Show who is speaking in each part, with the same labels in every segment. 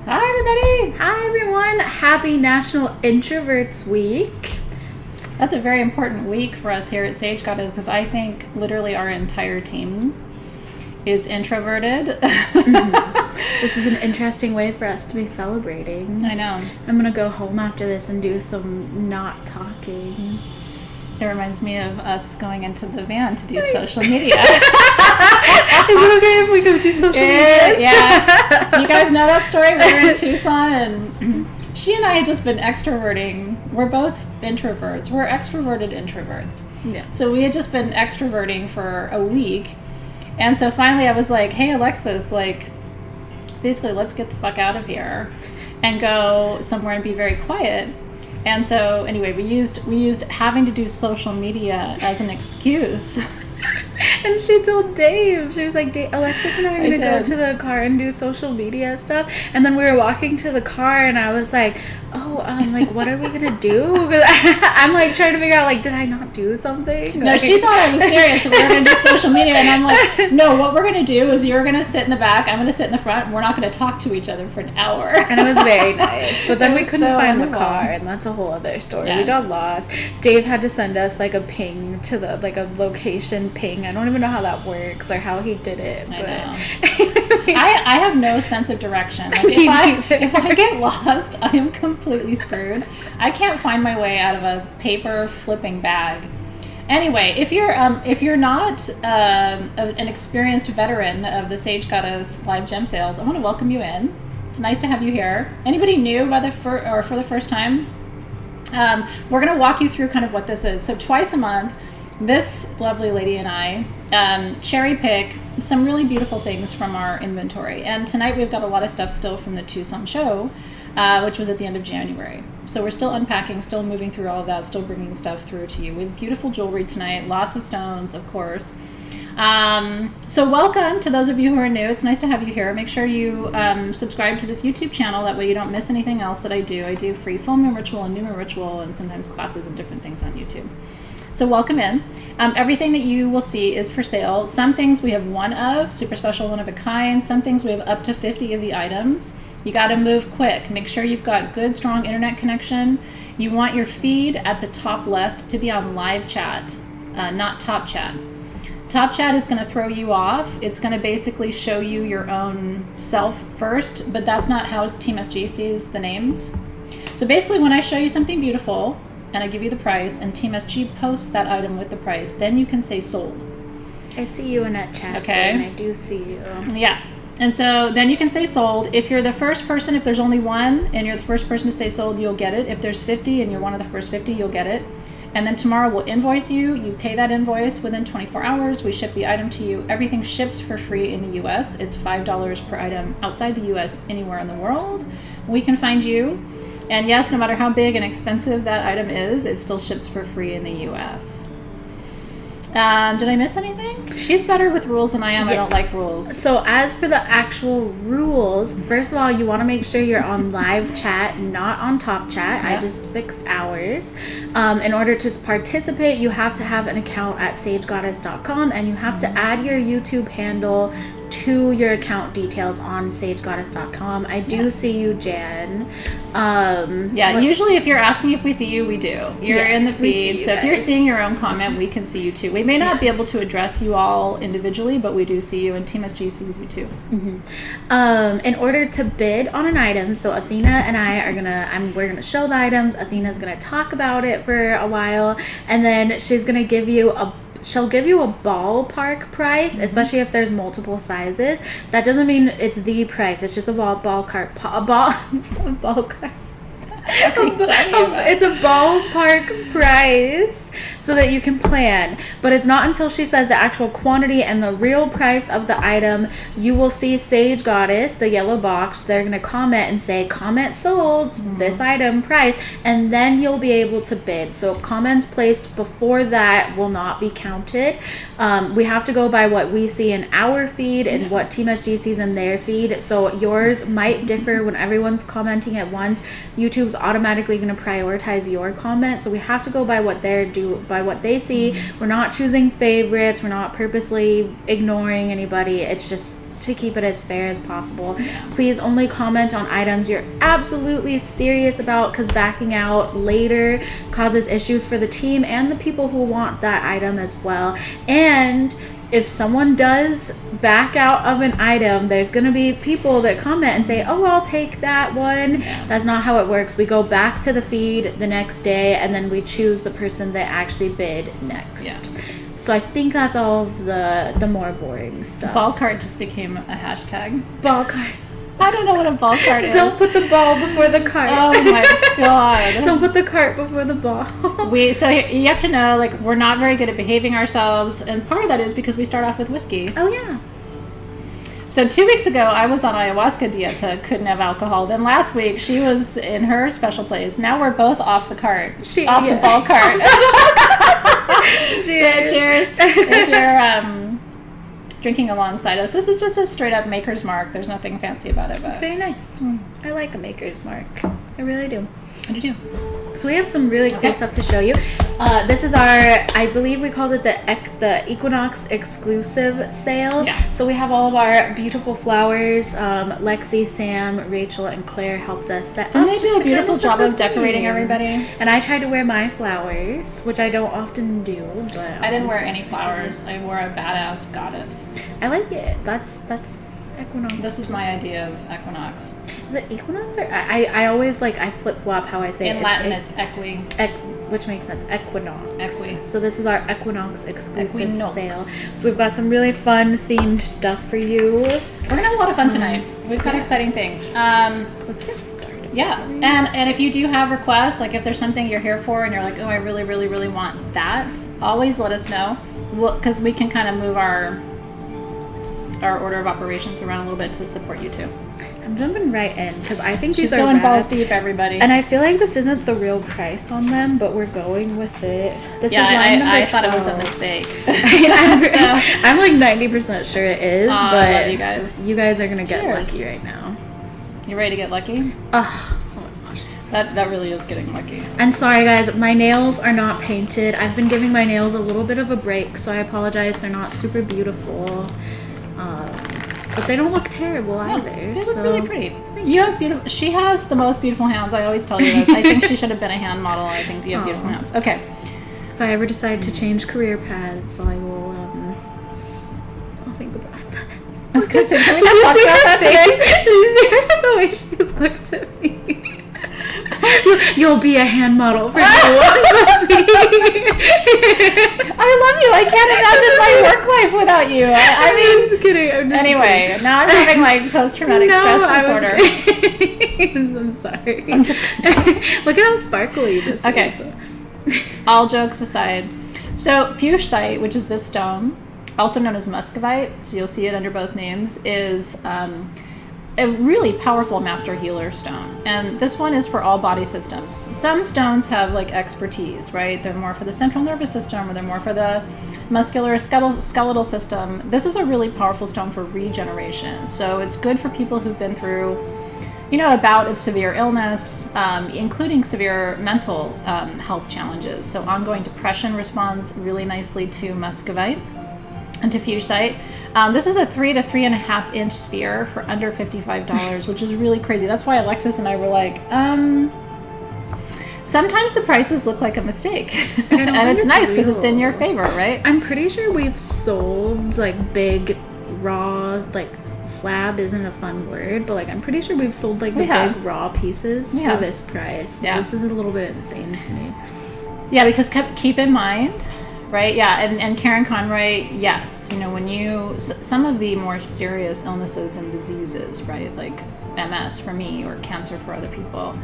Speaker 1: Hi, everybody.
Speaker 2: Hi, everyone. Happy National Introverts Week.
Speaker 1: That's a very important week for us here at Sage Goddess because I think literally our entire team is introverted.
Speaker 2: This is an interesting way for us to be celebrating.
Speaker 1: I know.
Speaker 2: I'm going to go home after this and do some not talking.
Speaker 1: It reminds me of us going into the van to do social media.
Speaker 2: Is it okay if we go do social media?
Speaker 1: Yeah. You guys know that story? We were in Tucson and she and I had just been extroverting. We're both introverts. We're extroverted introverts.
Speaker 2: Yeah.
Speaker 1: So we had just been extroverting for a week. And so finally I was like, hey, Alexys, like, basically let's get the fuck out of here and go somewhere and be very quiet. And so anyway, we used having to do social media as an excuse.
Speaker 2: And she told Dave, she was like, Alexys and I are going to go to the car and do social media stuff. And then we were walking to the car and I was like, like, what are we going to do? I'm like trying to figure out, like, did I not do something?
Speaker 1: No, she thought I was serious that we were going to do social media. And I'm like, no, what we're going to do is you're going to sit in the back, I'm going to sit in the front, and we're not going to talk to each other for an hour.
Speaker 2: And it was very nice. But then we couldn't find the car,
Speaker 1: wonderful.
Speaker 2: and that's a whole other story.
Speaker 1: Yeah.
Speaker 2: We got lost. Dave had to send us, like, a ping to the, like, a location ping. I don't even know how that works or how he did it.
Speaker 1: I
Speaker 2: but
Speaker 1: know. I have no sense of direction. Like if I get lost, I am completely screwed. I can't find my way out of a paper flipping bag. Anyway, if you're not an experienced veteran of the Sage Goddess live gem sales, I want to welcome you in. It's nice to have you here. Anybody new for the first time? We're going to walk you through kind of what this is. So twice a month, this lovely lady and I cherry pick some really beautiful things from our inventory. And tonight we've got a lot of stuff still from the Tucson show, which was at the end of January. So we're still unpacking, still moving through all of that, still bringing stuff through to you. We have beautiful jewelry tonight, lots of stones, of course. So welcome to those of you who are new. It's nice to have you here. Make sure you subscribe to this YouTube channel. That way you don't miss anything else that I do. I do free full moon ritual and new moon ritual and sometimes classes and different things on YouTube. So welcome in. Everything that you will see is for sale. Some things we have one of, super special, one of a kind. Some things we have up to 50 of the items. You got to move quick. Make sure you've got good, strong internet connection. You want your feed at the top left to be on live chat, not top chat. Top chat is going to throw you off. It's going to basically show you your own self first, but that's not how Team SG sees the names. So basically when I show you something beautiful, and I give you the price, and Team SG posts that item with the price, then you can say sold.
Speaker 2: I see you in that chat.
Speaker 1: Okay.
Speaker 2: And I do see you.
Speaker 1: Yeah. And so then you can say sold. If you're the first person, if there's only one, and you're the first person to say sold, you'll get it. If there's 50 and you're one of the first 50, you'll get it. And then tomorrow we'll invoice you. You pay that invoice within 24 hours. We ship the item to you. Everything ships for free in the U.S. It's $5 per item outside the U.S. anywhere in the world. We can find you. And yes, no matter how big and expensive that item is, it still ships for free in the U.S. Did I miss anything? She's better with rules than I am. Yes. I don't like rules.
Speaker 2: So as for the actual rules, first of all, you want to make sure you're on live chat, not on top chat. Yep. I just fixed ours. In order to participate, you have to have an account at sagegoddess.com, and you have to add your YouTube handle to your account details on sagegoddess.com. I do see you, Jan.
Speaker 1: Usually if you're asking if we see you, we do. You're in the feed, so if you're seeing your own comment, we can see you too. We may not be able to address you all individually, but we do see you, and Team SG sees you too.
Speaker 2: Mm-hmm. In order to bid on an item, so Athena and I are we're gonna show the items. Athena's gonna talk about it for a while, and then she's gonna give you she'll give you a ballpark price, especially if there's multiple sizes. That doesn't mean it's the price. It's just a ballpark. It's a ballpark price so that you can plan, but it's not until she says the actual quantity and the real price of the item. You will see Sage Goddess, the yellow box. They're going to comment and say comment sold, this item price, and then you'll be able to bid. So comments placed before that will not be counted. We have to go by what we see in our feed and what Team SG sees in their feed. So yours might differ when everyone's commenting at once. YouTube's automatically going to prioritize your comment, so we have to go by what they see. We're not choosing favorites, we're not purposely ignoring anybody. It's just to keep it as fair as possible. Please only comment on items you're absolutely serious about, because backing out later causes issues for the team and the people who want that item as well. And if someone does back out of an item, there's going to be people that comment and say, oh, I'll take that one. That's not how it works. We go back to the feed the next day, and then we choose the person that actually bid next. So I think that's all of the more boring stuff.
Speaker 1: Ball cart just became a hashtag.
Speaker 2: Ball cart.
Speaker 1: I don't know what a ball cart is.
Speaker 2: Don't put the ball before the cart.
Speaker 1: Oh my god.
Speaker 2: Don't put the cart before the ball.
Speaker 1: So you have to know, like, we're not very good at behaving ourselves, and part of that is because we start off with whiskey.
Speaker 2: Oh yeah.
Speaker 1: So 2 weeks ago, I was on ayahuasca dieta, couldn't have alcohol. Then last week, she was in her special place. Now we're both off the cart, the ball cart.
Speaker 2: Cheers.
Speaker 1: So cheers. If you're drinking alongside us, this is just a straight up Maker's Mark. There's nothing fancy about it. But
Speaker 2: it's very nice. I like a Maker's Mark. I really do.
Speaker 1: What do you do?
Speaker 2: So we have some really cool stuff to show you. This is our, I believe we called it the Equinox exclusive sale. So we have all of our beautiful flowers. Lexi, Sam, Rachel, and Claire helped us set up.
Speaker 1: Didn't they do a beautiful job of decorating everybody?
Speaker 2: And I tried to wear my flowers, which I don't often do. But
Speaker 1: I didn't wear any flowers. I wore a badass goddess.
Speaker 2: I like it. That's Equinox.
Speaker 1: This is my idea of Equinox.
Speaker 2: Is it Equinox or I always I flip-flop how I say it.
Speaker 1: In Latin it's
Speaker 2: which makes sense. Equinox.
Speaker 1: Equi.
Speaker 2: So this is our Equinox exclusive
Speaker 1: Equinox
Speaker 2: sale. So we've got some really fun themed stuff for you.
Speaker 1: We're gonna have a lot of fun tonight. We've got exciting things.
Speaker 2: So let's get started.
Speaker 1: Yeah, and if you do have requests, like if there's something you're here for and you're like, oh, I really, really, really want that, always let us know, because we can kind of move our order of operations around a little bit to support you too.
Speaker 2: I'm jumping right in because I think
Speaker 1: She's
Speaker 2: these are
Speaker 1: going
Speaker 2: rad.
Speaker 1: balls deep, everybody.
Speaker 2: And I feel like this isn't the real price on them, but we're going with it. This is line number
Speaker 1: I thought
Speaker 2: 12.
Speaker 1: it was a mistake.
Speaker 2: I'm like 90% sure it is, but
Speaker 1: I love you guys.
Speaker 2: You guys are gonna get lucky right now.
Speaker 1: You ready to get lucky?
Speaker 2: Oh my gosh.
Speaker 1: That really is getting lucky.
Speaker 2: And sorry guys, my nails are not painted. I've been giving my nails a little bit of a break, so I apologize. They're not super beautiful. But they don't look terrible either.
Speaker 1: They look really pretty. You have beautiful. She has the most beautiful hands. I always tell you this. I think she should have been a hand model. I think you have beautiful hands. Okay.
Speaker 2: If I ever decide to change career paths, I will. I'll think about that.
Speaker 1: I was gonna say, can we not talk about that today?
Speaker 2: The way she looked at me. You'll be a hand model for no one but me.
Speaker 1: I love you. I can't imagine my work life without you. I mean,
Speaker 2: I'm just kidding.
Speaker 1: Anyway,
Speaker 2: kidding.
Speaker 1: now I'm having like post-traumatic stress disorder.
Speaker 2: I'm sorry.
Speaker 1: I'm just
Speaker 2: look at how sparkly this is. Though.
Speaker 1: All jokes aside, so fuchsite, which is this stone, also known as muscovite, so you'll see it under both names, is a really powerful master healer stone, and this one is for all body systems. Some stones have like expertise, right? They're more for the central nervous system, or they're more for the muscular skeletal system. This is a really powerful stone for regeneration, so it's good for people who've been through, a bout of severe illness, including severe mental health challenges. So ongoing depression responds really nicely to muscovite and to fuchsite. This is a 3 to 3.5 inch sphere for under $55, which is really crazy. That's why Alexis and I were like, sometimes the prices look like a mistake. And it's nice because it's in your favor, right?
Speaker 2: I'm pretty sure we've sold like big raw, like slab isn't a fun word, but like I'm pretty sure we've sold like the big raw pieces for this price. Yeah. This is a little bit insane to me.
Speaker 1: Yeah, because keep in mind, right? Yeah, and Karen Conroy, yes. When some of the more serious illnesses and diseases, right, like MS for me or cancer for other people,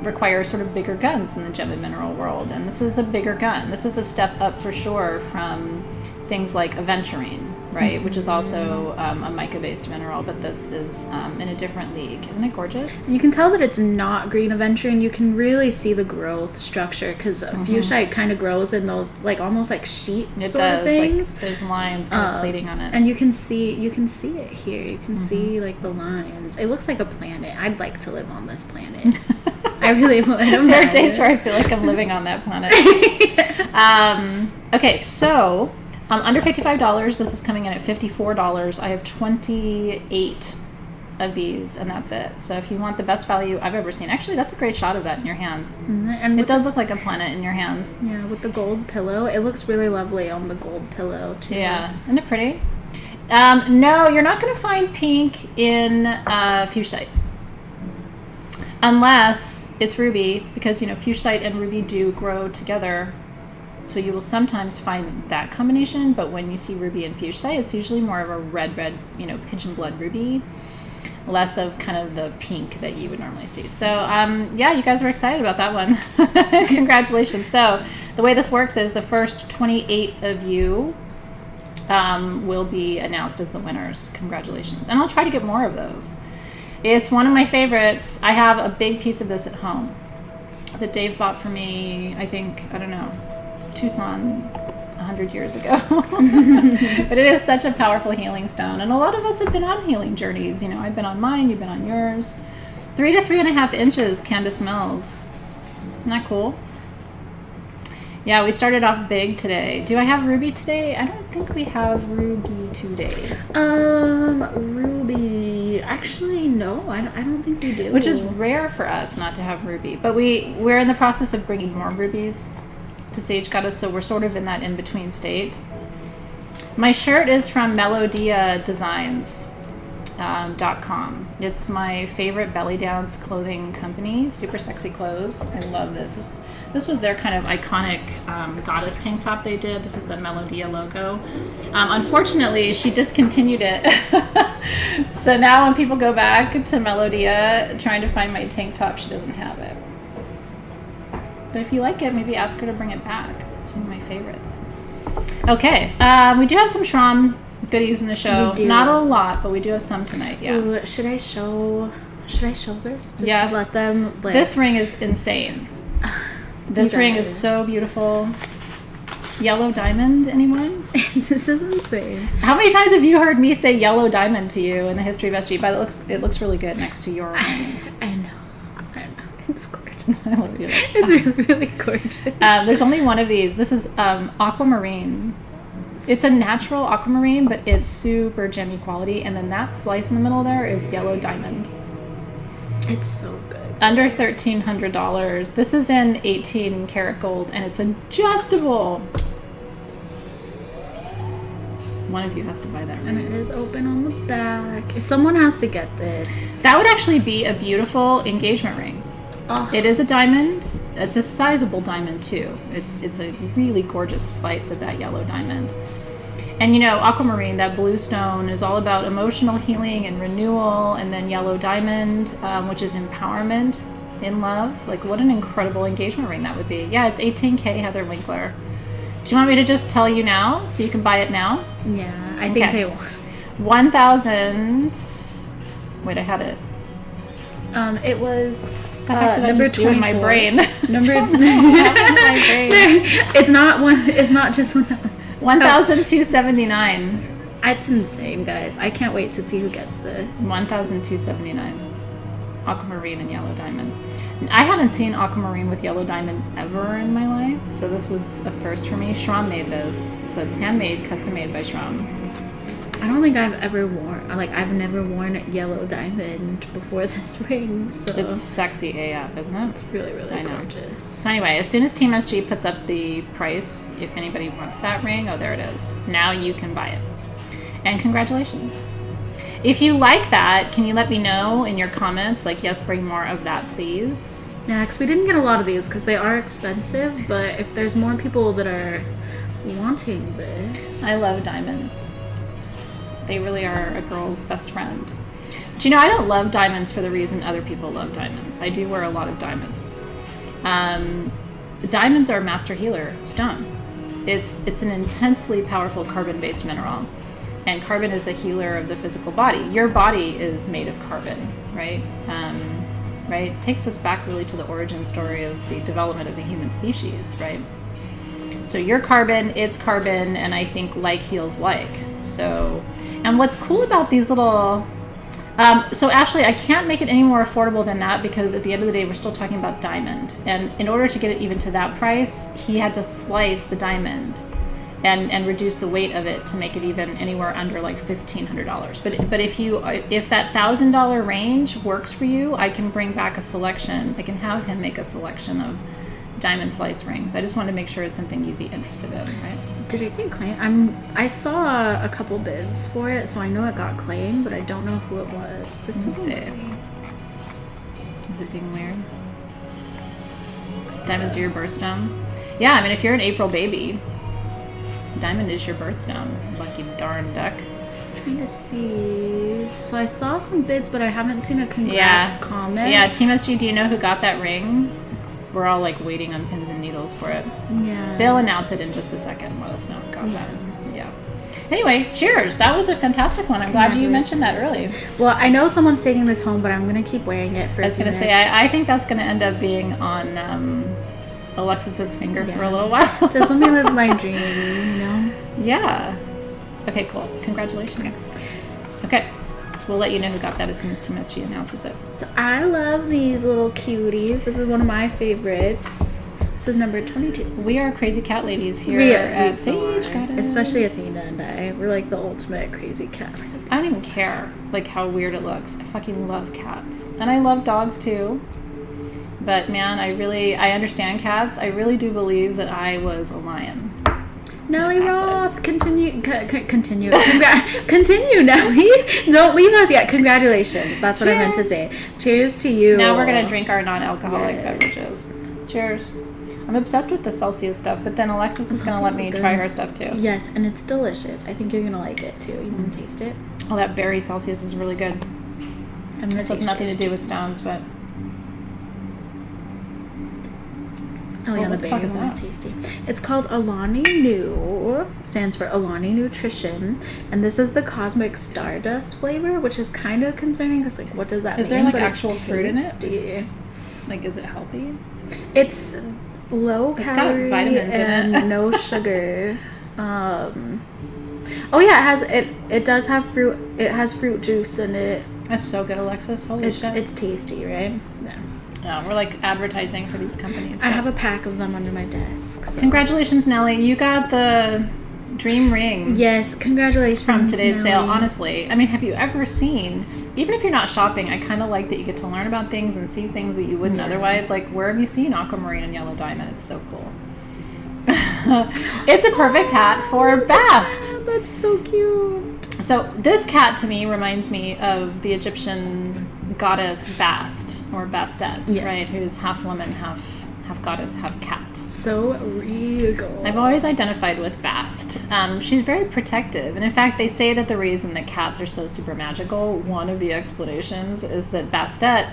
Speaker 1: require sort of bigger guns in the gem and mineral world. And this is a bigger gun. This is a step up for sure from things like aventurine, right, which is also a mica-based mineral, but this is in a different league. Isn't it gorgeous?
Speaker 2: You can tell that it's not green aventurine. You can really see the growth structure because fuchsite kind of grows in those like almost like sheet sort of things.
Speaker 1: Like, there's lines kind of plating on it,
Speaker 2: and you can see it here. You can see like the lines. It looks like a planet. I'd like to live on this planet. I really would.
Speaker 1: There are days where I feel like I'm living on that planet. Okay, so Under $55. This is coming in at $54. I have 28 of these, and that's it. So if you want the best value I've ever seen, actually, that's a great shot of that in your hands. And it does look like a planet in your hands.
Speaker 2: Yeah, with the gold pillow. It looks really lovely on the gold pillow, too.
Speaker 1: Yeah. Isn't it pretty? No, you're not going to find pink in fuchsite. Unless it's ruby, because, fuchsite and ruby do grow together. So you will sometimes find that combination, but when you see ruby and fuchsite, it's usually more of a red, pigeon blood ruby. Less of kind of the pink that you would normally see. So, yeah, you guys were excited about that one. Congratulations. So, the way this works is the first 28 of you will be announced as the winners. Congratulations. And I'll try to get more of those. It's one of my favorites. I have a big piece of this at home that Dave bought for me, I think, Tucson 100 years ago. But it is such a powerful healing stone, and a lot of us have been on healing journeys. I've been on mine, you've been on yours. 3 to 3.5 inches, Candace Mills. Isn't that cool? Yeah, we started off big today. Do I have ruby today? I don't think we have ruby today.
Speaker 2: Ruby. Actually, no, I don't think we do.
Speaker 1: Which is rare for us not to have ruby. But we're in the process of bringing more rubies to Sage Goddess, so we're sort of in that in-between state. My shirt is from melodiadesigns.com. It's my favorite belly dance clothing company. Super sexy clothes. I love this. This was their kind of iconic goddess tank top they did. This is the Melodia logo. Unfortunately, she discontinued it. So now when people go back to Melodia trying to find my tank top, she doesn't have it. But if you like it, maybe ask her to bring it back. It's one of my favorites. Okay, we do have some Shram goodies in the show. Not a lot, but we do have some tonight. Yeah.
Speaker 2: Ooh, should I show this? Just
Speaker 1: yes.
Speaker 2: Let them.
Speaker 1: This ring is insane. This ring is so beautiful. Yellow diamond, anyone?
Speaker 2: This is insane.
Speaker 1: How many times have you heard me say yellow diamond to you in the history of SG? But it looks really good next to your ring.
Speaker 2: I know. It's gorgeous.
Speaker 1: I love you.
Speaker 2: It's really, really gorgeous.
Speaker 1: There's only one of these. This is Aquamarine. It's a natural aquamarine, but it's super gemmy quality. And then that slice in the middle there is yellow diamond.
Speaker 2: It's so good.
Speaker 1: Under $1,300. This is in 18 karat gold, and it's adjustable. One of you has to buy that ring.
Speaker 2: And it is open on the back. Someone has to get this.
Speaker 1: That would actually be a beautiful engagement ring.
Speaker 2: Oh.
Speaker 1: It is a diamond. It's a sizable diamond too. It's a really gorgeous slice of that yellow diamond. And aquamarine, that blue stone, is all about emotional healing and renewal. And then yellow diamond, which is empowerment in love. Like, what an incredible engagement ring that would be. Yeah, it's 18K, Heather Winkler. Do you want me to just tell you now so you can buy it now?
Speaker 2: Yeah, I think they want.
Speaker 1: 1,000. Wait, I had it.
Speaker 2: It was
Speaker 1: number 24 in my brain.
Speaker 2: Number. It's not just 1,000.
Speaker 1: 1,279.
Speaker 2: It's insane, guys. I can't wait to see who gets this.
Speaker 1: 1,279. Aquamarine and yellow diamond. I haven't seen aquamarine with yellow diamond ever in my life, so this was a first for me. Shram made this, so it's handmade, custom made by Shram.
Speaker 2: I don't think I've ever worn, I've never worn yellow diamond before this ring, so.
Speaker 1: It's sexy AF, isn't it?
Speaker 2: It's really, really gorgeous.
Speaker 1: So anyway, as soon as Team SG puts up the price, if anybody wants that ring, there it is. Now you can buy it. And congratulations. If you like that, can you let me know in your comments, yes, bring more of that, please?
Speaker 2: Yeah, because we didn't get a lot of these because they are expensive, but if there's more people that are wanting this.
Speaker 1: I love diamonds. They really are a girl's best friend. But I don't love diamonds for the reason other people love diamonds. I do wear a lot of diamonds. Diamonds are a master healer stone. It's an intensely powerful carbon-based mineral. And carbon is a healer of the physical body. Your body is made of carbon, right? Right? It takes us back really to the origin story of the development of the human species, right? So you're carbon, it's carbon, and I think like heals like. So, and what's cool about these little... so Ashley, I can't make it any more affordable than that because at the end of the day, we're still talking about diamond. And in order to get it even to that price, he had to slice the diamond and reduce the weight of it to make it even anywhere under like $1,500. But if that $1,000 range works for you, I can bring back a selection. I can have him make a selection of diamond slice rings. I just want to make sure it's something you'd be interested in, right?
Speaker 2: Did it get claimed? I saw a couple bids for it, so I know it got claimed, but I don't know who it was. This
Speaker 1: Let's see. Is it being weird? Diamonds are your birthstone. Yeah, I mean, if you're an April baby, diamond is your birthstone. Lucky darn duck.
Speaker 2: I'm trying to see. So I saw some bids, but I haven't seen a congrats comment.
Speaker 1: Yeah, Team SG, do you know who got that ring? We're all like waiting on pins and needles for it.
Speaker 2: Yeah.
Speaker 1: They'll announce it in just a second. Let us know who got that. Yeah. Anyway, cheers. That was a fantastic one. I'm glad you mentioned that early.
Speaker 2: Well, I know someone's taking this home, but I'm going to keep wearing it for
Speaker 1: I was going to say, I think that's going to end up being on Alexis's finger for a little while.
Speaker 2: Just let me live my dream, you know?
Speaker 1: Yeah. Okay, cool. Congratulations. Okay. We'll let you know who got that as soon as Team SG announces it.
Speaker 2: So I love these little cuties. This is one of my favorites. This is number 22.
Speaker 1: We are crazy cat ladies here at Sage Goddess.
Speaker 2: Especially Athena and I. We're like the ultimate crazy cat.
Speaker 1: I don't even care like how weird it looks. I fucking love cats. And I love dogs too. But man, I understand cats. I really do believe that I was a lion.
Speaker 2: Nellie Roth, continue, continue, Nellie. Don't leave us yet. Congratulations. That's what I meant to say. Cheers to you.
Speaker 1: Now we're going to drink our non-alcoholic beverages. Cheers. I'm obsessed with the Celsius stuff, but then Alexis is going to let me try her stuff too.
Speaker 2: Yes, and it's delicious. I think you're going to like it too. You want to taste it?
Speaker 1: Oh, that berry Celsius is really good.
Speaker 2: I'm going
Speaker 1: to has nothing to do with stones, but...
Speaker 2: Oh yeah, the berry one is tasty. It's called Alani Nu. Stands for Alani Nutrition, and this is the Cosmic Stardust flavor, which is kind of concerning because like, what does that mean?
Speaker 1: Is there like actual fruit in it? Like, is it healthy?
Speaker 2: It's low calorie.
Speaker 1: It's got vitamins
Speaker 2: and
Speaker 1: in it.
Speaker 2: No sugar. Oh yeah, it does have fruit. It has fruit juice in it.
Speaker 1: That's so good, Alexis. Holy shit.
Speaker 2: It's tasty, right? Yeah.
Speaker 1: Yeah, we're like advertising for these companies.
Speaker 2: I have a pack of them under my desk. So.
Speaker 1: Congratulations, Nellie. You got the dream ring.
Speaker 2: Yes, congratulations.
Speaker 1: From today's
Speaker 2: Nellie.
Speaker 1: sale, honestly. I mean, have you ever seen, even if you're not shopping, I kind of like that you get to learn about things and see things that you wouldn't otherwise. Like, where have you seen Aquamarine and Yellow Diamond? It's so cool. It's a perfect hat for Bast.
Speaker 2: That's so cute.
Speaker 1: So this cat to me reminds me of the Egyptian goddess Bast, or Bastet, right? Who's half woman, half goddess, half cat.
Speaker 2: So regal.
Speaker 1: I've always identified with Bast. She's very protective, and in fact, they say that the reason that cats are so super magical, one of the explanations is that Bastet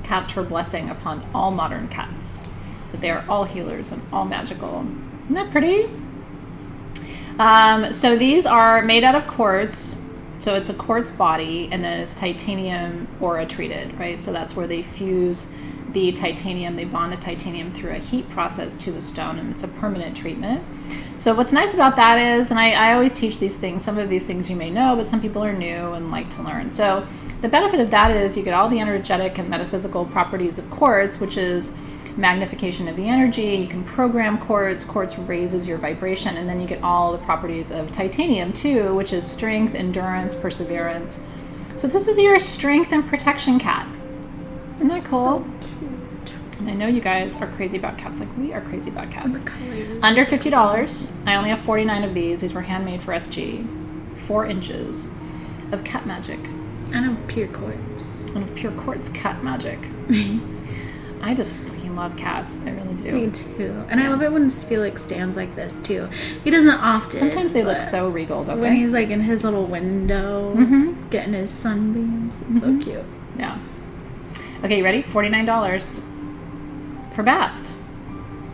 Speaker 1: cast her blessing upon all modern cats, that they are all healers and all magical. Isn't that pretty? So these are made out of quartz. So it's a quartz body, and then it's titanium aura treated, right? So that's where they fuse the titanium, they bond the titanium through a heat process to the stone, and it's a permanent treatment. So what's nice about that is, and I always teach these things, some of these things you may know, but some people are new and like to learn. So the benefit of that is you get all the energetic and metaphysical properties of quartz, which is magnification of the energy. You can program quartz. Quartz raises your vibration, and then you get all the properties of titanium too, which is strength, endurance, perseverance. So this is your strength and protection cat. Isn't that cool?
Speaker 2: So cute.
Speaker 1: And I know you guys are crazy about cats, like we are crazy about cats.
Speaker 2: The
Speaker 1: Under $50. I only have 49 of these. These were handmade for SG. 4 inches of cat magic.
Speaker 2: And of pure quartz.
Speaker 1: And of pure quartz cat magic. I just fucking love cats. I really do.
Speaker 2: Me too. And I love it when Felix stands like this too. He doesn't often.
Speaker 1: Sometimes they look so regal, don't
Speaker 2: when
Speaker 1: they?
Speaker 2: he's like in his little window, getting his sunbeams. It's so cute.
Speaker 1: Yeah. Okay, you ready? $49 for Bast.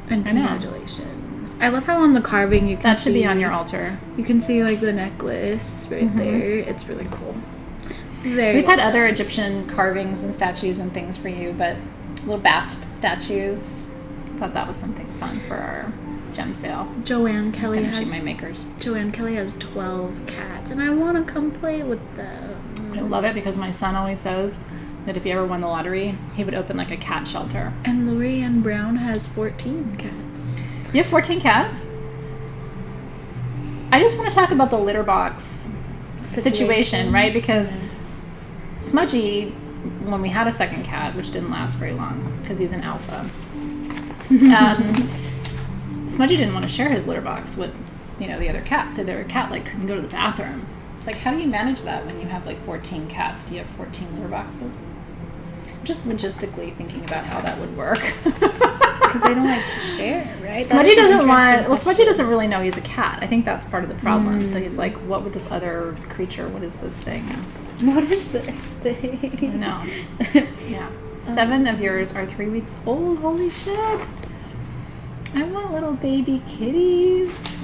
Speaker 2: And congratulations. I love how on the carving you can
Speaker 1: that should be on your altar.
Speaker 2: You can see like the necklace right there. It's really cool.
Speaker 1: We've had other Egyptian carvings and statues and things for you, but little Bast statues. Thought that was something fun for our gem sale.
Speaker 2: Joanne Kelly has
Speaker 1: my makers.
Speaker 2: Joanne Kelly has 12 cats, and I want to come play with them.
Speaker 1: I love it because my son always says that if he ever won the lottery, he would open like a cat shelter.
Speaker 2: And Lorianne Brown has 14 cats.
Speaker 1: You have 14 cats? I just want to talk about the litter box situation, right? Because Smudgy, when we had a second cat, which didn't last very long because he's an alpha, Smudgy didn't want to share his litter box with, the other cats. So the other cat couldn't go to the bathroom. It's like, how do you manage that when you have 14 cats? Do you have 14 litter boxes? I'm just logistically thinking about how that would work.
Speaker 2: Because they don't like to share, right?
Speaker 1: Smudgy doesn't really know he's a cat. I think that's part of the problem. So he's like, what with this other creature? What is this thing?
Speaker 2: What is this thing?
Speaker 1: No. Yeah. 7 of yours are 3 weeks old. Holy shit. I want little baby kitties.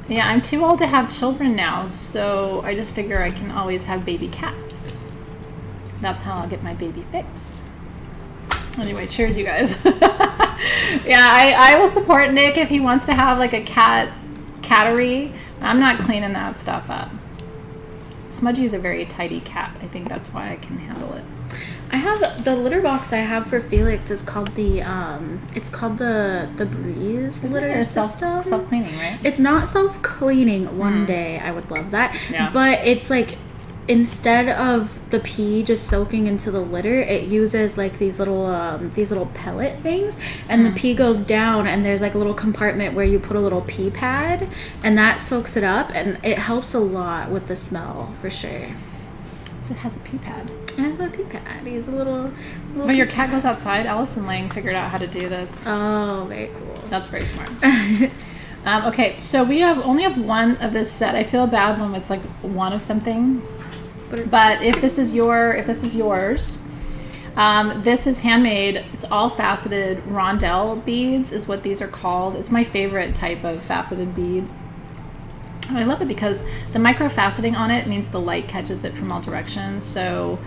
Speaker 1: Yeah, I'm too old to have children now, so I just figure I can always have baby cats. That's how I'll get my baby fix. Anyway, cheers, you guys. Yeah, I will support Nick if he wants to have a cattery. I'm not cleaning that stuff up. Smudgy is a very tidy cat. I think that's why I can handle it.
Speaker 2: I have the litter box I have for Felix is called the Breeze litter system.
Speaker 1: Self-cleaning, right?
Speaker 2: It's not self-cleaning. One day I would love that. Yeah. But it's instead of the pee just soaking into the litter, it uses these little pellet things, and the pee goes down, and there's a little compartment where you put a little pee pad, and that soaks it up, and it helps a lot with the smell for sure.
Speaker 1: So it has a pee pad.
Speaker 2: It has a pee pad. He's a little
Speaker 1: when your cat goes outside, Allison Lang figured out how to do this.
Speaker 2: Oh, very cool.
Speaker 1: That's very smart. Okay, so we only have one of this set. I feel bad when it's one of something. But if this is yours, this is handmade. It's all faceted rondelle beads is what these are called. It's my favorite type of faceted bead. I love it because the microfaceting on it means the light catches it from all directions. So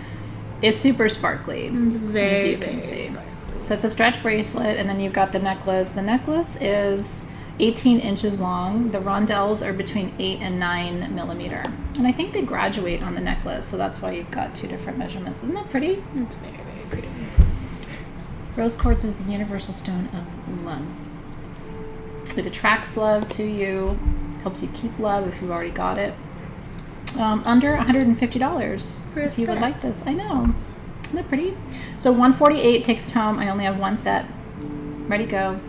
Speaker 1: it's super sparkly.
Speaker 2: It's very,
Speaker 1: as you can see. Sparkly. So it's a stretch bracelet, and then you've got the necklace. The necklace is 18 inches long. The rondelles are between 8 and 9 millimeter. And I think they graduate on the necklace, so that's why you've got 2 different measurements. Isn't that pretty?
Speaker 2: It's very, very pretty.
Speaker 1: Rose quartz is the universal stone of love. It attracts love to you, helps you keep love if you've already got it. Under $150 if you would like this. I know. Isn't that pretty? So $148 takes it home. I only have one set. Ready, go.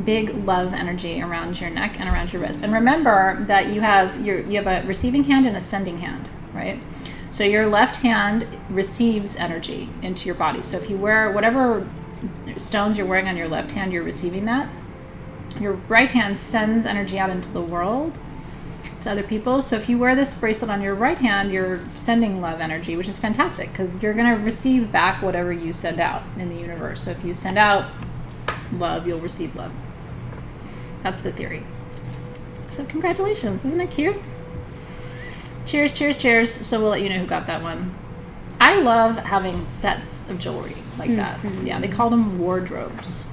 Speaker 1: Big love energy around your neck and around your wrist. And remember that you have a receiving hand and a sending hand, right? So your left hand receives energy into your body. So if you wear whatever stones you're wearing on your left hand, you're receiving that. Your right hand sends energy out into the world to other people. So if you wear this bracelet on your right hand, you're sending love energy, which is fantastic because you're going to receive back whatever you send out in the universe. So if you send out love, you'll receive love. That's the theory. So congratulations. Isn't it cute? Cheers, cheers, cheers. So we'll let you know who got that one. I love having sets of jewelry like that. Yeah, they call them wardrobes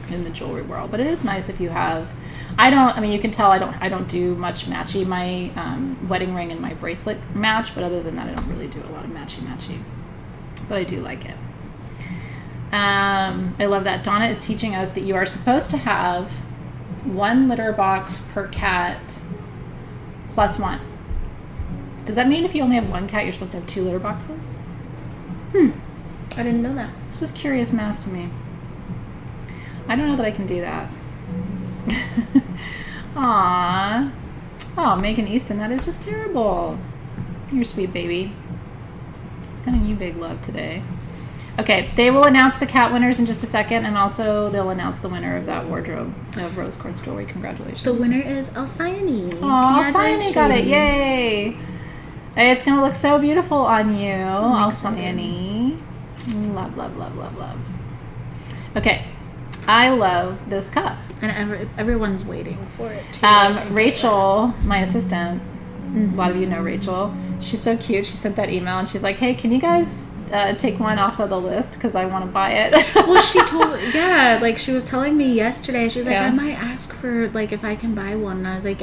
Speaker 1: in the jewelry world. But it is nice if you have... you can tell I don't do much matchy. My wedding ring and my bracelet match, but other than that, I don't really do a lot of matchy. But I do like it. I love that. Donna is teaching us that you are supposed to have 1 litter box per cat plus 1. Does that mean if you only have 1 cat, you're supposed to have 2 litter boxes?
Speaker 2: I didn't know that.
Speaker 1: This is curious math to me. I don't know that I can do that. Aww. Oh, Megan Easton, that is just terrible. You're sweet, baby. Sending you big love today. Okay, they will announce the cat winners in just a second, and also they'll announce the winner of that wardrobe of rose quartz jewelry. Congratulations.
Speaker 2: The winner is Alcyone.
Speaker 1: Oh, Alcyone got it. Yay. It's going to look so beautiful on you, Alcyone. Love, love, love, love, love. Okay, I love this cuff.
Speaker 2: And everyone's waiting for it, too.
Speaker 1: Rachel, my assistant, a lot of you know Rachel. She's so cute. She sent that email, and she's like, hey, can you guys... take one off of the list because I want to buy it.
Speaker 2: Well, she was telling me yesterday, she was like, I might ask for, if I can buy one. And I was like,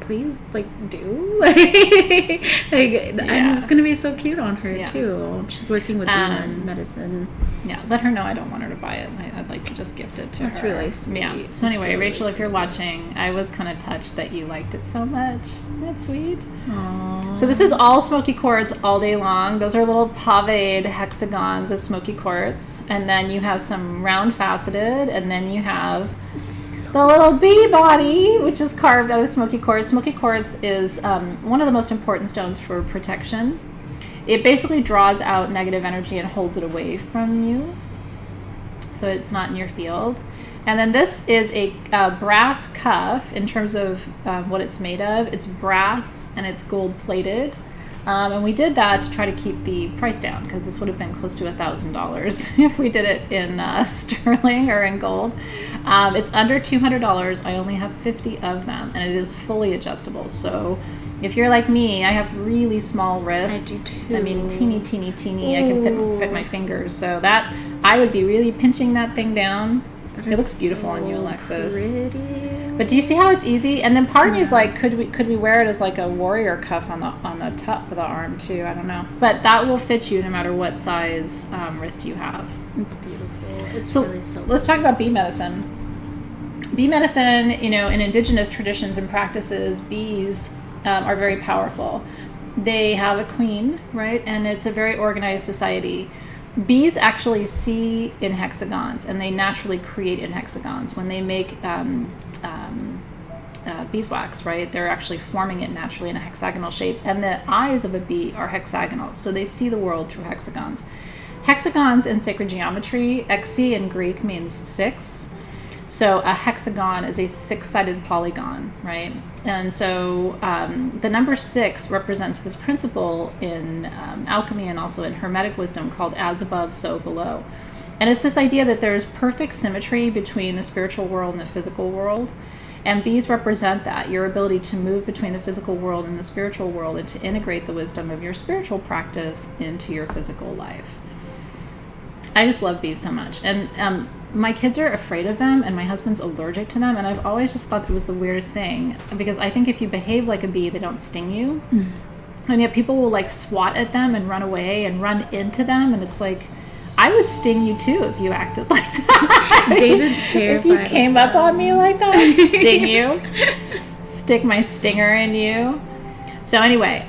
Speaker 2: please, like, do? And it's going to be so cute on her, too. She's working with demon medicine.
Speaker 1: Yeah, let her know I don't want her to buy it. I'd like to just gift it to her.
Speaker 2: That's really sweet.
Speaker 1: Yeah. So anyway, really Rachel, if you're watching, I was kind of touched that you liked it so much. That's sweet. Aww. So this is all Smoky Quartz all day long. Those are little paved hexagons of Smoky Quartz. And then you have some round faceted, and then you have the little bee body, which is carved out of Smoky Quartz. Smoky Quartz is one of the most important stones for protection. It basically draws out negative energy and holds it away from you, so it's not in your field. And then this is a brass cuff in terms of what it's made of. It's brass and it's gold plated. And we did that to try to keep the price down, because this would have been close to $1,000 if we did it in sterling or in gold. It's under $200. I only have 50 of them, and it is fully adjustable. So if you're like me, I have really small wrists.
Speaker 2: I do too.
Speaker 1: I mean, teeny. I can fit my fingers. So that I would be really pinching that thing down. It looks beautiful on you, Alexys.
Speaker 2: Pretty.
Speaker 1: But do you see how it's easy? And then part of me is like, could we wear it as like a warrior cuff on the top of the arm too? I don't know. But that will fit you no matter what size wrist you have.
Speaker 2: It's beautiful. It's really so.
Speaker 1: Let's talk about bee medicine. Bee medicine, in indigenous traditions and practices, bees are very powerful. They have a queen, right? And it's a very organized society. Bees actually see in hexagons, and they naturally create in hexagons. When they make beeswax, right, they're actually forming it naturally in a hexagonal shape, and the eyes of a bee are hexagonal, so they see the world through hexagons. Hexagons in sacred geometry, exi in Greek means 6. So a hexagon is a 6-sided polygon, right? And so the number 6 represents this principle in alchemy and also in Hermetic wisdom called as above, so below. And it's this idea that there's perfect symmetry between the spiritual world and the physical world. And bees represent that, your ability to move between the physical world and the spiritual world, and to integrate the wisdom of your spiritual practice into your physical life. I just love bees so much. And my kids are afraid of them, and my husband's allergic to them, and I've always just thought it was the weirdest thing, because I think if you behave like a bee, they don't sting you. And yet people will like swat at them and run away and run into them, and it's like, I would sting you too if you acted like that.
Speaker 2: David's terrified.
Speaker 1: If you came up on me like that, I'd sting you. Stick my stinger in you. So anyway,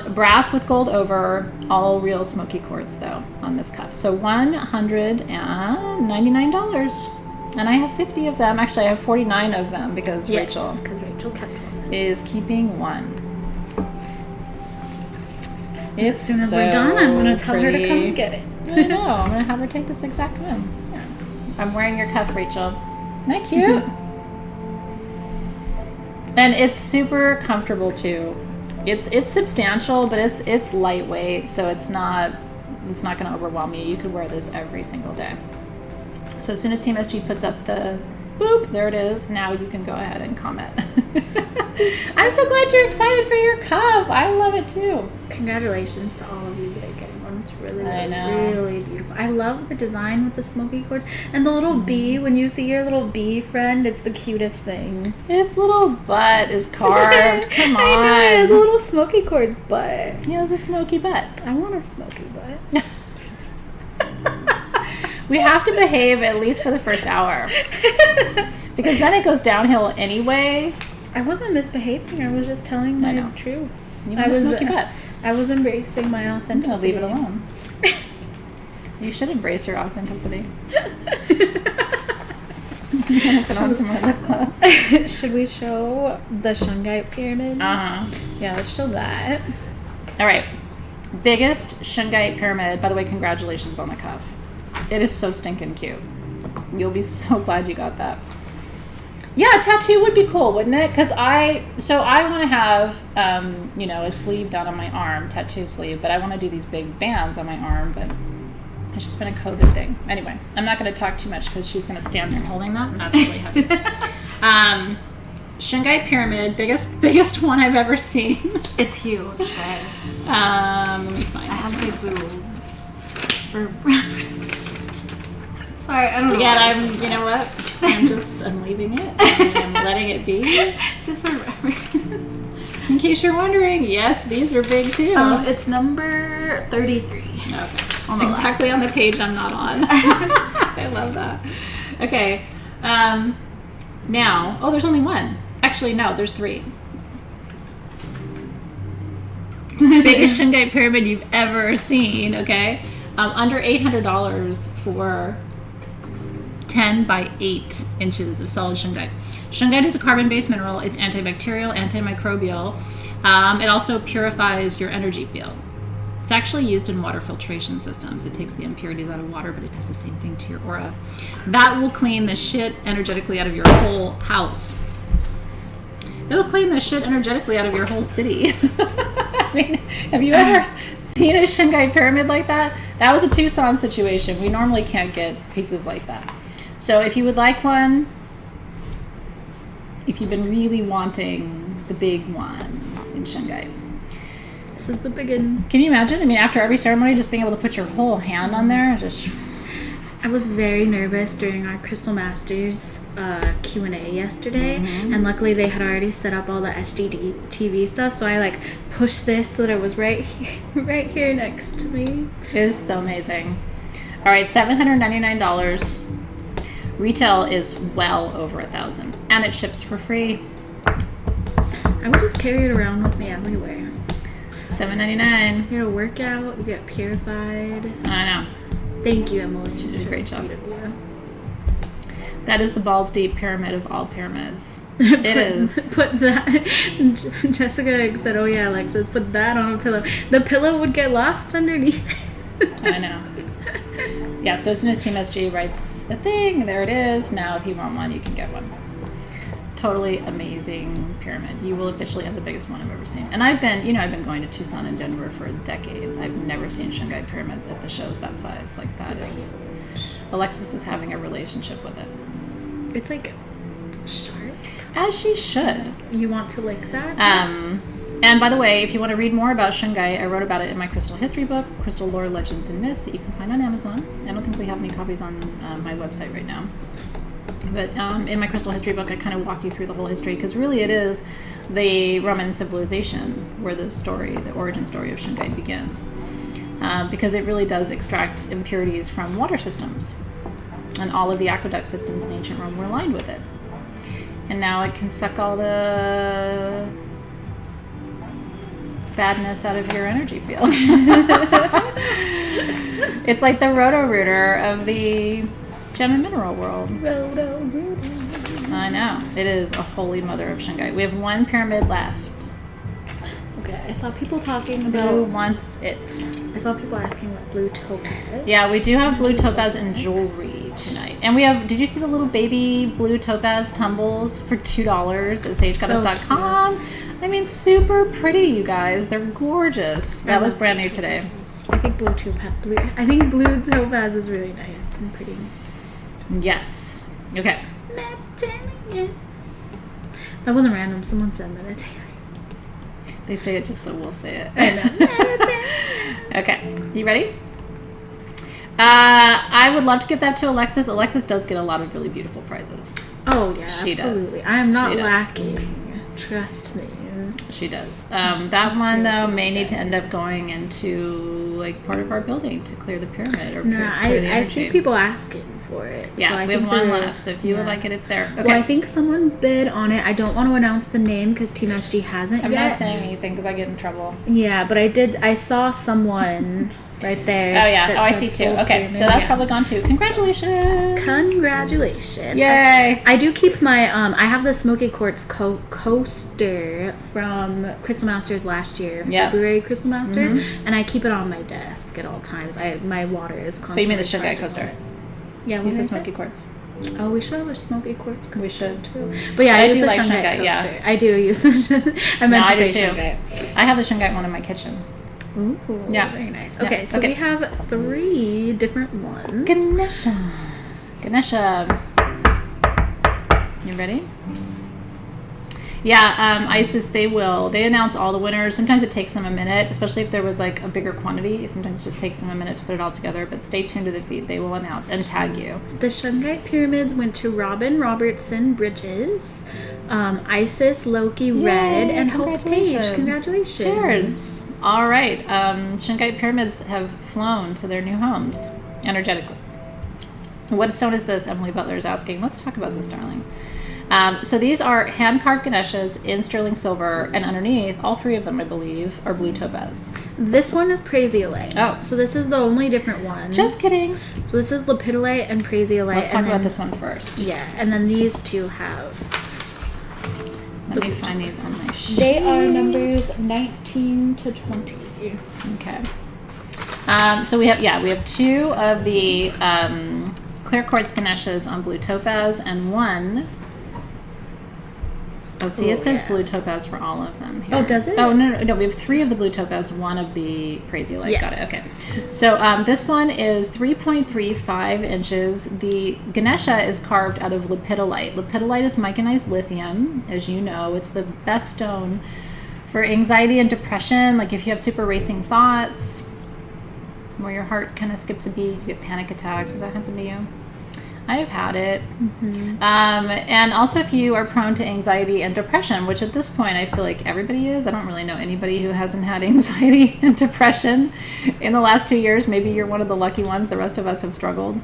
Speaker 1: brass with gold over, all real Smoky Quartz though on this cuff. So $199, and I have 50 of them. Actually, I have 49 of them because Rachel
Speaker 2: kept one.
Speaker 1: Is keeping one.
Speaker 2: As soon as we're done, I'm going to tell her to come get it.
Speaker 1: I know. I'm going to have her take this exact one. Yeah. I'm wearing your cuff, Rachel. Isn't that cute? And it's super comfortable too. It's substantial, but it's lightweight, so it's not going to overwhelm you. You could wear this every single day. So as soon as Team SG puts up the boop, there it is. Now you can go ahead and comment. I'm so glad you're excited for your cuff. I love it too.
Speaker 2: Congratulations to all of you that are getting one. It's really beautiful. I love the design with the Smoky Quartz and the little bee. When you see your little bee friend, it's the cutest thing.
Speaker 1: Its little butt is carved. Come on.
Speaker 2: I know, it has a little Smoky Quartz butt.
Speaker 1: He has a smoky butt.
Speaker 2: I want a smoky butt.
Speaker 1: We have to behave at least for the first hour, because then it goes downhill anyway.
Speaker 2: I wasn't misbehaving. I was just telling my truth.
Speaker 1: You want a smoky butt.
Speaker 2: I was embracing my authenticity.
Speaker 1: I'll leave it alone. You should embrace your authenticity. Put on some more lip gloss.
Speaker 2: Should we show the Shingai Pyramid? Yeah, let's show that.
Speaker 1: All right. Biggest Shingai Pyramid. By the way, congratulations on the cuff. It is so stinking cute. You'll be so glad you got that. Yeah, a tattoo would be cool, wouldn't it? Because I want to have, a sleeve done on my arm, tattoo sleeve, but I want to do these big bands on my arm, but it's just been a COVID thing. Anyway, I'm not going to talk too much because she's going to stand there holding that, and that's really heavy. Shingai Pyramid, biggest one I've ever seen.
Speaker 2: It's huge, guys.
Speaker 1: Let me find
Speaker 2: I
Speaker 1: this
Speaker 2: have
Speaker 1: one.
Speaker 2: my boobs for reference. Sorry, I don't know.
Speaker 1: Yeah, you know what? I'm leaving it. I'm letting it be.
Speaker 2: Just for reference.
Speaker 1: In case you're wondering, yes, these are big too.
Speaker 2: It's number 33.
Speaker 1: Okay. Exactly on the page I'm not on. I love that. Okay. Now, there's only one. Actually, no, there's 3. Biggest Shingai Pyramid you've ever seen, okay? Under $800 for 10 by 8 inches of solid shungite. Shungite is a carbon-based mineral. It's antibacterial, antimicrobial. It also purifies your energy field. It's actually used in water filtration systems. It takes the impurities out of water, but it does the same thing to your aura. That will clean the shit energetically out of your whole house. It'll clean the shit energetically out of your whole city. I mean, have you ever seen a Shingai Pyramid like that? That was a Tucson situation. We normally can't get pieces like that. So if you would like one, if you've been really wanting the big one in Shingai,
Speaker 2: this is the big one.
Speaker 1: Can you imagine? I mean, after every ceremony, just being able to put your whole hand on there, just...
Speaker 2: I was very nervous during our Crystal Masters Q&A yesterday, and luckily they had already set up all the SGTV stuff, so I pushed this so that it was right here next to me.
Speaker 1: It is so amazing. All right, $799. Retail is well over $1,000, and it ships for free.
Speaker 2: I would just carry it around with me everywhere.
Speaker 1: $7.99.
Speaker 2: You get a workout, you get purified.
Speaker 1: I know.
Speaker 2: Thank you, Emily.
Speaker 1: She did a great job. That is the balls deep pyramid of all pyramids. It is.
Speaker 2: Put that. Jessica said, "Oh yeah, Alexis, put that on a pillow. The pillow would get lost underneath."
Speaker 1: I know. Yeah. So as soon as Team SG writes the thing, there it is. Now, if you want one, you can get one. Totally amazing pyramid. You will officially have the biggest one I've ever seen. And I've been going to Tucson and Denver for a decade. I've never seen Shingai pyramids at the shows that size. Like that is. Alexis is having a relationship with it.
Speaker 2: It's like sharp.
Speaker 1: As she should.
Speaker 2: You want to lick that?
Speaker 1: And by the way, if you want to read more about Shingai, I wrote about it in my Crystal History book, Crystal Lore, Legends, and Myths, that you can find on Amazon. I don't think we have any copies on my website right now. But in my Crystal History book, I kind of walk you through the whole history, because really it is the Roman civilization where the origin story of Shingai begins. Because it really does extract impurities from water systems. And all of the aqueduct systems in ancient Rome were aligned with it. And now it can suck all the badness out of your energy field. It's like the Roto-Rooter of the gem and mineral world.
Speaker 2: Roto-Rooter.
Speaker 1: I know. It is a holy mother of Shingai. We have one pyramid left.
Speaker 2: Okay, I saw people talking about...
Speaker 1: Who wants it?
Speaker 2: I saw people asking about blue topaz.
Speaker 1: Yeah, we do have blue topaz and jewelry tonight. And we have... Did you see the little baby blue topaz tumbles for $2 at sagegoddess.com? I mean, super pretty, you guys. They're gorgeous. That was brand new today.
Speaker 2: I think blue topaz is really nice and pretty.
Speaker 1: Yes. Okay.
Speaker 2: That wasn't random. Someone said meditating.
Speaker 1: They say it just so we'll say it.
Speaker 2: I know.
Speaker 1: Okay. You ready? I would love to give that to Alexis. Alexis does get a lot of really beautiful prizes.
Speaker 2: Oh, yeah.
Speaker 1: She
Speaker 2: absolutely.
Speaker 1: Does.
Speaker 2: I am not lacking. Trust me.
Speaker 1: She does. That one, though, may need to end up going into part of our building to clear the pyramid. Or
Speaker 2: I see people asking for it.
Speaker 1: Yeah,
Speaker 2: so
Speaker 1: we have one left. So if you would like it, it's there. Okay.
Speaker 2: Well, I think someone bid on it. I don't want to announce the name because Team SG hasn't
Speaker 1: yet.
Speaker 2: I'm
Speaker 1: not saying anything because I get in trouble.
Speaker 2: Yeah, but I saw someone right there.
Speaker 1: Oh, yeah. I see too. Okay, so that's probably gone too. Congratulations.
Speaker 2: Yay. I do keep my, I have the Smoky Quartz coaster from Crystal Masters last year, February Crystal Masters, and I keep it on my desk at all times. My water is constantly.
Speaker 1: But you mean the Shingai coaster?
Speaker 2: Yeah,
Speaker 1: we said Smoky Quartz.
Speaker 2: Oh, we should have a Smoky Quartz coaster.
Speaker 1: We should
Speaker 2: too. But yeah, I use the Shingai coaster. Yeah. I do use the I meant to say Shingai.
Speaker 1: I have the Shingai one in my kitchen.
Speaker 2: Ooh,
Speaker 1: yeah,
Speaker 2: very nice. Okay, so we have 3 different ones.
Speaker 1: Ganesha. You ready? Yeah, Isis, they announce all the winners. Sometimes it takes them a minute, especially if there was like a bigger quantity. Sometimes it just takes them a minute to put it all together, but stay tuned to the feed. They will announce and tag you.
Speaker 2: The Shingai Pyramids went to Robin Robertson Bridges, Isis Loki Red, and Hope Page. Congratulations.
Speaker 1: Cheers. All right. Shingai Pyramids have flown to their new homes energetically. What stone is this? Emily Butler is asking. Let's talk about this, darling. So these are hand-carved Ganeshas in sterling silver, and underneath, all three of them, I believe, are blue topaz.
Speaker 2: This one is Prasiolite.
Speaker 1: Oh.
Speaker 2: So this is the only different one.
Speaker 1: Just kidding.
Speaker 2: So this is Lepidolite and Prasiolite.
Speaker 1: Let's talk about this one first.
Speaker 2: Yeah, and then these two have...
Speaker 1: Let me find these on my sheet.
Speaker 2: They are numbers 19 to 20.
Speaker 1: Okay. So we have two of the clear quartz Ganeshas on blue topaz, and one... Oh, see, it says blue topaz for all of them here.
Speaker 2: Oh, does it?
Speaker 1: Oh, no. We have 3 of the blue topaz, 1 of the Prasiolite.
Speaker 2: Yes.
Speaker 1: Got it. Okay. So this one is 3.35 inches. The Ganesha is carved out of Lepidolite. Lepidolite is micanized lithium. As you know, it's the best stone for anxiety and depression. Like if you have super racing thoughts, where your heart kind of skips a beat, you get panic attacks. Does that happen to you? I've had it. Mm-hmm. And also if you are prone to anxiety and depression, which at this point I feel like everybody is. I don't really know anybody who hasn't had anxiety and depression in the last 2 years. Maybe you're one of the lucky ones. The rest of us have struggled.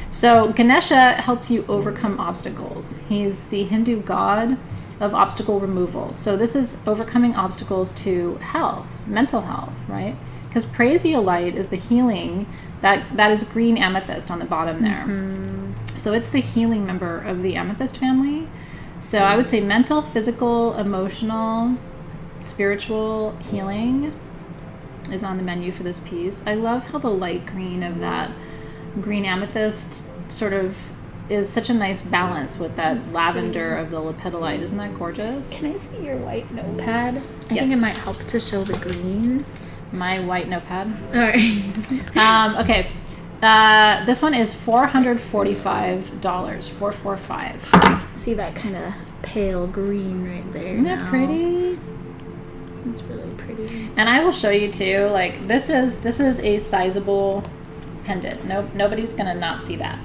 Speaker 1: So Ganesha helps you overcome obstacles. He's the Hindu god of obstacle removal. So this is overcoming obstacles to health, mental health, right? Because Prasiolite is the healing, that is green amethyst on the bottom there. Mm-hmm. So it's the healing member of the amethyst family. So I would say mental, physical, emotional, spiritual healing is on the menu for this piece. I love how the light green of that green amethyst sort of is such a nice balance with that That's lavender pretty. Of the lepidolite. Isn't that gorgeous?
Speaker 2: Can I see your white notepad? I think it might help to show the green.
Speaker 1: My white notepad?
Speaker 2: All right.
Speaker 1: Okay. This one is $445. $445.
Speaker 2: See that kind of pale green right there.
Speaker 1: Isn't that pretty?
Speaker 2: It's really pretty.
Speaker 1: And I will show you too. Like this is a sizable pendant. Nobody's gonna not see that.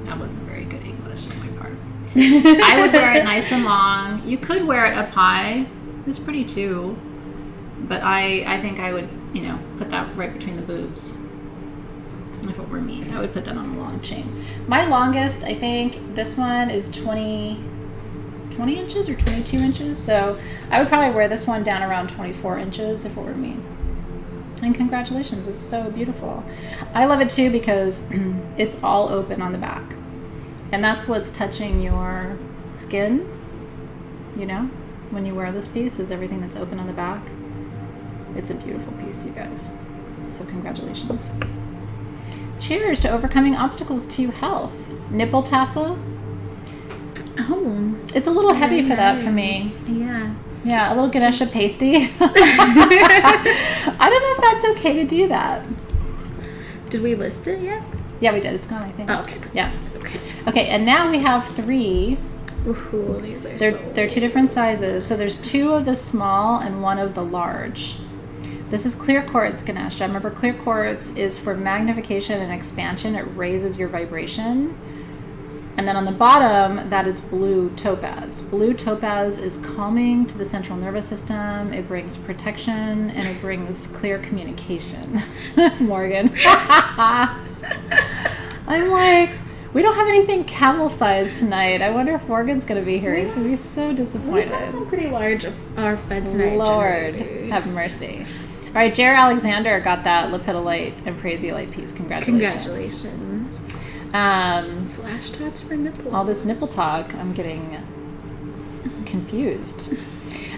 Speaker 1: That wasn't very good English on my part. I would wear it nice and long. You could wear it up high. It's pretty too. But I think I would, put that right between the boobs. If it were me, I would put that on a long chain. My longest, I think, this one is 20 inches or 22 inches. So I would probably wear this one down around 24 inches if it were me. And congratulations, it's so beautiful. I love it too because it's all open on the back. And that's what's touching your skin, when you wear this piece is everything that's open on the back. It's a beautiful piece, you guys. So congratulations. Cheers to overcoming obstacles to health. Nipple tassel.
Speaker 2: Oh.
Speaker 1: It's a little heavy for that for me.
Speaker 2: Yeah.
Speaker 1: Yeah, a little Ganesha pasty. I don't know if that's okay to do that.
Speaker 2: Did we list it yet?
Speaker 1: Yeah, we did. It's gone, I think.
Speaker 2: Oh, okay.
Speaker 1: Yeah. Okay. Okay, and now we have 3.
Speaker 2: Ooh, these are
Speaker 1: they're 2 different sizes. So there's 2 of the small and 1 of the large. This is clear quartz Ganesha. Remember, clear quartz is for magnification and expansion. It raises your vibration. And then on the bottom, that is blue topaz. Blue topaz is calming to the central nervous system. It brings protection and it brings clear communication. Morgan. I'm like, we don't have anything camel-sized tonight. I wonder if Morgan's going to be here. He's going to be so disappointed.
Speaker 2: We've got some pretty large of our Fensonite
Speaker 1: Lord,
Speaker 2: generators.
Speaker 1: Have mercy. All right, Jared Alexander got that Lepidolite and Prasiolite piece. Congratulations.
Speaker 2: Flash tats for nipple.
Speaker 1: All this nipple talk, I'm getting confused.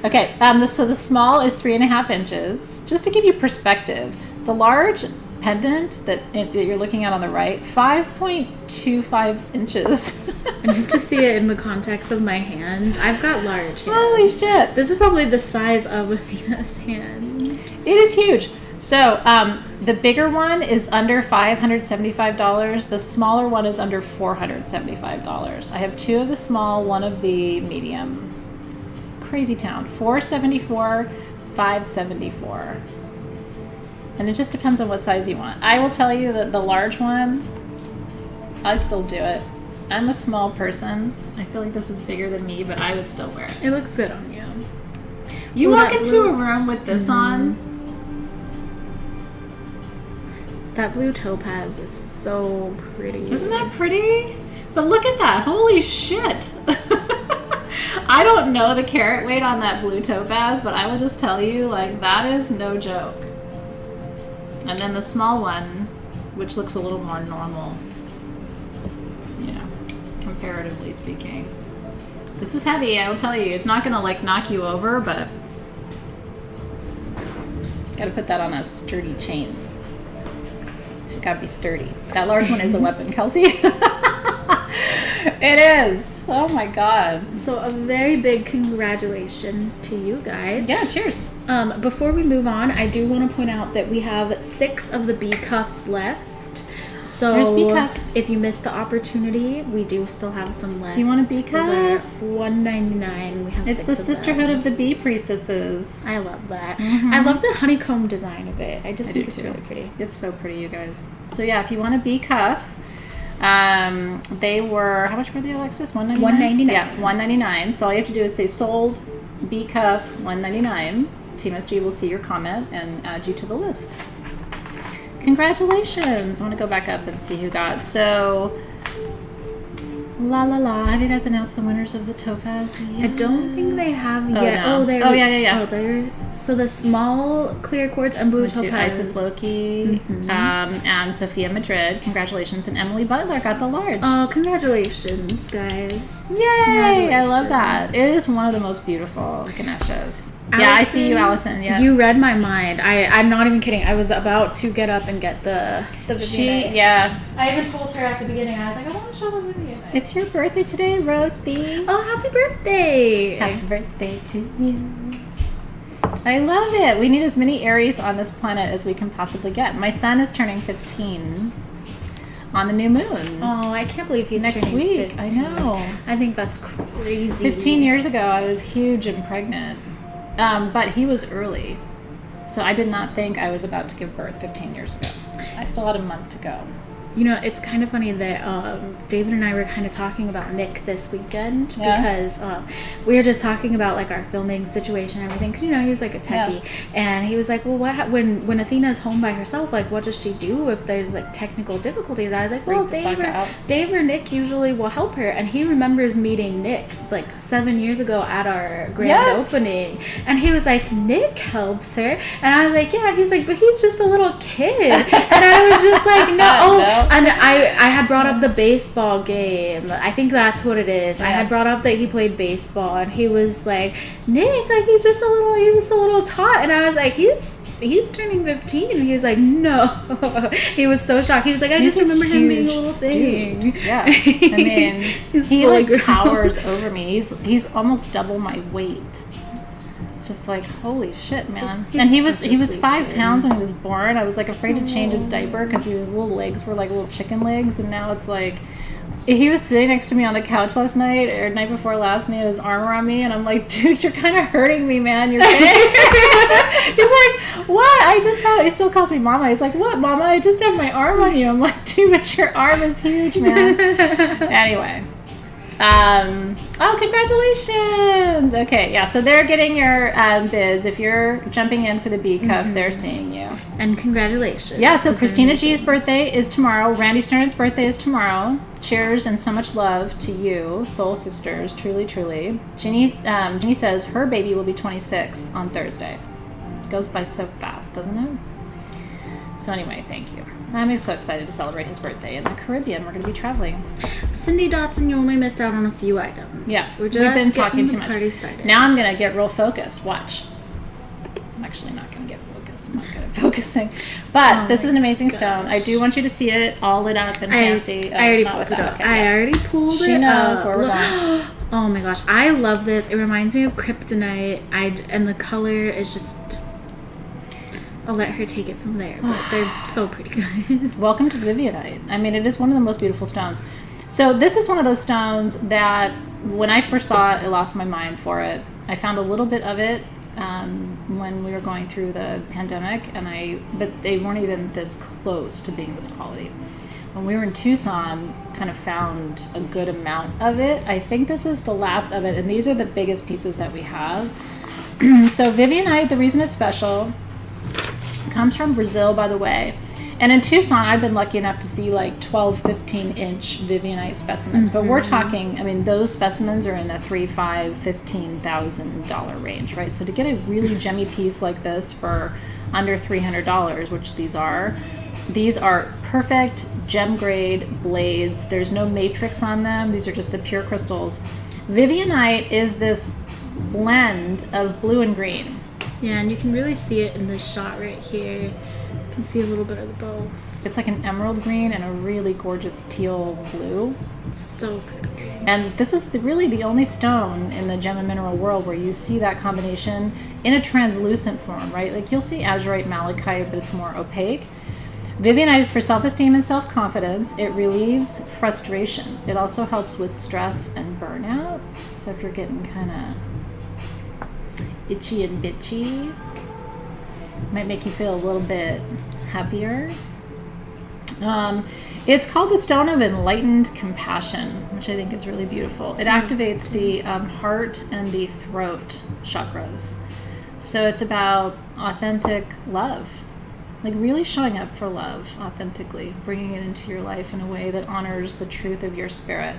Speaker 1: Okay, so the small is 3.5 inches. Just to give you perspective, the large pendant that you're looking at on the right, 5.25 inches.
Speaker 2: And just to see it in the context of my hand, I've got large hands.
Speaker 1: Holy shit.
Speaker 2: This is probably the size of Athena's hand.
Speaker 1: It is huge. So the bigger one is under $575. The smaller one is under $475. I have 2 of the small, 1 of the medium. crazy town. 474, 574. And it just depends on what size you want. I will tell you that the large one, I still do it. I'm a small person. I feel like this is bigger than me, but I would still wear it.
Speaker 2: It looks good on you.
Speaker 1: You walk into a room with this on.
Speaker 2: That blue topaz is so pretty.
Speaker 1: Isn't that pretty? But look at that. Holy shit. I don't know the carat weight on that blue topaz, but I will just tell you, like, that is no joke. And then the small one, which looks a little more normal, you know, comparatively speaking. This is heavy, I will tell you. It's not going to, like, knock you over, but gotta put that on a sturdy chain. She's gotta be sturdy. That large one is a weapon, Kelsey. It is. Oh my god.
Speaker 2: So a very big congratulations to you guys.
Speaker 1: Yeah, cheers.
Speaker 2: Before we move on, I do want to point out that we have 6 of the bee cuffs left. So
Speaker 1: there's bee cuffs.
Speaker 2: If you missed the opportunity, we do still have some left.
Speaker 1: Do you want a bee cuff?
Speaker 2: Those are $1.99. We have
Speaker 1: It's
Speaker 2: 6
Speaker 1: the
Speaker 2: of
Speaker 1: Sisterhood
Speaker 2: them.
Speaker 1: of the Bee Priestesses.
Speaker 2: I love that. I love the honeycomb design of it. I just think it's really pretty.
Speaker 1: It's so pretty, you guys. So yeah, if you want a bee cuff, they were, how much were they, Alexis? $1.99?
Speaker 2: $1.99.
Speaker 1: Yeah, $1.99. So all you have to do is say sold, bee cuff, $1.99. Team SG will see your comment and add you to the list. Congratulations. I want to go back up and see who got. So, la la la. Have you guys announced the winners of the Topaz yet?
Speaker 2: I don't think they have yet.
Speaker 1: No.
Speaker 2: Oh, they're.
Speaker 1: Oh, yeah.
Speaker 2: Oh, they're. So the small clear quartz and blue topaz.
Speaker 1: Isis Loki, and Sophia Madrid. Congratulations. And Emily Butler got the large.
Speaker 2: Oh, congratulations, guys.
Speaker 1: Yay! I love that. It is one of the most beautiful Ganeshas. Yeah, I see you, Allison. Yeah.
Speaker 2: You read my mind. I'm not even kidding. I was about to get up and get the Vivianite.
Speaker 1: Yeah.
Speaker 2: I even told her at the beginning, I was like, I want to show the Vivianite.
Speaker 1: It's your birthday today, Rose B.
Speaker 2: Oh, happy birthday!
Speaker 1: Happy birthday to you. I love it. We need as many Aries on this planet as we can possibly get. My son is turning 15 on the new moon.
Speaker 2: Oh, I can't believe he's
Speaker 1: next
Speaker 2: turning
Speaker 1: week.
Speaker 2: 15.
Speaker 1: I know.
Speaker 2: I think that's crazy.
Speaker 1: 15 years ago, I was huge and pregnant. But he was early. So I did not think I was about to give birth 15 years ago. I still had a month to go.
Speaker 2: You know, it's kind of funny that David and I were kind of talking about Nick this weekend because we were just talking about like our filming situation and everything. Because you know he's like a techie, and he was like, "Well, when Athena's home by herself, like, what does she do if there's like technical difficulties?" I was like, "Well, Dave or Nick usually will help her." And he remembers meeting Nick like 7 years ago at our grand opening, and he was like, "Nick helps her," and I was like, "Yeah." And he's like, "But he's just a little kid," and I was just like, "No." And I had brought up the baseball game. I think that's what it is. I had brought up that he played baseball, and he was like, "Nick, like he's just a little tot." And I was like, he's turning 15. And he was like, "No." He was so shocked. He was like, "I just remember him being a little thing."
Speaker 1: Dude. Yeah. I mean, he like towers over me. He's almost double my weight. Just like, holy shit, man. And he was 5 pounds when he was born. I was like afraid to change his diaper because his little legs were like little chicken legs, and now it's like he was sitting next to me on the couch last night or night before last, and he had his arm around me, and I'm like, dude, you're kind of hurting me, man. You're big. He's like, what? He still calls me mama. He's like, what, mama? I just have my arm on you. I'm like, dude, but your arm is huge, man. Anyway. Congratulations. Okay, yeah, so they're getting your bids. If you're jumping in for the bee cuff, they're seeing you.
Speaker 2: And congratulations.
Speaker 1: Yeah, so Christina G's birthday is tomorrow. Randy Stern's birthday is tomorrow. Cheers and so much love to you, soul sisters, truly, truly. Ginny says her baby will be 26 on Thursday. Goes by so fast, doesn't it? So anyway, thank you. I'm so excited to celebrate his birthday in the Caribbean. We're going to be traveling.
Speaker 2: Cindy Dotson, you only missed out on a few items.
Speaker 1: Yeah,
Speaker 2: we've been
Speaker 1: talking too much.
Speaker 2: Party started.
Speaker 1: Now I'm going to get real focused. Watch. I'm actually not going to get focused. I'm not good at focusing. But this is an amazing stone. I do want you to see it all lit up and fancy.
Speaker 2: I already pulled it up.
Speaker 1: Okay,
Speaker 2: I already pulled it up.
Speaker 1: She knows where we're going.
Speaker 2: Oh my gosh, I love this. It reminds me of kryptonite. And the color is just... I'll let her take it from there, but they're so pretty, guys.
Speaker 1: Welcome to Vivianite. I mean, it is one of the most beautiful stones. So this is one of those stones that when I first saw it, I lost my mind for it. I found a little bit of it when we were going through the pandemic, but they weren't even this close to being this quality. When we were in Tucson, kind of found a good amount of it. I think this is the last of it, and these are the biggest pieces that we have. So Vivianite, the reason it's special, comes from Brazil, by the way. And in Tucson, I've been lucky enough to see like 12, 15-inch Vivianite specimens. But we're talking, I mean, those specimens are in the $3,500, $15,000 range, right? So to get a really gemmy piece like this for under $300, which these are perfect gem grade blades. There's no matrix on them. These are just the pure crystals. Vivianite is this blend of blue and green.
Speaker 2: Yeah, and you can really see it in this shot right here. You can see a little bit of both.
Speaker 1: It's like an emerald green and a really gorgeous teal blue.
Speaker 2: It's so pretty.
Speaker 1: And this is really the only stone in the gem and mineral world where you see that combination in a translucent form, right? Like you'll see azurite, malachite, but it's more opaque. Vivianite is for self-esteem and self-confidence. It relieves frustration. It also helps with stress and burnout. So if you're getting kind of itchy and bitchy, might make you feel a little bit happier. It's called the Stone of Enlightened Compassion, which I think is really beautiful. It activates the heart and the throat chakras. So it's about authentic love. Like really showing up for love authentically, bringing it into your life in a way that honors the truth of your spirit.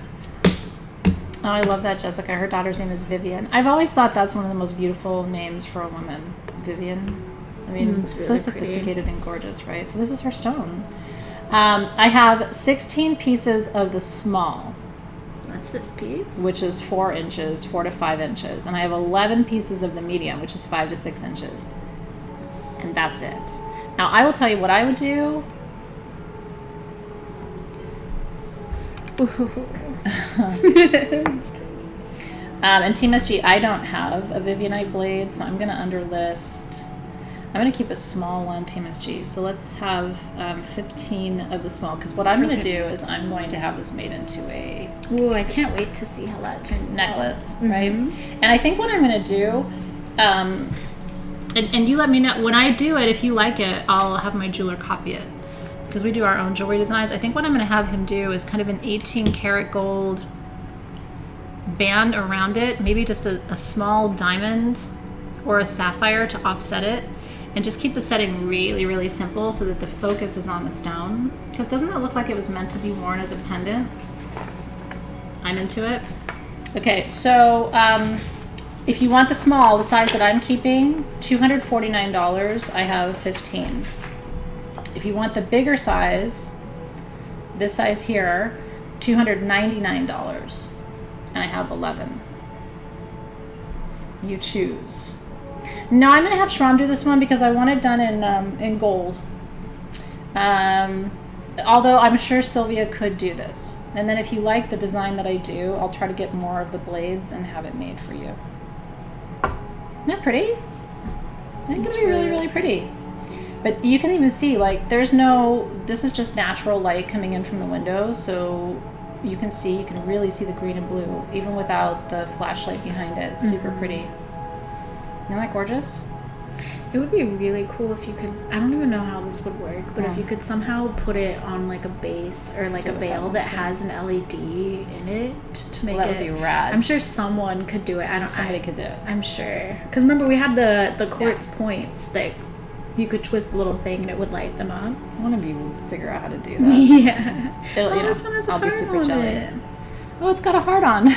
Speaker 1: Oh, I love that, Jessica. Her daughter's name is Vivian. I've always thought that's one of the most beautiful names for a woman. Vivian. I mean, it's really so sophisticated and gorgeous, right? So this is her stone. I have 16 pieces of the small.
Speaker 2: That's this piece?
Speaker 1: Which is 4 inches, 4 to 5 inches. And I have 11 pieces of the medium, which is 5 to 6 inches. And that's it. Now, I will tell you what I would do. And Team SG, I don't have a Vivianite blade, so I'm going to underlist. I'm going to keep a small one, Team SG. So let's have 15 of the small, because what I'm going to do is I'm going to have this made into a...
Speaker 2: Ooh, I can't wait to see how that turns
Speaker 1: necklace, out. Right? And I think what I'm going to do... And you let me know when I do it. If you like it, I'll have my jeweler copy it because we do our own jewelry designs. I think what I'm going to have him do is kind of an 18 karat gold band around it, maybe just a small diamond or a sapphire to offset it, and just keep the setting really, really simple so that the focus is on the stone. Because doesn't that look like it was meant to be worn as a pendant? I'm into it. Okay, so if you want the small, the size that I'm keeping, $249, I have 15. If you want the bigger size, this size here, $299, and I have 11. You choose. Now I'm going to have Shram do this one because I want it done in gold. Although I'm sure Sylvia could do this. And then if you like the design that I do, I'll try to get more of the blades and have it made for you. Isn't that pretty? I think it's really, really pretty. But you can even see, like, this is just natural light coming in from the window, so you can really see the green and blue, even without the flashlight behind it. It's super pretty. Isn't that gorgeous?
Speaker 2: It would be really cool if you could, I don't even know how this would work, but if you could somehow put it on like a base or like a veil that has an LED in it to make
Speaker 1: that would be rad.
Speaker 2: I'm sure someone could do it.
Speaker 1: Somebody could do it.
Speaker 2: I'm sure. Because remember we had the quartz points that you could twist the little thing and it would light them up.
Speaker 1: I want to figure out how to do that.
Speaker 2: Yeah.
Speaker 1: This one has I'll be super jelly. Oh, it's got a heart on.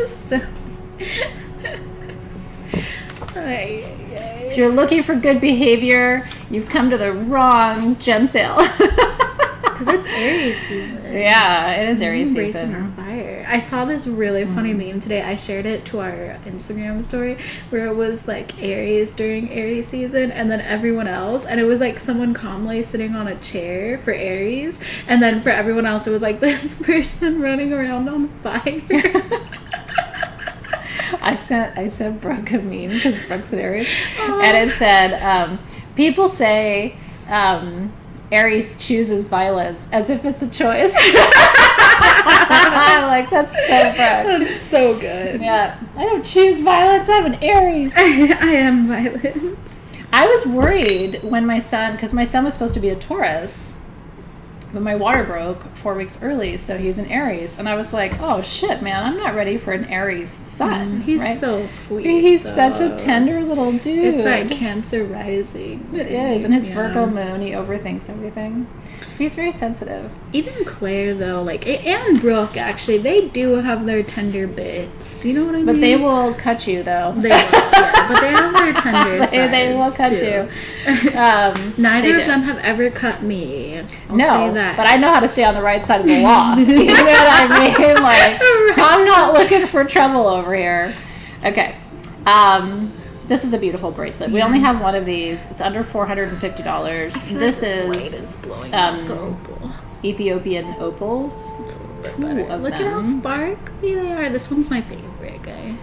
Speaker 2: So
Speaker 1: if you're looking for good behavior, you've come to the wrong gem sale.
Speaker 2: Because it's Aries season.
Speaker 1: Yeah, it is Aries
Speaker 2: season. Our fire. I saw this really funny meme today. I shared it to our Instagram story where it was like Aries during Aries season and then everyone else. And it was like someone calmly sitting on a chair for Aries. And then for everyone else, it was like this person running around on fire.
Speaker 1: I sent Brooke a meme because Brooke's an Aries, and it said, people say Aries chooses violence as if it's a choice. I'm like, that's so fun.
Speaker 2: That's so good.
Speaker 1: Yeah. I don't choose violets. I'm an Aries.
Speaker 2: I am violent.
Speaker 1: I was worried when because my son was supposed to be a Taurus, but my water broke 4 weeks early, so he's an Aries. And I was like, oh shit, man, I'm not ready for an Aries son.
Speaker 2: He's
Speaker 1: right?
Speaker 2: so sweet.
Speaker 1: He's such a tender little dude.
Speaker 2: It's that Cancer rising.
Speaker 1: It is. And his Virgo moon, he overthinks everything. He's very sensitive.
Speaker 2: Even Claire, though, and Brooke, actually, they do have their tender bits. You know what I mean?
Speaker 1: But they will cut you, though.
Speaker 2: They will, yeah. But they have their tender sides,
Speaker 1: they will cut
Speaker 2: you. Neither of them have ever cut me. I'll say that.
Speaker 1: But I know how to stay on the right side of the law. You know what I mean? Like, I'm not looking for trouble over here. Okay. This is a beautiful bracelet. We only have one of these. It's under $450. This is
Speaker 2: blowing out the opal.
Speaker 1: Ethiopian Opals. It's a little bit better.
Speaker 2: Look at how sparkly they are. This one's my favorite, guys.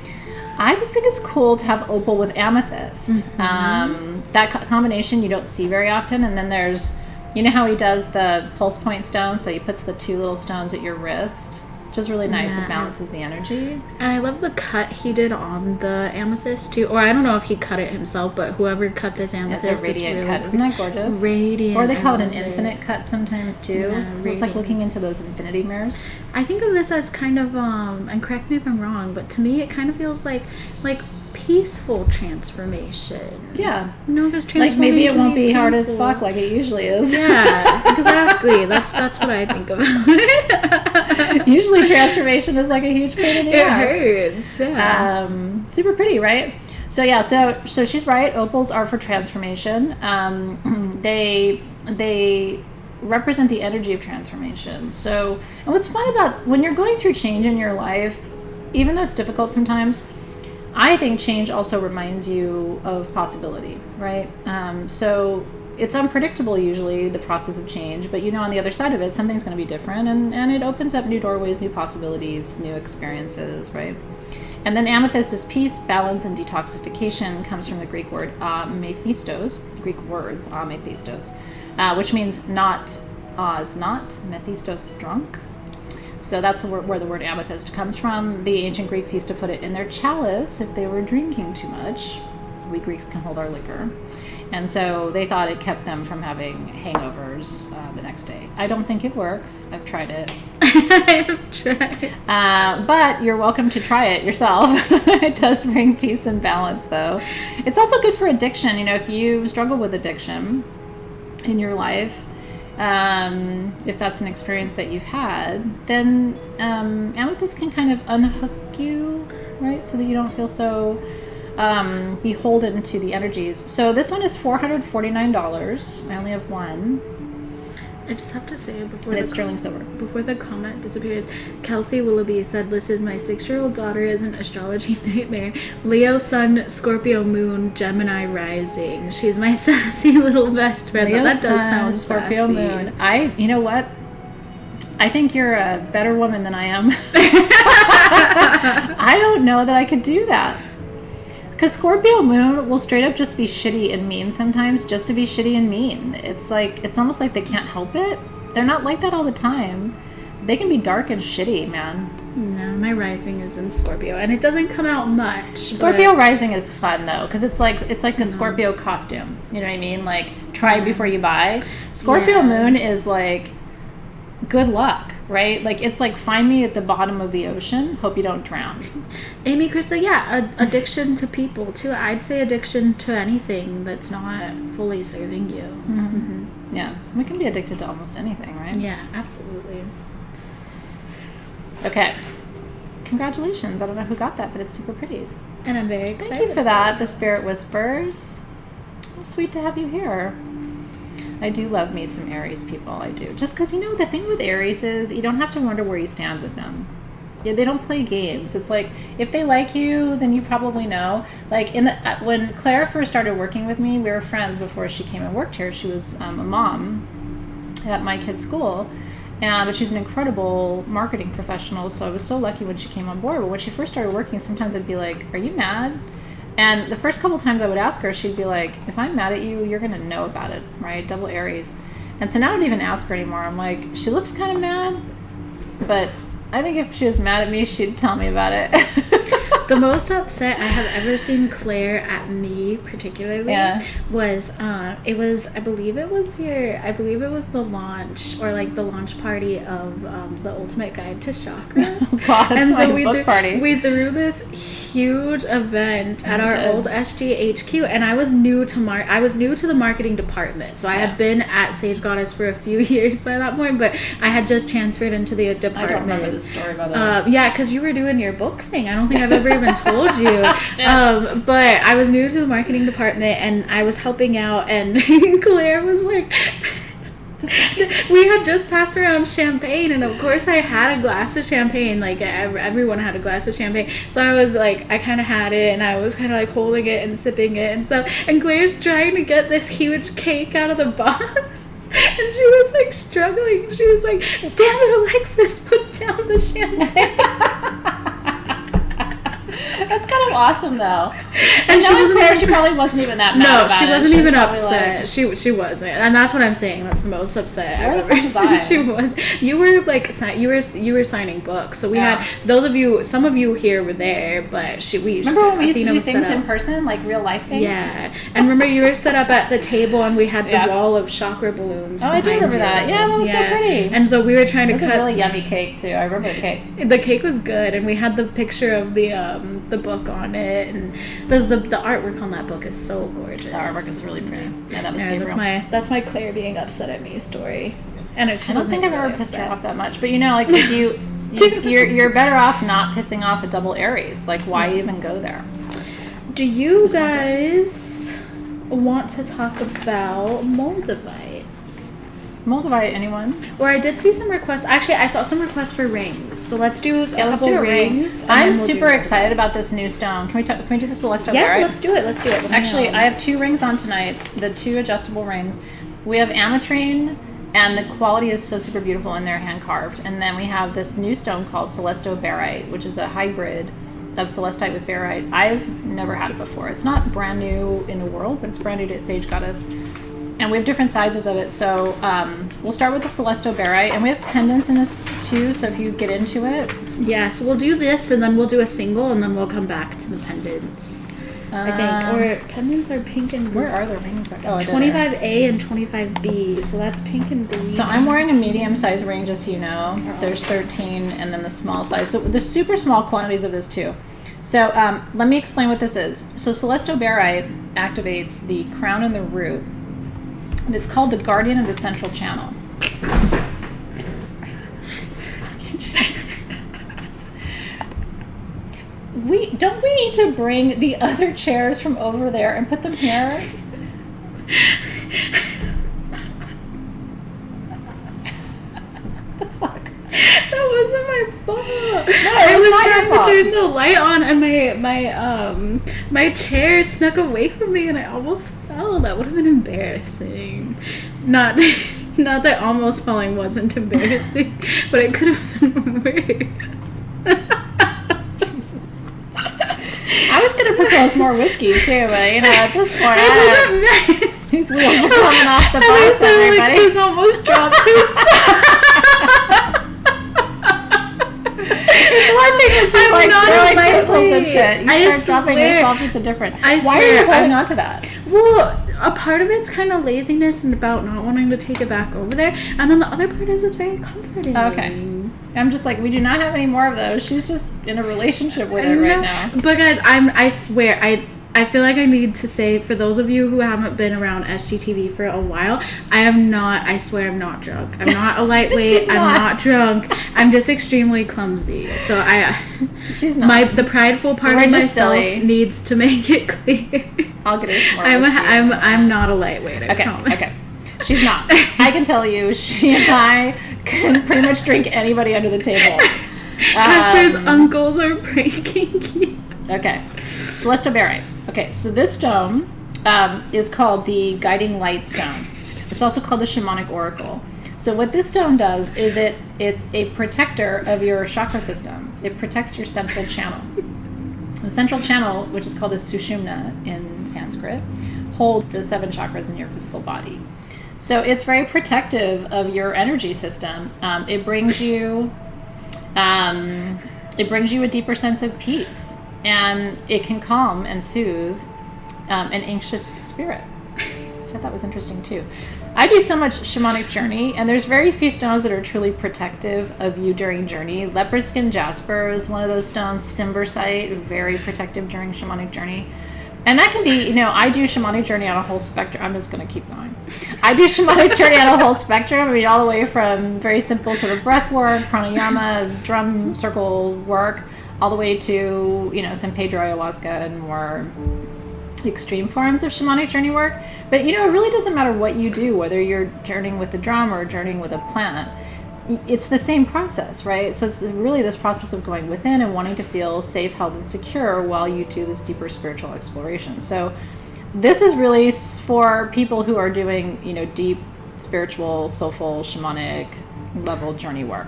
Speaker 1: I just think it's cool to have opal with amethyst. Mm-hmm. That combination you don't see very often. And then there's, you know how he does the pulse point stone? So he puts the 2 little stones at your wrist. Which is really nice. It balances the energy. And
Speaker 2: I love the cut he did on the amethyst too. Or I don't know if he cut it himself, but whoever cut this amethyst,
Speaker 1: it's a radiant cut. Isn't that gorgeous?
Speaker 2: Radiant.
Speaker 1: Or they call it an infinite cut sometimes too. Yeah, so it's like looking into those infinity mirrors.
Speaker 2: I think of this as kind of and correct me if I'm wrong, but to me it kind of feels like peaceful transformation.
Speaker 1: Yeah.
Speaker 2: Because transformation,
Speaker 1: like maybe it won't be hard as fuck like it usually is.
Speaker 2: Yeah, exactly. That's what I think about it.
Speaker 1: Usually transformation is like a huge pain in the ass.
Speaker 2: It hurts. Yeah.
Speaker 1: Super pretty, right? So yeah, so she's right. Opals are for transformation. They represent the energy of transformation. So, and what's fun about when you're going through change in your life, even though it's difficult sometimes, I think change also reminds you of possibility, right? So it's unpredictable usually, the process of change, but on the other side of it, something's going to be different, and it opens up new doorways, new possibilities, new experiences, right? And then amethyst is peace, balance, and detoxification. Comes from the Greek word methistos, Greek words methistos, which means not, methistos, drunk. So that's where the word amethyst comes from. The ancient Greeks used to put it in their chalice if they were drinking too much. We Greeks can hold our liquor. And so they thought it kept them from having hangovers the next day. I don't think it works. I've tried it.
Speaker 2: I've tried.
Speaker 1: But you're welcome to try it yourself. It does bring peace and balance, though. It's also good for addiction. If you struggle with addiction in your life, if that's an experience that you've had, then amethyst can kind of unhook you, right? So that you don't feel so beholden to the energies. So this one is $449. I only have one.
Speaker 2: I just have to say before
Speaker 1: it's sterling silver.
Speaker 2: Before the comment disappears, Kelsey Willoughby said, "Listen, my 6-year-old daughter is an astrology nightmare. Leo Sun, Scorpio Moon, Gemini Rising. She's my sassy little best friend."
Speaker 1: Leo
Speaker 2: that
Speaker 1: Sun,
Speaker 2: does sound
Speaker 1: Scorpio
Speaker 2: sassy.
Speaker 1: Moon. You know what? I think you're a better woman than I am. I don't know that I could do that. Because Scorpio Moon will straight up just be shitty and mean sometimes, just to be shitty and mean. It's almost like they can't help it. They're not like that all the time. They can be dark and shitty, man.
Speaker 2: No, my rising is in Scorpio, and it doesn't come out much.
Speaker 1: Scorpio rising is fun though, because it's like a Scorpio costume. You know what I mean? Like, try before you buy. Scorpio Moon is like good luck, right? Like, it's like, find me at the bottom of the ocean, hope you don't drown.
Speaker 2: Amy Krista, addiction to people too. I'd say addiction to anything that's not fully serving you.
Speaker 1: Mm-hmm. Yeah, we can be addicted to almost anything, right?
Speaker 2: Yeah, absolutely.
Speaker 1: Okay, congratulations. I don't know who got that, but it's super pretty.
Speaker 2: And I'm very excited.
Speaker 1: Thank you for that, the Spirit Whispers. Sweet to have you here. I do love me some Aries people, I do. Just because, the thing with Aries is you don't have to wonder where you stand with them. Yeah, they don't play games. It's like, if they like you, then you probably know. Like, when Claire first started working with me, we were friends before she came and worked here. She was a mom at my kid's school. But she's an incredible marketing professional, so I was so lucky when she came on board. But when she first started working, sometimes I'd be like, "Are you mad?" And the first couple times I would ask her, she'd be like, "If I'm mad at you, you're going to know about it," right? Double Aries. And so now I don't even ask her anymore. I'm like, she looks kind of mad, but I think if she was mad at me, she'd tell me about it.
Speaker 2: The most upset I have ever seen Claire at me, particularly, was it was I believe it was the launch or like the launch party of the Ultimate Guide to Chakras.
Speaker 1: God,
Speaker 2: and so
Speaker 1: like
Speaker 2: we threw this huge event at our old SGHQ, and I was new to the marketing department, so I had been at Sage Goddess for a few years by that point, but I had just transferred into the department.
Speaker 1: I don't remember the story about that.
Speaker 2: Yeah, because you were doing your book thing. I don't think I've ever even told you. But I was new to the marketing department, and I was helping out, and Claire was like, we had just passed around champagne, and of course I had a glass of champagne. Like everyone had a glass of champagne, so I was like, I kind of had it, and I was kind of like holding it and sipping it and stuff. And Claire's trying to get this huge cake out of the box. And she was like struggling. She was like, "Damn it, Alexys, put down the champagne."
Speaker 1: That's kind of awesome, though.
Speaker 2: And
Speaker 1: she probably wasn't even that mad about it.
Speaker 2: No, she wasn't even upset. Like, she wasn't, and that's what I'm saying. That's the most upset I've ever seen. She was. You were like you were signing books, so we had some of you here were there, but
Speaker 1: remember when we used to do things in person, like real life things?
Speaker 2: Yeah, and remember you were set up at the table, and we had the wall of chakra balloons.
Speaker 1: Oh, I do remember that. Yeah, that was so pretty.
Speaker 2: And so we were trying to cut.
Speaker 1: It was a really yummy cake too. I remember the cake.
Speaker 2: The cake was good, and we had the picture of the book on it, and the artwork on that book is so gorgeous.
Speaker 1: The artwork is really pretty. Yeah, that was Gabriel.
Speaker 2: That's my Claire being upset at me story. And I
Speaker 1: don't think I've ever pissed her off that much, but like you're better off not pissing off a double Aries. Like, why even go there?
Speaker 2: Do you guys want to talk about Moldavite?
Speaker 1: Moldavite, anyone?
Speaker 2: Or I did see some requests. Actually, I saw some requests for rings. So let's do a couple rings.
Speaker 1: I'm super excited about this new stone. Can we do the Celesto Barite?
Speaker 2: Yeah, let's do it.
Speaker 1: Actually, I have 2 rings on tonight. The 2 adjustable rings. We have Ametrine, and the quality is so super beautiful, and they're hand carved. And then we have this new stone called Celesto Barite, which is a hybrid of celestite with barite. I've never had it before. It's not brand new in the world, but it's brand new to Sage Goddess. And we have different sizes of it, so we'll start with the Celesto Barite, and we have pendants in this too, so if you get into it.
Speaker 2: Yeah, so we'll do this, and then we'll do a single, and then we'll come back to the pendants, I think. Or pendants are pink and blue.
Speaker 1: Where are the rings?
Speaker 2: 25A and 25B, so that's pink and blue.
Speaker 1: So I'm wearing a medium-sized ring, just so you know. There's 13, and then the small size. So there's super small quantities of this too. So let me explain what this is. So Celesto Barite activates the crown and the root. It's called the guardian of the central channel. Don't we need to bring the other chairs from over there and put them here? The fuck?
Speaker 2: That wasn't my fault.
Speaker 1: No,
Speaker 2: I was trying to turn the light on, and my chair snuck away from me, and I almost fell. That would have been embarrassing. Not that almost falling wasn't embarrassing, but it could have been worse.
Speaker 1: Jesus. I was gonna propose more whiskey too, but at this point, these wheels are coming off the bus.
Speaker 2: Alexys almost dropped
Speaker 1: It's one thing that she's like throwing crystals and shit. You start dropping yourself, it's a different. Why are you holding on to that?
Speaker 2: Well, a part of it's kind of laziness and about not wanting to take it back over there, and then the other part is it's very comforting.
Speaker 1: Okay. I'm just like, we do not have any more of those. She's just in a relationship with it right now.
Speaker 2: But guys, I swear, I feel like I need to say, for those of you who haven't been around SGTV for a while, I swear I'm not drunk. I'm not a lightweight. I'm not drunk. I'm just extremely clumsy. So
Speaker 1: she's not.
Speaker 2: The prideful part of myself needs to make it clear.
Speaker 1: I'll get her some more.
Speaker 2: I'm not a lightweight. I promise.
Speaker 1: Okay. She's not. I can tell you, she and I can pretty much drink anybody under the table.
Speaker 2: Casper's uncles are pranking you.
Speaker 1: Okay. Celesto Barite. Okay, so this stone is called the Guiding Light Stone. It's also called the Shamanic Oracle. So what this stone does is it's a protector of your chakra system. It protects your central channel. The central channel, which is called the Sushumna in Sanskrit, holds the 7 chakras in your physical body. So it's very protective of your energy system. It brings you It brings you a deeper sense of peace, and it can calm and soothe an anxious spirit, which I thought was interesting too. I do so much shamanic journey, and there's very few stones that are truly protective of you during journey. Leopard skin jasper is one of those stones. Cimbersite, very protective during shamanic journey. And that can be, I do shamanic journey on a whole spectrum. I'm just going to keep going. I do shamanic journey on a whole spectrum. I mean, all the way from very simple sort of breath work, pranayama, drum circle work, all the way to, San Pedro ayahuasca and more extreme forms of shamanic journey work. But, it really doesn't matter what you do, whether you're journeying with the drum or journeying with a plant. It's the same process, right? So it's really this process of going within and wanting to feel safe, held, and secure while you do this deeper spiritual exploration. So this is really for people who are doing, deep spiritual, soulful, shamanic level journey work.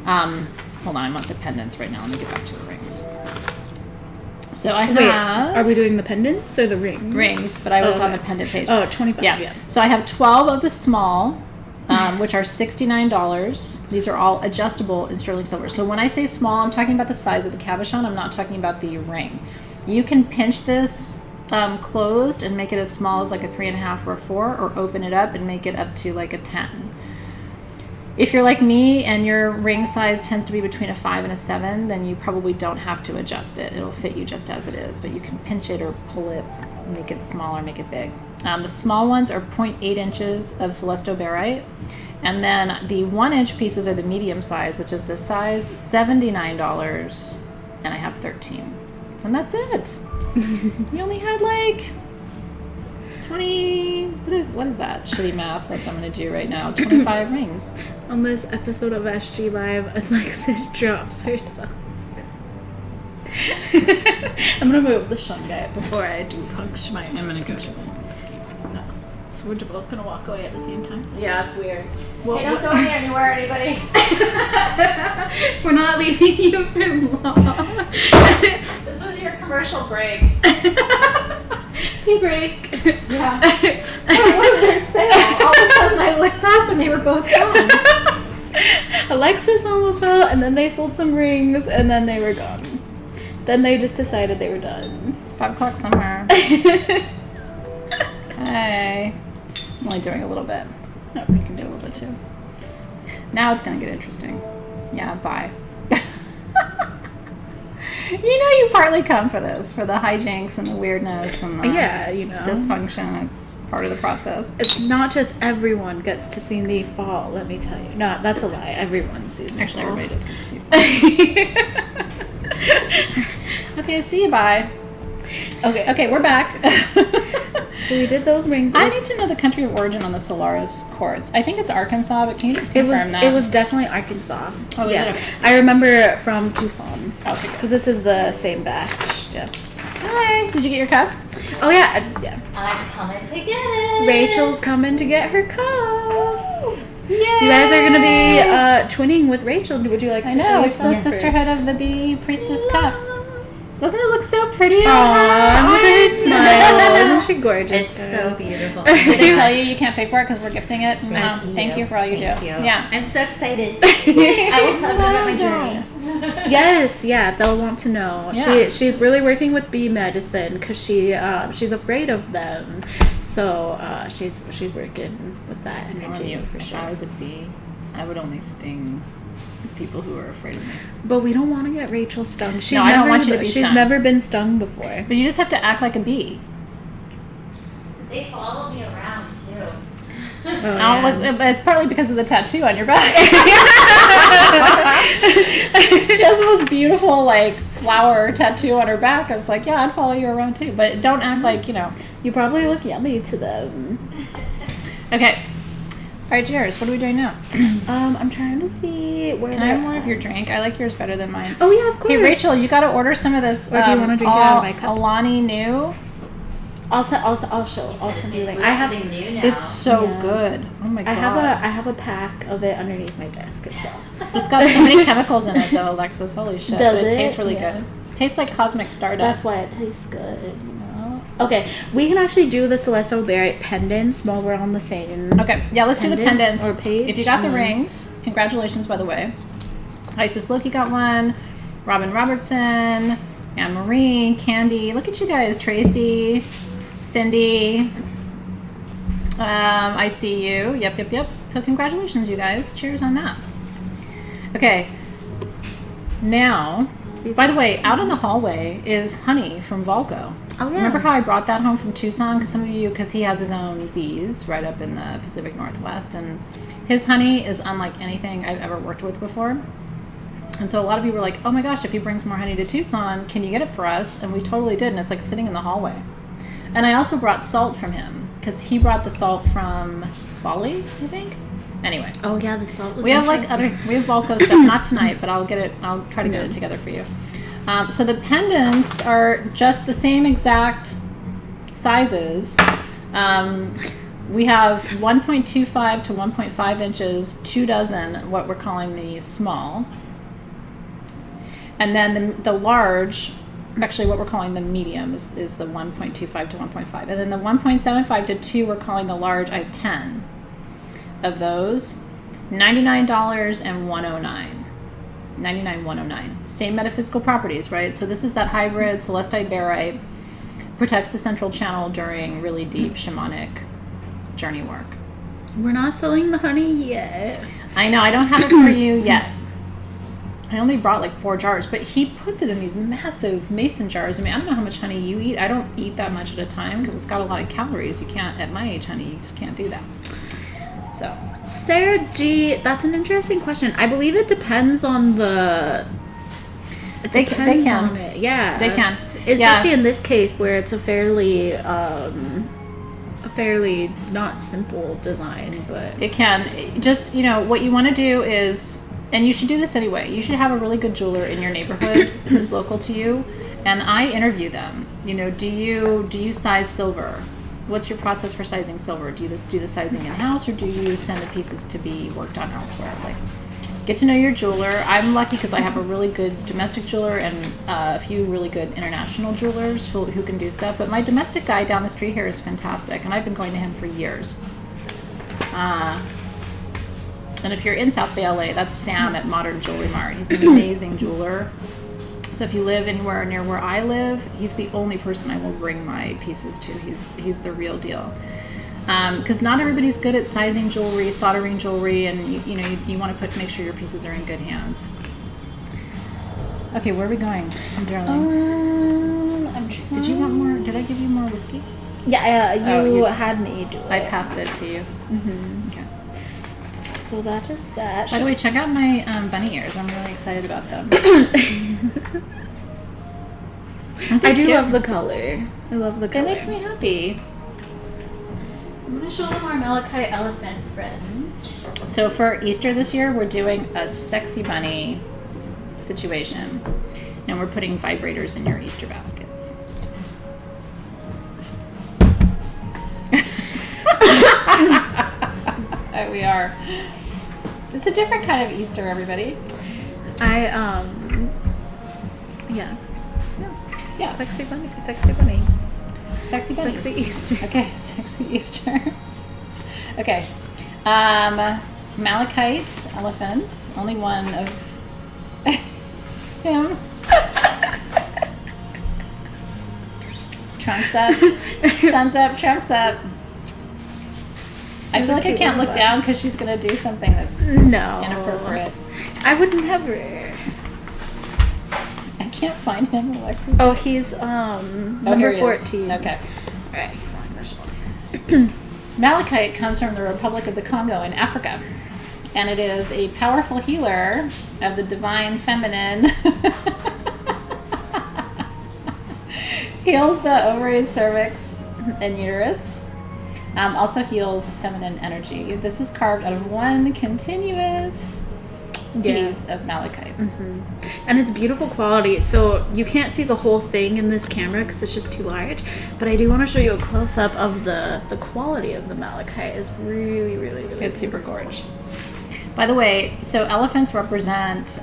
Speaker 1: Hold on, I'm on the pendants right now. Let me get back to the rings. So I have...
Speaker 2: Are we doing the pendants or the rings?
Speaker 1: Rings, but I was on the pendant page.
Speaker 2: Oh, 25.
Speaker 1: Yeah. So I have 12 of the small... which are $69. These are all adjustable in sterling silver. So when I say small, I'm talking about the size of the cabochon. I'm not talking about the ring. You can pinch this closed and make it as small as like a 3.5 or a 4, or open it up and make it up to like a 10. If you're like me and your ring size tends to be between a 5 and a 7, then you probably don't have to adjust it. It'll fit you just as it is, but you can pinch it or pull it, make it smaller, make it big. The small ones are 0.8 inches of Celesto Barite, and then the 1-inch pieces are the medium size, which is the size $79, and I have 13. And that's it. You only had like 20, what is that shitty math like I'm going to do right now? 25 rings.
Speaker 2: On this episode of SG Live, Alexis drops her song. I'm going to move the Shingai before I do punch my...
Speaker 1: I'm going to go get some whiskey.
Speaker 2: No. So we're both going to walk away at the same time?
Speaker 1: Yeah, it's weird. Hey, don't go anywhere, anybody.
Speaker 2: We're not leaving you for long.
Speaker 1: This was your commercial break.
Speaker 2: Tea break.
Speaker 1: Yeah. Oh, what a weird sale. All of a sudden I looked up and they were both gone.
Speaker 2: Alexis almost fell, and then they sold some rings, and then they were gone. Then they just decided they were done.
Speaker 1: It's 5 o'clock somewhere. Hey. I'm only doing a little bit. Oh, you can do a little bit too. Now it's going to get interesting. Yeah, bye. You partly come for this, for the hijinks and the weirdness and the dysfunction. It's part of the process.
Speaker 2: It's not just everyone gets to see me fall, let me tell you. No, that's a lie. Everyone sees me
Speaker 1: Actually,
Speaker 2: fall.
Speaker 1: everybody does get to see you fall. Okay, see you, bye. Okay, we're back.
Speaker 2: So we did those rings.
Speaker 1: I need to know the country of origin on the Solaris quartz. I think it's Arkansas, but can you just confirm that?
Speaker 2: It was definitely Arkansas.
Speaker 1: Oh,
Speaker 2: yeah.
Speaker 1: Okay.
Speaker 2: I remember from Tucson.
Speaker 1: Okay,
Speaker 2: because this is the same batch. Yeah.
Speaker 1: Hi. Did you get your cup?
Speaker 2: Oh yeah, yeah.
Speaker 3: I'm coming to get it.
Speaker 2: Rachel's coming to get her cup.
Speaker 1: Yay!
Speaker 2: You guys are gonna be twinning with Rachel. Would you like to
Speaker 1: I
Speaker 2: show
Speaker 1: know,
Speaker 2: your
Speaker 1: it's the
Speaker 2: stuff?
Speaker 1: Sisterhood of the Bee Priestess cuffs. Doesn't it look so pretty?
Speaker 2: Aww, look at her smile. Isn't she gorgeous?
Speaker 3: It's
Speaker 2: guys?
Speaker 3: so beautiful.
Speaker 1: Did they tell you can't pay for it because we're gifting it? Thank you for all you do.
Speaker 3: Thank you.
Speaker 1: Yeah.
Speaker 3: I'm so excited. I will tell them about my journey.
Speaker 2: Yes, yeah, they'll want to know.
Speaker 1: Yeah.
Speaker 2: She's really working with bee medicine because she's afraid of them. So she's working with that energy for
Speaker 1: If
Speaker 2: sure.
Speaker 1: I was a bee, I would only sting people who are afraid of me.
Speaker 2: But we don't want to get Rachel stung. She's
Speaker 1: I don't want you to be
Speaker 2: She's
Speaker 1: stung.
Speaker 2: never been stung before.
Speaker 1: But you just have to act like a bee.
Speaker 3: They follow me around too.
Speaker 1: It's partly because of the tattoo on your back. She has the most beautiful, flower tattoo on her back. It's like, yeah, I'd follow you around too. But don't act like,
Speaker 2: You probably look yummy to them.
Speaker 1: Okay. All right, cheers. What are we doing now?
Speaker 2: I'm trying to see where.
Speaker 1: Can I have more of your drink? I like yours better than mine.
Speaker 2: Oh yeah, of course.
Speaker 1: Hey, Rachel, you got to order some of this.
Speaker 2: Or do you want to drink it out of my cup?
Speaker 1: Alani New.
Speaker 2: I'll send you. I have.
Speaker 3: something new now.
Speaker 1: It's so
Speaker 2: Yeah.
Speaker 1: good. Oh my god.
Speaker 2: I have a pack of it underneath my desk as well.
Speaker 1: It's got so many chemicals in it, though, Alexis. Holy shit!
Speaker 2: Does
Speaker 1: But
Speaker 2: it?
Speaker 1: tastes really
Speaker 2: Yeah.
Speaker 1: good. Tastes like cosmic stardust.
Speaker 2: That's why it tastes good. Okay, we can actually do the Celesto Barite pendants while we're on the same.
Speaker 1: Okay, yeah, let's do the
Speaker 2: Pendant
Speaker 1: pendants.
Speaker 2: or page?
Speaker 1: If you got the rings, congratulations, by the way. Isis Loki got one. Robin Robertson, Anne Marie, Candy. Look at you guys. Tracy, Cindy. I see you. Yep. So congratulations, you guys. Cheers on that. Okay. Now, by the way, out in the hallway is honey from Volco.
Speaker 2: Oh, yeah.
Speaker 1: Remember how I brought that home from Tucson? Because he has his own bees right up in the Pacific Northwest. And his honey is unlike anything I've ever worked with before. And so a lot of you were like, oh my gosh, if he brings more honey to Tucson, can you get it for us? And we totally did. And it's like sitting in the hallway. And I also brought salt from him because he brought the salt from Bali, I think. Anyway.
Speaker 2: Oh yeah, the salt was
Speaker 1: we have Volco stuff, not tonight, but I'll try to get it together for you. So the pendants are just the same exact sizes. We have 1.25 to 1.5 inches, 2 dozen, what we're calling the small. And then the large, actually what we're calling the medium is the 1.25 to 1.5. And then the 1.75 to 2 we're calling the large. I have 10 of those. $99 and $109. $99.109. Same metaphysical properties, right? So this is that hybrid Celestite Barite. Protects the central channel during really deep shamanic journey work.
Speaker 2: We're not selling the honey yet.
Speaker 1: I know, I don't have it for you yet. I only brought like 4 jars, but he puts it in these massive mason jars. I mean, I don't know how much honey you eat. I don't eat that much at a time because it's got a lot of calories. You can't, at my age, honey, you just can't do that. So,
Speaker 2: Sarah G, that's an interesting question. I believe it depends on the...
Speaker 1: They can.
Speaker 2: On it. Yeah.
Speaker 1: They can.
Speaker 2: Especially in this case where it's a fairly not simple design, but...
Speaker 1: It can. Just, what you want to do is... And you should do this anyway. You should have a really good jeweler in your neighborhood who's local to you, and I interview them. Do you size silver? What's your process for sizing silver? Do you do the sizing in house, or do you send the pieces to be worked on elsewhere? Like, get to know your jeweler. I'm lucky because I have a really good domestic jeweler and a few really good international jewelers who can do stuff. But my domestic guy down the street here is fantastic, and I've been going to him for years. And if you're in South Bay, LA, that's Sam at Modern Jewelry Mart. He's an amazing jeweler. So if you live anywhere near where I live, he's the only person I will bring my pieces to. He's the real deal. Because not everybody's good at sizing jewelry, soldering jewelry, and you want to make sure your pieces are in good hands. Okay, where are we going, darling?
Speaker 2: I'm trying.
Speaker 1: Did you want more? Did I give you more whiskey?
Speaker 2: Yeah, you had me do it.
Speaker 1: I passed it to you.
Speaker 2: Mm-hmm.
Speaker 1: Okay.
Speaker 2: So that is that.
Speaker 1: By the way, check out my bunny ears. I'm really excited about them.
Speaker 2: I do love the color. I love the color.
Speaker 1: It makes me happy. I'm going to show them our Malachi Elephant friend. So for Easter this year, we're doing a sexy bunny situation. And we're putting vibrators in your Easter baskets. We are. It's a different kind of Easter, everybody.
Speaker 2: Yeah. Sexy bunny. Sexy bunny.
Speaker 1: Sexy bunny.
Speaker 2: Sexy Easter.
Speaker 1: Okay, sexy Easter. Okay. Malachite Elephant. Only one of him. Trunks up. Sun's up. Trunks up. I feel like I can't look down because she's going to do something that's inappropriate.
Speaker 2: I would never.
Speaker 1: I can't find him, Alexis.
Speaker 2: Oh, he's number 14.
Speaker 1: Okay.
Speaker 2: All right, he's not going to
Speaker 1: Malachite comes from the Republic of the Congo in Africa. And it is a powerful healer of the divine feminine. Heals the ovaries, cervix, and uterus. Also heals feminine energy. This is carved out of one continuous piece of malachite.
Speaker 2: Mm-hmm. And it's beautiful quality. So you can't see the whole thing in this camera because it's just too large. But I do want to show you a close-up of the quality of the malachite. It's really, really, really
Speaker 1: It's super gorgeous. By the way, so elephants represent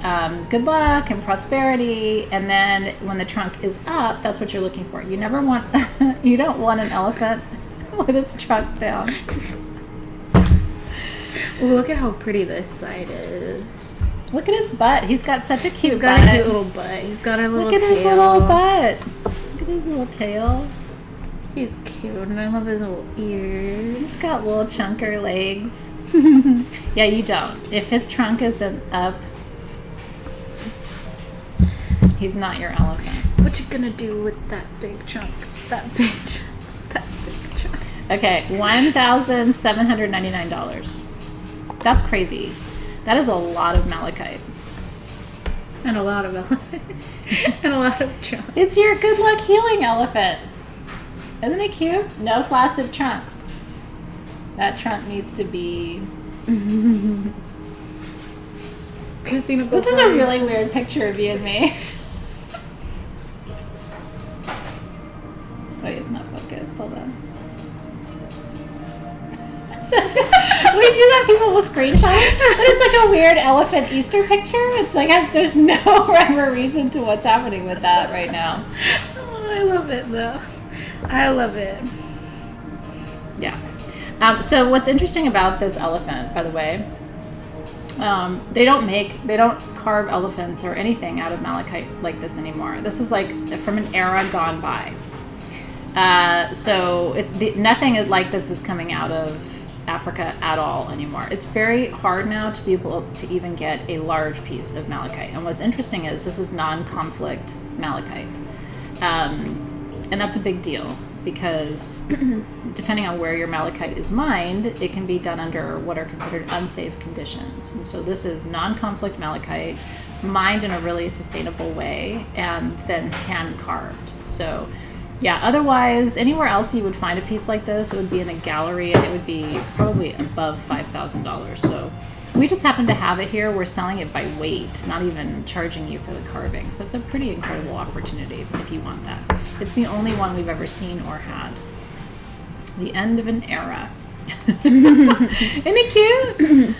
Speaker 1: good luck and prosperity, and then when the trunk is up, that's what you're looking for. You never want, you don't want an elephant with its trunk down.
Speaker 2: Ooh, look at how pretty this side is.
Speaker 1: Look at his butt. He's got such a cute
Speaker 2: He's got
Speaker 1: butt.
Speaker 2: a cute little butt. He's got a little tail.
Speaker 1: Look at his little butt. Look at his little tail.
Speaker 2: He's cute, and I love his little ears.
Speaker 1: He's got little chunker legs. Yeah, you don't. If his trunk isn't up, he's not your elephant.
Speaker 2: What you gonna do with that big chunk? That big chunk. That big chunk.
Speaker 1: Okay, $1,799. That's crazy. That is a lot of malachite.
Speaker 2: And a lot of elephant. And a lot of trunk.
Speaker 1: It's your good luck healing elephant. Isn't it cute? No flaccid trunks. That trunk needs to be...
Speaker 2: Christina,
Speaker 1: This is a really weird picture of you and me. Wait, it's not focused. Hold on. We do that, people will screenshot it, but it's like a weird elephant Easter picture. It's like there's no rhyme or reason to what's happening with that right now.
Speaker 2: Oh, I love it though. I love it.
Speaker 1: Yeah. So what's interesting about this elephant, by the way, they don't carve elephants or anything out of malachite like this anymore. This is like from an era gone by. Nothing like this is coming out of Africa at all anymore. It's very hard now to be able to even get a large piece of malachite. And what's interesting is this is non-conflict malachite. And that's a big deal because depending on where your malachite is mined, it can be done under what are considered unsafe conditions. And so this is non-conflict malachite mined in a really sustainable way and then hand carved. So yeah, otherwise, anywhere else you would find a piece like this, it would be in a gallery and it would be probably above $5,000. So we just happen to have it here. We're selling it by weight, not even charging you for the carving. So it's a pretty incredible opportunity if you want that. It's the only one we've ever seen or had. The end of an era. Isn't it cute?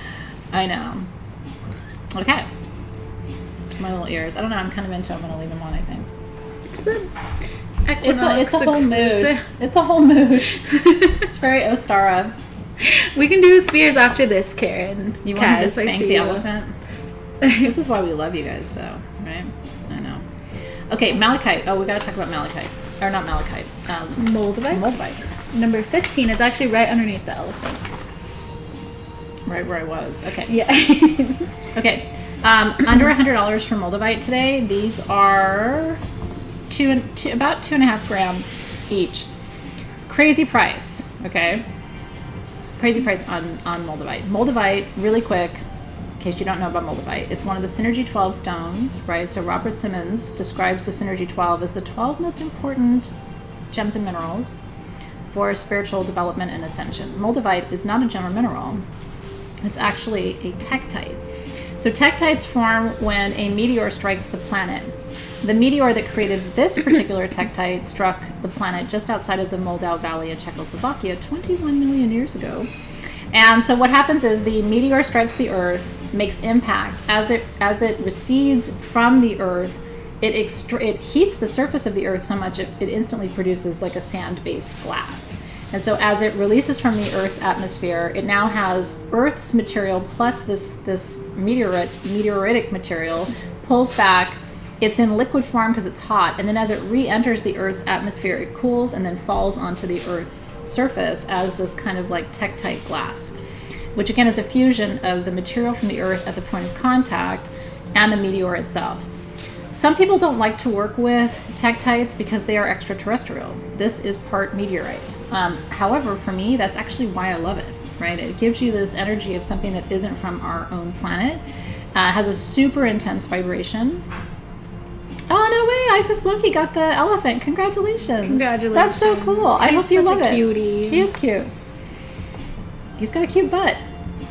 Speaker 1: I know. Okay. My little ears. I don't know. I'm kind of into them. I'm going to leave them on, I think.
Speaker 2: It's the
Speaker 1: It's
Speaker 2: Equinox
Speaker 1: a whole
Speaker 2: exclusive.
Speaker 1: mood. It's a whole mood. It's very Ostara.
Speaker 2: We can do spheres after this, Karen.
Speaker 1: You want to just
Speaker 2: I
Speaker 1: thank
Speaker 2: see
Speaker 1: the
Speaker 2: you.
Speaker 1: elephant? This is why we love you guys, though, right? I know. Okay, malachite. Oh, we got to talk about malachite. Or not malachite.
Speaker 2: Moldavite.
Speaker 1: Moldavite.
Speaker 2: Number 15. It's actually right underneath the elephant.
Speaker 1: Right where I was. Okay.
Speaker 2: Yeah.
Speaker 1: Okay. Under $100 for Moldavite today. These are about 2.5 grams each. Crazy price. Okay. Crazy price on Moldavite. Moldavite, really quick, in case you don't know about Moldavite, it's one of the Synergy 12 stones, right? So Robert Simmons describes the Synergy 12 as the 12 most important gems and minerals for spiritual development and ascension. Moldavite is not a gem or mineral. It's actually a tektite. So tektites form when a meteor strikes the planet. The meteor that created this particular tektite struck the planet just outside of the Moldau Valley in Czechoslovakia 21 million years ago. And so what happens is the meteor strikes the Earth, makes impact. As it recedes from the Earth, it heats the surface of the Earth so much it instantly produces like a sand-based glass. And so as it releases from the Earth's atmosphere, it now has Earth's material plus this meteoritic material pulls back. It's in liquid form because it's hot, and then as it re-enters the Earth's atmosphere, it cools and then falls onto the Earth's surface as this kind of like tektite glass, which again is a fusion of the material from the Earth at the point of contact and the meteor itself. Some people don't like to work with tektites because they are extraterrestrial. This is part meteorite. However, for me, that's actually why I love it, right? It gives you this energy of something that isn't from our own planet. Has a super intense vibration. Oh, no way! Isis Loki got the elephant. Congratulations.
Speaker 2: Congratulations.
Speaker 1: That's so cool. I hope you love it.
Speaker 2: He's such a cutie.
Speaker 1: He is cute. He's got a cute butt.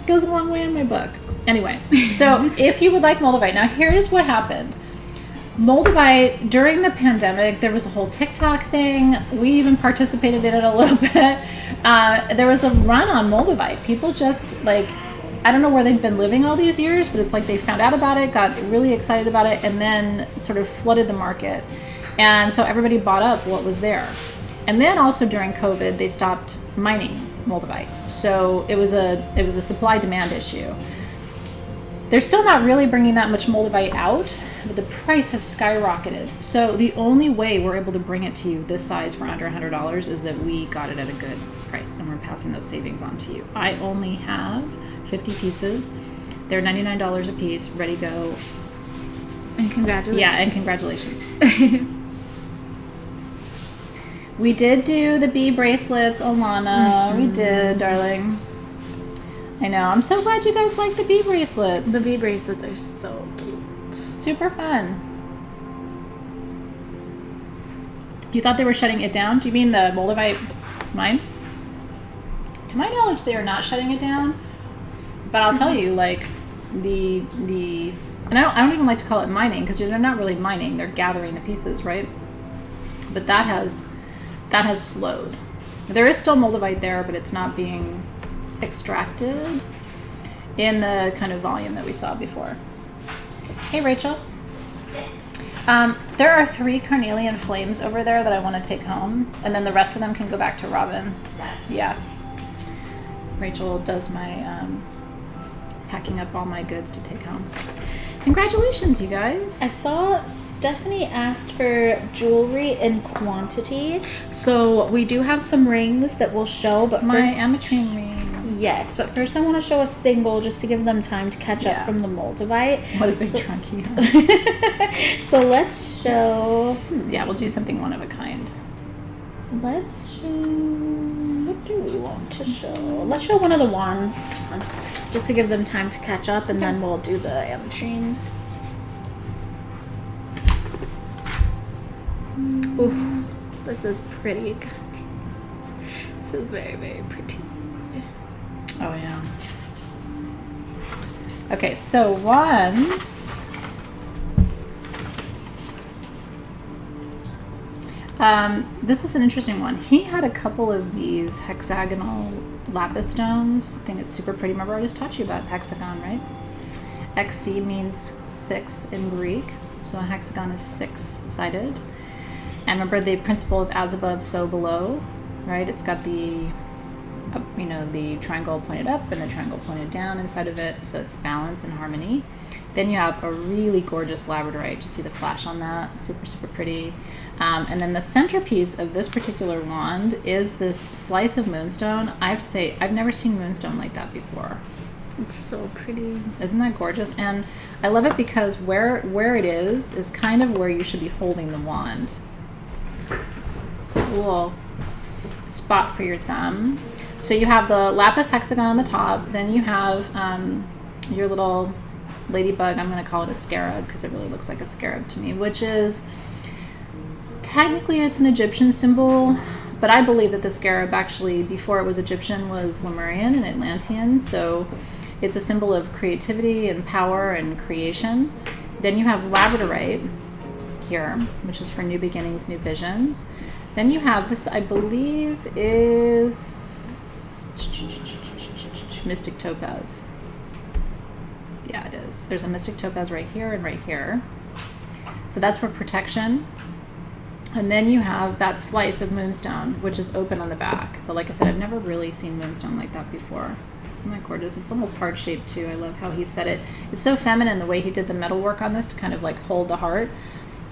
Speaker 1: Goes a long way in my book. Anyway, so if you would like Moldavite, now here's what happened. Moldavite, during the pandemic, there was a whole TikTok thing. We even participated in it a little bit. There was a run on Moldavite. People just like, I don't know where they've been living all these years, but it's like they found out about it, got really excited about it, and then sort of flooded the market. And so everybody bought up what was there. And then also during COVID, they stopped mining Moldavite. So it was a supply-demand issue. They're still not really bringing that much Moldavite out, but the price has skyrocketed. So the only way we're able to bring it to you this size for under $100 is that we got it at a good price, and we're passing those savings on to you. I only have 50 pieces. They're $99 a piece, ready to go.
Speaker 2: And congratulations.
Speaker 1: Yeah, and congratulations. We did do the bee bracelets, Alana. We did, darling. I know. I'm so glad you guys like the bee bracelets.
Speaker 2: The bee bracelets are so cute.
Speaker 1: Super fun. You thought they were shutting it down? Do you mean the Moldavite mine? To my knowledge, they are not shutting it down. But I'll tell you, like, the and I don't even like to call it mining, because they're not really mining. They're gathering the pieces, right? But that has slowed. There is still Moldavite there, but it's not being extracted in the kind of volume that we saw before. Hey, Rachel. There are 3 carnelian flames over there that I want to take home, and then the rest of them can go back to Robin. Yeah. Rachel does my packing up all my goods to take home. Congratulations, you guys.
Speaker 2: I saw Stephanie asked for jewelry in quantity, so we do have some rings that we'll show, but
Speaker 1: My
Speaker 2: first...
Speaker 1: Ametrine ring.
Speaker 2: Yes, but first I want to show a single just to give them time to catch up from the Moldavite.
Speaker 1: What a big trunk you have.
Speaker 2: So let's show...
Speaker 1: Yeah, we'll do something one of a kind.
Speaker 2: Let's show... What do we want to show? Let's show one of the wands, just to give them time to catch up, and then we'll do the Ametrines. Ooh, this is pretty. This is very, very pretty.
Speaker 1: Oh, yeah. Okay, so wands. This is an interesting one. He had a couple of these hexagonal lapis stones. I think it's super pretty. Remember, I just taught you about hexagon, right? XC means 6 in Greek, so a hexagon is 6-sided. And remember the principle of as above, so below, right? It's got the, the triangle pointed up and the triangle pointed down inside of it, so it's balance and harmony. Then you have a really gorgeous labradorite. You see the flash on that? Super, super pretty. And then the centerpiece of this particular wand is this slice of moonstone. I have to say, I've never seen moonstone like that before.
Speaker 2: It's so pretty.
Speaker 1: Isn't that gorgeous? And I love it because where it is kind of where you should be holding the wand. It's a little spot for your thumb. So you have the lapis hexagon on the top. Then you have your little ladybug. I'm going to call it a scarab because it really looks like a scarab to me, which is... Technically, it's an Egyptian symbol, but I believe that the scarab actually, before it was Egyptian, was Lemurian and Atlantean, so it's a symbol of creativity and power and creation. Then you have labradorite here, which is for new beginnings, new visions. Then you have this, I believe, is mystic topaz. Yeah, it is. There's a mystic topaz right here and right here. So that's for protection. And then you have that slice of moonstone, which is open on the back. But like I said, I've never really seen moonstone like that before. Isn't that gorgeous? It's almost heart-shaped too. I love how he set it. It's so feminine the way he did the metal work on this to kind of like hold the heart.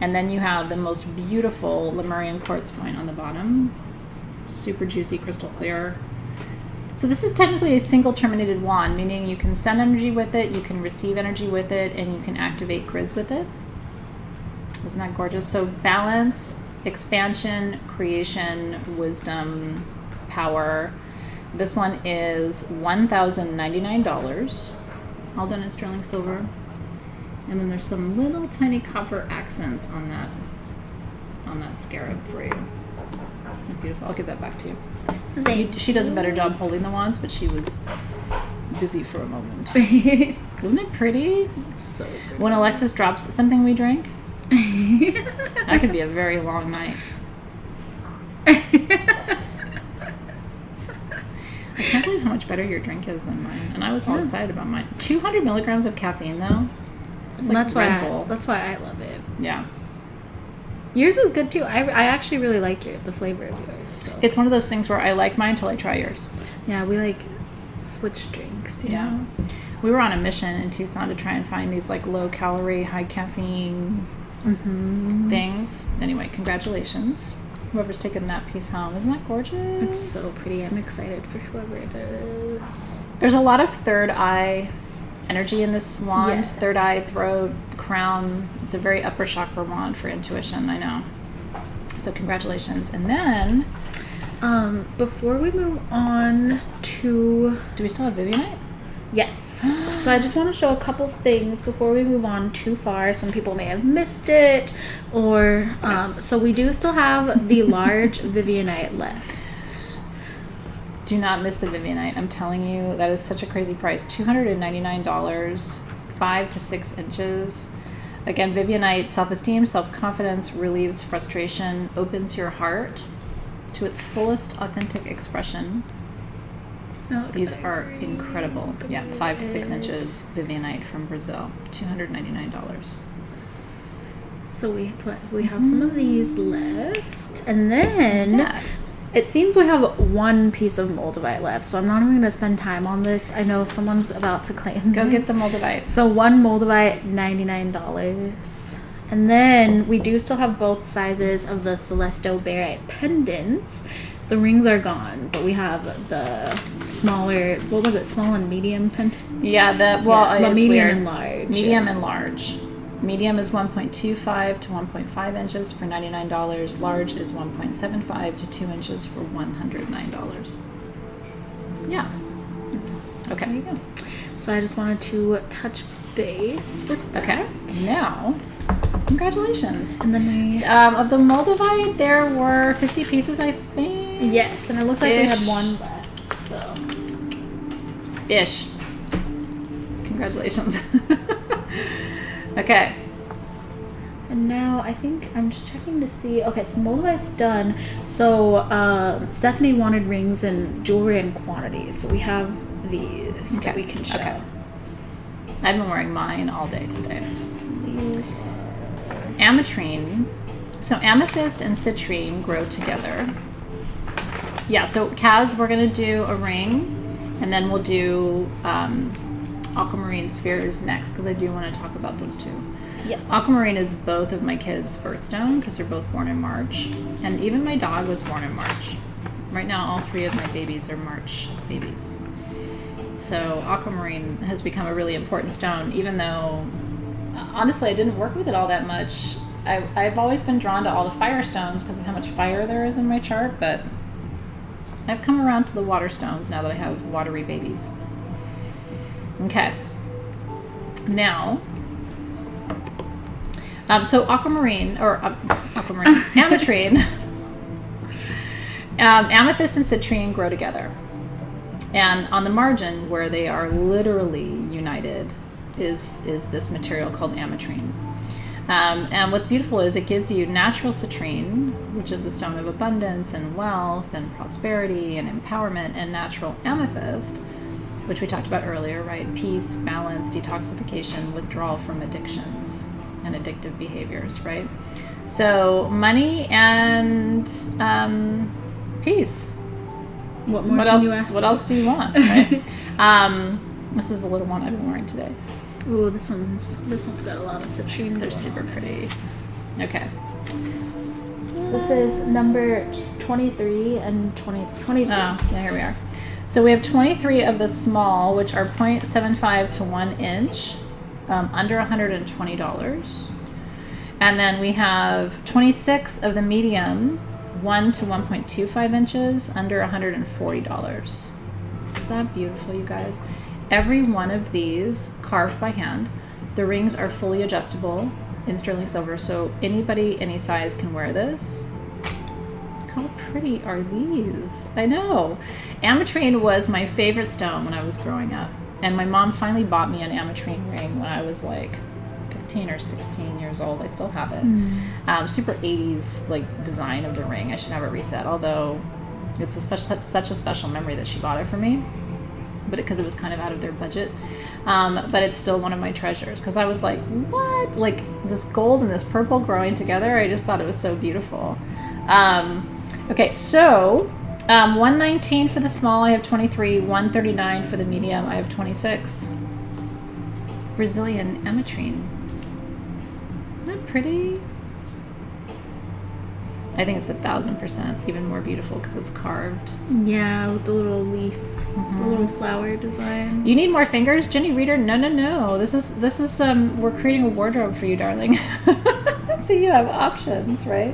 Speaker 1: And then you have the most beautiful Lemurian quartz point on the bottom. Super juicy, crystal clear. So this is technically a single terminated wand, meaning you can send energy with it, you can receive energy with it, and you can activate grids with it. Isn't that gorgeous? So balance, expansion, creation, wisdom, power. This one is $1,099, all done in sterling silver. And then there's some little tiny copper accents on that scarab for you. Beautiful. I'll give that back to you. She does a better job holding the wands, but she was busy for a moment. Wasn't it pretty?
Speaker 2: It's so pretty.
Speaker 1: When Alexys drops something we drink, that could be a very long night. I can't believe how much better your drink is than mine. And I was all excited about mine. 200 milligrams of caffeine, though. It's like
Speaker 2: that's why I love it.
Speaker 1: Yeah.
Speaker 2: Yours is good too. I actually really like the flavor of yours. So.
Speaker 1: It's one of those things where I like mine until I try yours.
Speaker 2: Yeah, we like switch drinks. You know?
Speaker 1: We were on a mission in Tucson to try and find these like low calorie, high caffeine things. Anyway, congratulations. Whoever's taken that piece home. Isn't that gorgeous?
Speaker 2: It's so pretty. I'm excited for whoever it is.
Speaker 1: There's a lot of third eye energy in this wand.
Speaker 2: Yes.
Speaker 1: Third eye, throat, crown. It's a very upper chakra wand for intuition, I know. So congratulations. And then
Speaker 2: before we move on to...
Speaker 1: do we still have Vivianite?
Speaker 2: Yes. So I just want to show a couple things before we move on too far. Some people may have missed it, or so we do still have the large Vivianite left.
Speaker 1: Do not miss the Vivianite. I'm telling you, that is such a crazy price. $299, 5 to 6 inches. Again, Vivianite, self-esteem, self-confidence, relieves frustration, opens your heart to its fullest authentic expression.
Speaker 2: Oh,
Speaker 1: These are incredible. Yeah, 5 to 6 inches Vivianite from Brazil. $299.
Speaker 2: So we have some of these left, and then
Speaker 1: Yes.
Speaker 2: it seems we have one piece of Moldavite left. So I'm not even going to spend time on this. I know someone's about to claim.
Speaker 1: Go
Speaker 2: this.
Speaker 1: get some Moldavite.
Speaker 2: So one Moldavite, $99. And then we do still have both sizes of the Celesto Barite pendants. The rings are gone, but we have the smaller, what was it, small and medium pendants?
Speaker 1: Yeah,
Speaker 2: the
Speaker 1: it's
Speaker 2: medium
Speaker 1: weird.
Speaker 2: and large.
Speaker 1: Medium and large. Medium is 1.25 to 1.5 inches for $99. Large is 1.75 to 2 inches for $109. Yeah. Okay. There you go.
Speaker 2: So I just wanted to touch base with that.
Speaker 1: Okay. Now, congratulations.
Speaker 2: And then
Speaker 1: Of the Moldavite, there were 50 pieces, I think.
Speaker 2: yes, and it looks like we had
Speaker 1: Ish.
Speaker 2: one left, so.
Speaker 1: Ish. Congratulations. Okay.
Speaker 2: And now I think I'm just checking to see. Okay, so Moldavite's done. So Stephanie wanted rings and jewelry in quantities. So we have these that we can show.
Speaker 1: Okay. I've been wearing mine all day today.
Speaker 2: These
Speaker 1: Ametrine. So amethyst and citrine grow together. Yeah, so Kaz, we're going to do a ring, and then we'll do aquamarine spheres next, because I do want to talk about those two.
Speaker 2: yes.
Speaker 1: Aquamarine is both of my kids' birthstone, because they're both born in March. And even my dog was born in March. Right now, all 3 of my babies are March babies. So aquamarine has become a really important stone, even though, honestly, I didn't work with it all that much. I've always been drawn to all the fire stones because of how much fire there is in my chart, but I've come around to the water stones now that I have watery babies. Okay. Now, so aquamarine, or aquamarine, ametrine, amethyst and citrine grow together. And on the margin, where they are literally united, is this material called ametrine. And what's beautiful is it gives you natural citrine, which is the stone of abundance and wealth and prosperity and empowerment, and natural amethyst, which we talked about earlier, right? Peace, balance, detoxification, withdrawal from addictions and addictive behaviors, right? So money and peace.
Speaker 2: What more
Speaker 1: What
Speaker 2: can
Speaker 1: else?
Speaker 2: you ask
Speaker 1: What
Speaker 2: for?
Speaker 1: else do you want? Right? This is the little one I've been wearing today.
Speaker 2: Ooh, this one's got a lot of citrine.
Speaker 1: They're super pretty. Okay.
Speaker 2: So this is number 23 and 23.
Speaker 1: Oh, yeah, here we are. So we have 23 of the small, which are 0.75 to 1 inch, under $120. And then we have 26 of the medium, 1 to 1.25 inches, under $140. Is that beautiful, you guys? Every one of these carved by hand. The rings are fully adjustable in sterling silver, so anybody, any size can wear this. How pretty are these? I know. Ametrine was my favorite stone when I was growing up. And my mom finally bought me an ametrine ring when I was like 15 or 16 years old. I still have it. Super 80s like design of the ring. I should have it reset, although it's such a special memory that she bought it for me. But because it was kind of out of their budget. But it's still one of my treasures, because I was like, what? Like this gold and this purple growing together? I just thought it was so beautiful. Okay, so $119 for the small, I have 23. $139 for the medium, I have 26. Brazilian Ametrine. Isn't that pretty? I think it's 1,000% even more beautiful because it's carved.
Speaker 2: Yeah, with the little leaf, the little flower design.
Speaker 1: You need more fingers, Jenny Reader? No. This is we're creating a wardrobe for you, darling. So you have options, right?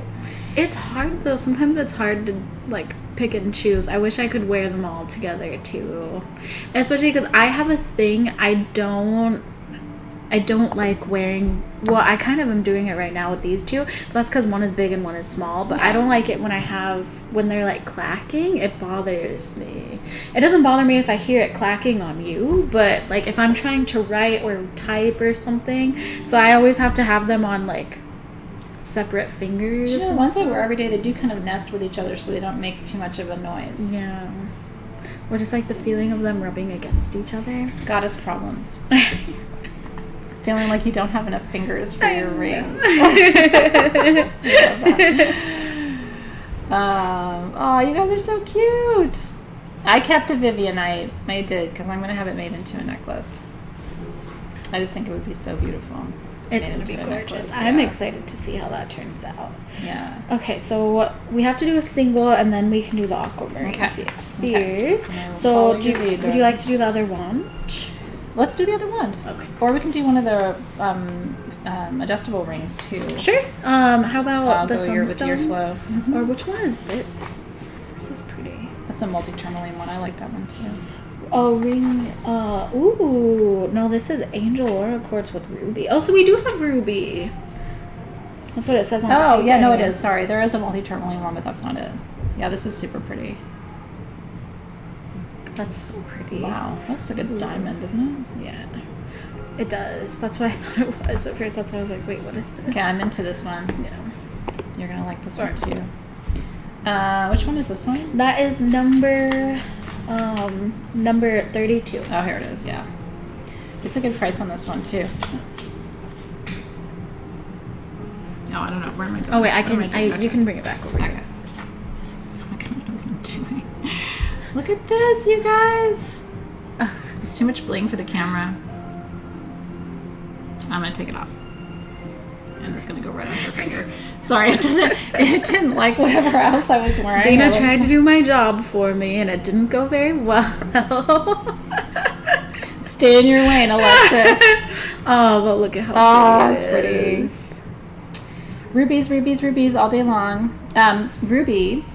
Speaker 2: It's hard though. Sometimes it's hard to like pick and choose. I wish I could wear them all together too. Especially because I have a thing. I don't like wearing. Well, I kind of am doing it right now with these two, but that's because one is big and one is small. But I don't like it when they're like clacking. It bothers me. It doesn't bother me if I hear it clacking on you, but like if I'm trying to write or type or something, so I always have to have them on like separate fingers.
Speaker 1: You know, the ones I wear every day, they do kind of nest with each other, so they don't make too much of a noise.
Speaker 2: Yeah. Or just like the feeling of them rubbing against each other.
Speaker 1: Goddess problems. Feeling like you don't have enough fingers for your rings. Oh, you guys are so cute. I kept a Vivianite. I did, because I'm going to have it made into a necklace. I just think it would be so beautiful.
Speaker 2: It's going to be gorgeous. I'm excited to see how that turns out.
Speaker 1: Yeah.
Speaker 2: Okay, so we have to do a single, and then we can do the aquamarine spheres. So would you like to do the other wand?
Speaker 1: Let's do the other wand.
Speaker 2: Okay.
Speaker 1: Or we can do one of the adjustable rings too.
Speaker 2: Sure. How about the
Speaker 1: Sandstone? With your flow. Mm-hmm.
Speaker 2: Or which one is this? This is pretty.
Speaker 1: That's a multi-tourmaline one. I like that one too.
Speaker 2: Oh, ring. Ooh. No, this is Angel Aura Quartz with Ruby. Oh, so we do have Ruby. That's what it says on the paper.
Speaker 1: Yeah, no, it is. Sorry. There is a multi-tourmaline one, but that's not it. Yeah, this is super pretty.
Speaker 2: That's so pretty.
Speaker 1: Wow. That looks like a diamond, doesn't it?
Speaker 2: Yeah. It does. That's what I thought it was at first. That's why I was like, wait, what is this?
Speaker 1: Okay, I'm into this one.
Speaker 2: Yeah.
Speaker 1: You're going to like this one too. Which one is this one?
Speaker 2: That is number 32.
Speaker 1: Oh, here it is. Yeah. It's a good price on this one too. Oh, I don't know. Where am I going?
Speaker 2: Oh, wait, you can bring it back over here.
Speaker 1: Okay. Oh my God, I don't know what I'm doing. Look at this, you guys. It's too much bling for the camera. I'm going to take it off. And it's going to go right on her finger. Sorry, it didn't like whatever else I was wearing.
Speaker 2: Dana tried to do my job for me, and it didn't go very well.
Speaker 1: Stay in your lane, Alexys.
Speaker 2: Oh, but look at how pretty it is.
Speaker 1: Rubies, rubies, rubies all day long. Ruby.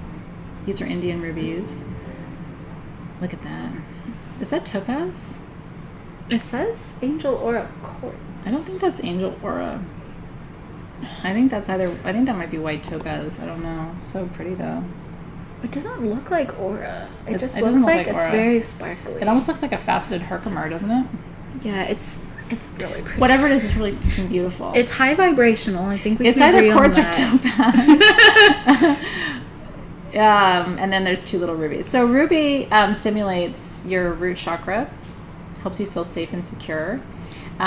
Speaker 1: These are Indian rubies. Look at that. Is that Topaz?
Speaker 2: It says Angel Aura Quartz.
Speaker 1: I don't think that's Angel Aura. I think that might be white topaz. I don't know. It's so pretty though.
Speaker 2: It doesn't look like aura. It just looks like it's very sparkly.
Speaker 1: It almost looks like a faceted herkimer, doesn't it?
Speaker 2: Yeah, it's really pretty.
Speaker 1: Whatever it is, it's really freaking beautiful.
Speaker 2: It's high vibrational. I think
Speaker 1: it's either quartz or topaz. And then there's two little rubies. So ruby stimulates your root chakra, helps you feel safe and secure.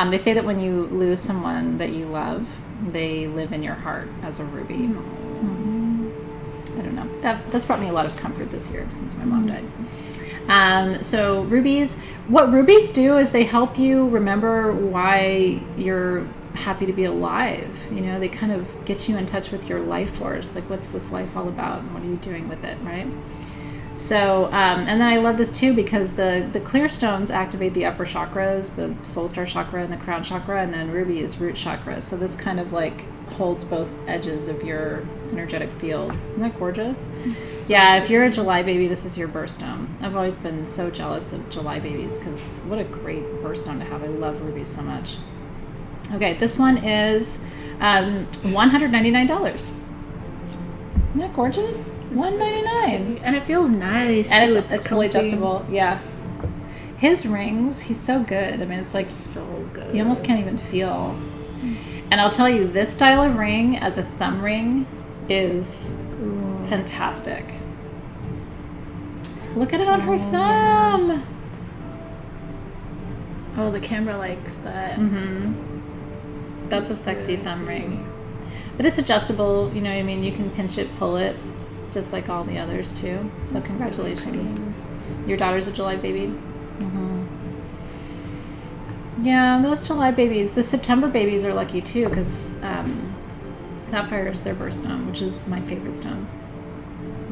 Speaker 1: They say that when you lose someone that you love, they live in your heart as a ruby. Mm-hmm. I don't know. That's brought me a lot of comfort this year since my mom died. So rubies, what rubies do is they help you remember why you're happy to be alive. You know, they kind of get you in touch with your life force. Like, what's this life all about? And what are you doing with it, right? So, and then I love this too because the clear stones activate the upper chakras, the soul star chakra and the crown chakra, and then ruby is root chakra. So this kind of like holds both edges of your energetic field. Isn't that gorgeous? Yeah, if you're a July baby, this is your birthstone. I've always been so jealous of July babies because what a great birthstone to have. I love rubies so much. Okay, this one is $199. Isn't that gorgeous? $199.
Speaker 2: And it feels nice.
Speaker 1: And it's fully adjustable. Yeah. His rings, he's so good. I mean, it's like
Speaker 2: so good.
Speaker 1: You almost can't even feel. And I'll tell you, this style of ring as a thumb ring is fantastic. Look at it on her thumb.
Speaker 2: Oh, the camera likes that.
Speaker 1: Mm-hmm. That's a sexy thumb ring. But it's adjustable, you know what I mean? You can pinch it, pull it, just like all the others too. So that's congratulations. Your daughter's a July baby? Mm-hmm. Yeah, those July babies. The September babies are lucky too because sapphire is their birthstone, which is my favorite stone.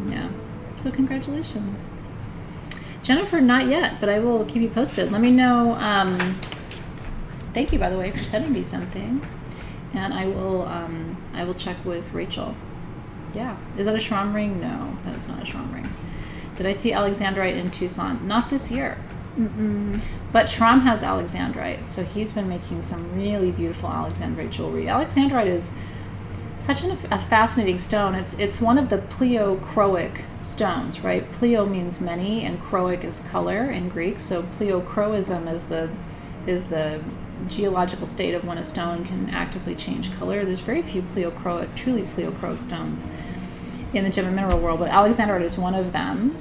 Speaker 1: Yeah. So congratulations. Jennifer, not yet, but I will keep you posted. Let me know. Thank you, by the way, for sending me something. And I will check with Rachel. Yeah. Is that a Schramm ring? No, that is not a Schramm ring. Did I see Alexandrite in Tucson? Not this year. Mm-mm. But Schramm has Alexandrite, so he's been making some really beautiful Alexandrite jewelry. Alexandrite is such a fascinating stone. It's one of the pleochroic stones, right? Pleo means many, and chroic is color in Greek. So pleochroism is the geological state of when a stone can actively change color. There's very few truly pleochroic stones in the gem and mineral world, but Alexandrite is one of them.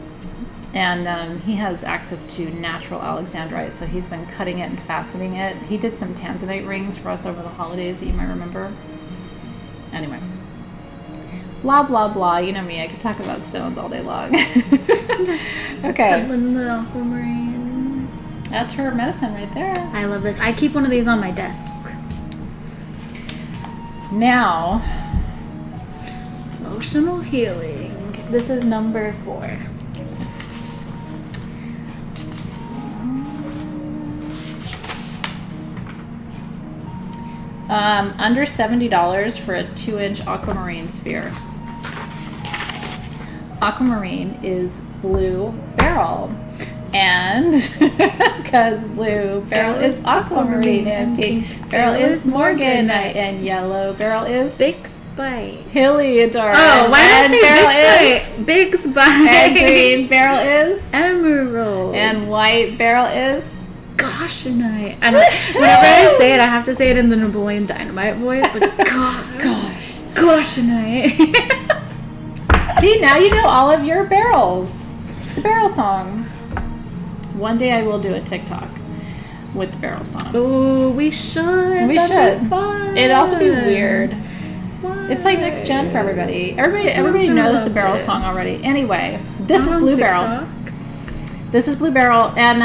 Speaker 1: And he has access to natural Alexandrite, so he's been cutting it and faceting it. He did some tanzanite rings for us over the holidays that you might remember. Anyway. Blah, blah, blah. You know me, I could talk about stones all day long. Okay.
Speaker 2: Cuddling the aquamarine.
Speaker 1: That's her medicine right there.
Speaker 2: I love this. I keep one of these on my desk.
Speaker 1: Now.
Speaker 2: Emotional healing. This is number 4.
Speaker 1: Under $70 for a 2-inch aquamarine sphere. Aquamarine is blue beryl. And because blue beryl is aquamarine and pink beryl is morganite and yellow beryl is
Speaker 2: Big Spite.
Speaker 1: Heliodor.
Speaker 2: Oh, why did I say Big Spite?
Speaker 1: And green beryl is
Speaker 2: Emerald.
Speaker 1: And white beryl is
Speaker 2: Goshenite. And whenever I say it, I have to say it in the Napoleon Dynamite voice. Like, gosh. Goshenite.
Speaker 1: See, now you know all of your barrels. It's the barrel song. One day I will do a TikTok with the barrel song.
Speaker 2: Oh, we should.
Speaker 1: We
Speaker 2: That'd
Speaker 1: should.
Speaker 2: be fun.
Speaker 1: It'd also be weird.
Speaker 2: Why?
Speaker 1: It's like next gen for everybody. Everybody knows the barrel song already. Anyway, this is blue beryl. This is blue beryl, and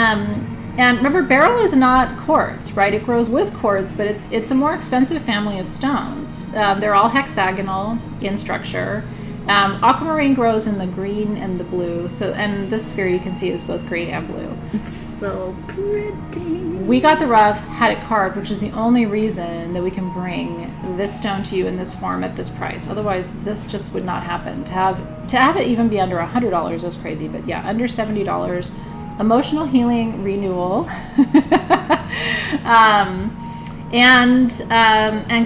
Speaker 1: remember, beryl is not quartz, right? It grows with quartz, but it's a more expensive family of stones. They're all hexagonal in structure. Aquamarine grows in the green and the blue. And this sphere you can see is both green and blue.
Speaker 2: It's so pretty.
Speaker 1: We got the rough, had it carved, which is the only reason that we can bring this stone to you in this form at this price. Otherwise, this just would not happen. To have it even be under $100 is crazy, but yeah, under $70. Emotional healing renewal, and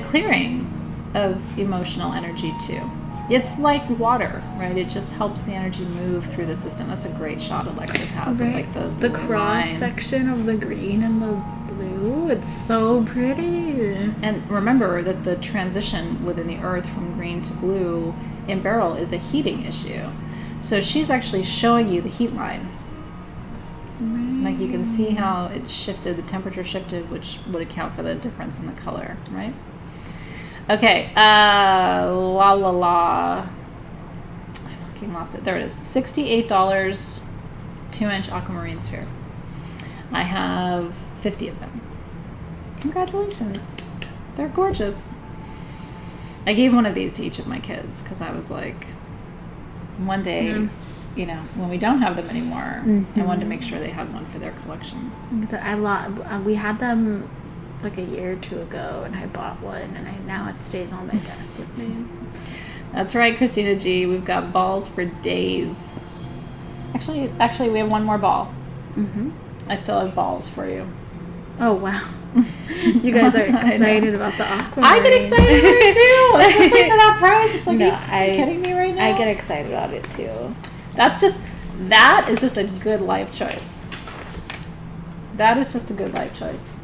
Speaker 1: clearing of emotional energy too. It's like water, right? It just helps the energy move through the system. That's a great shot Alexys has of like the
Speaker 2: cross section of the green and the blue. It's so pretty.
Speaker 1: And remember that the transition within the earth from green to blue in beryl is a heating issue. So she's actually showing you the heat line. Like you can see how it shifted, the temperature shifted, which would account for the difference in the color, right? Okay, I fucking lost it. There it is. $68, 2-inch aquamarine sphere. I have 50 of them. Congratulations. They're gorgeous. I gave one of these to each of my kids because I was like, one day, you know, when we don't have them anymore, I wanted to make sure they had one for their collection.
Speaker 2: We had them like a year or two ago, and I bought one, and now it stays on my desk with me.
Speaker 1: That's right, Christina G. We've got balls for days. Actually, we have one more ball. I still have balls for you.
Speaker 2: Oh, wow. You guys are excited about the aquamarine.
Speaker 1: I get excited about it too, especially for that price. It's like, are you kidding me right now?
Speaker 2: I get excited about it too.
Speaker 1: That is just a good life choice. That is just a good life choice.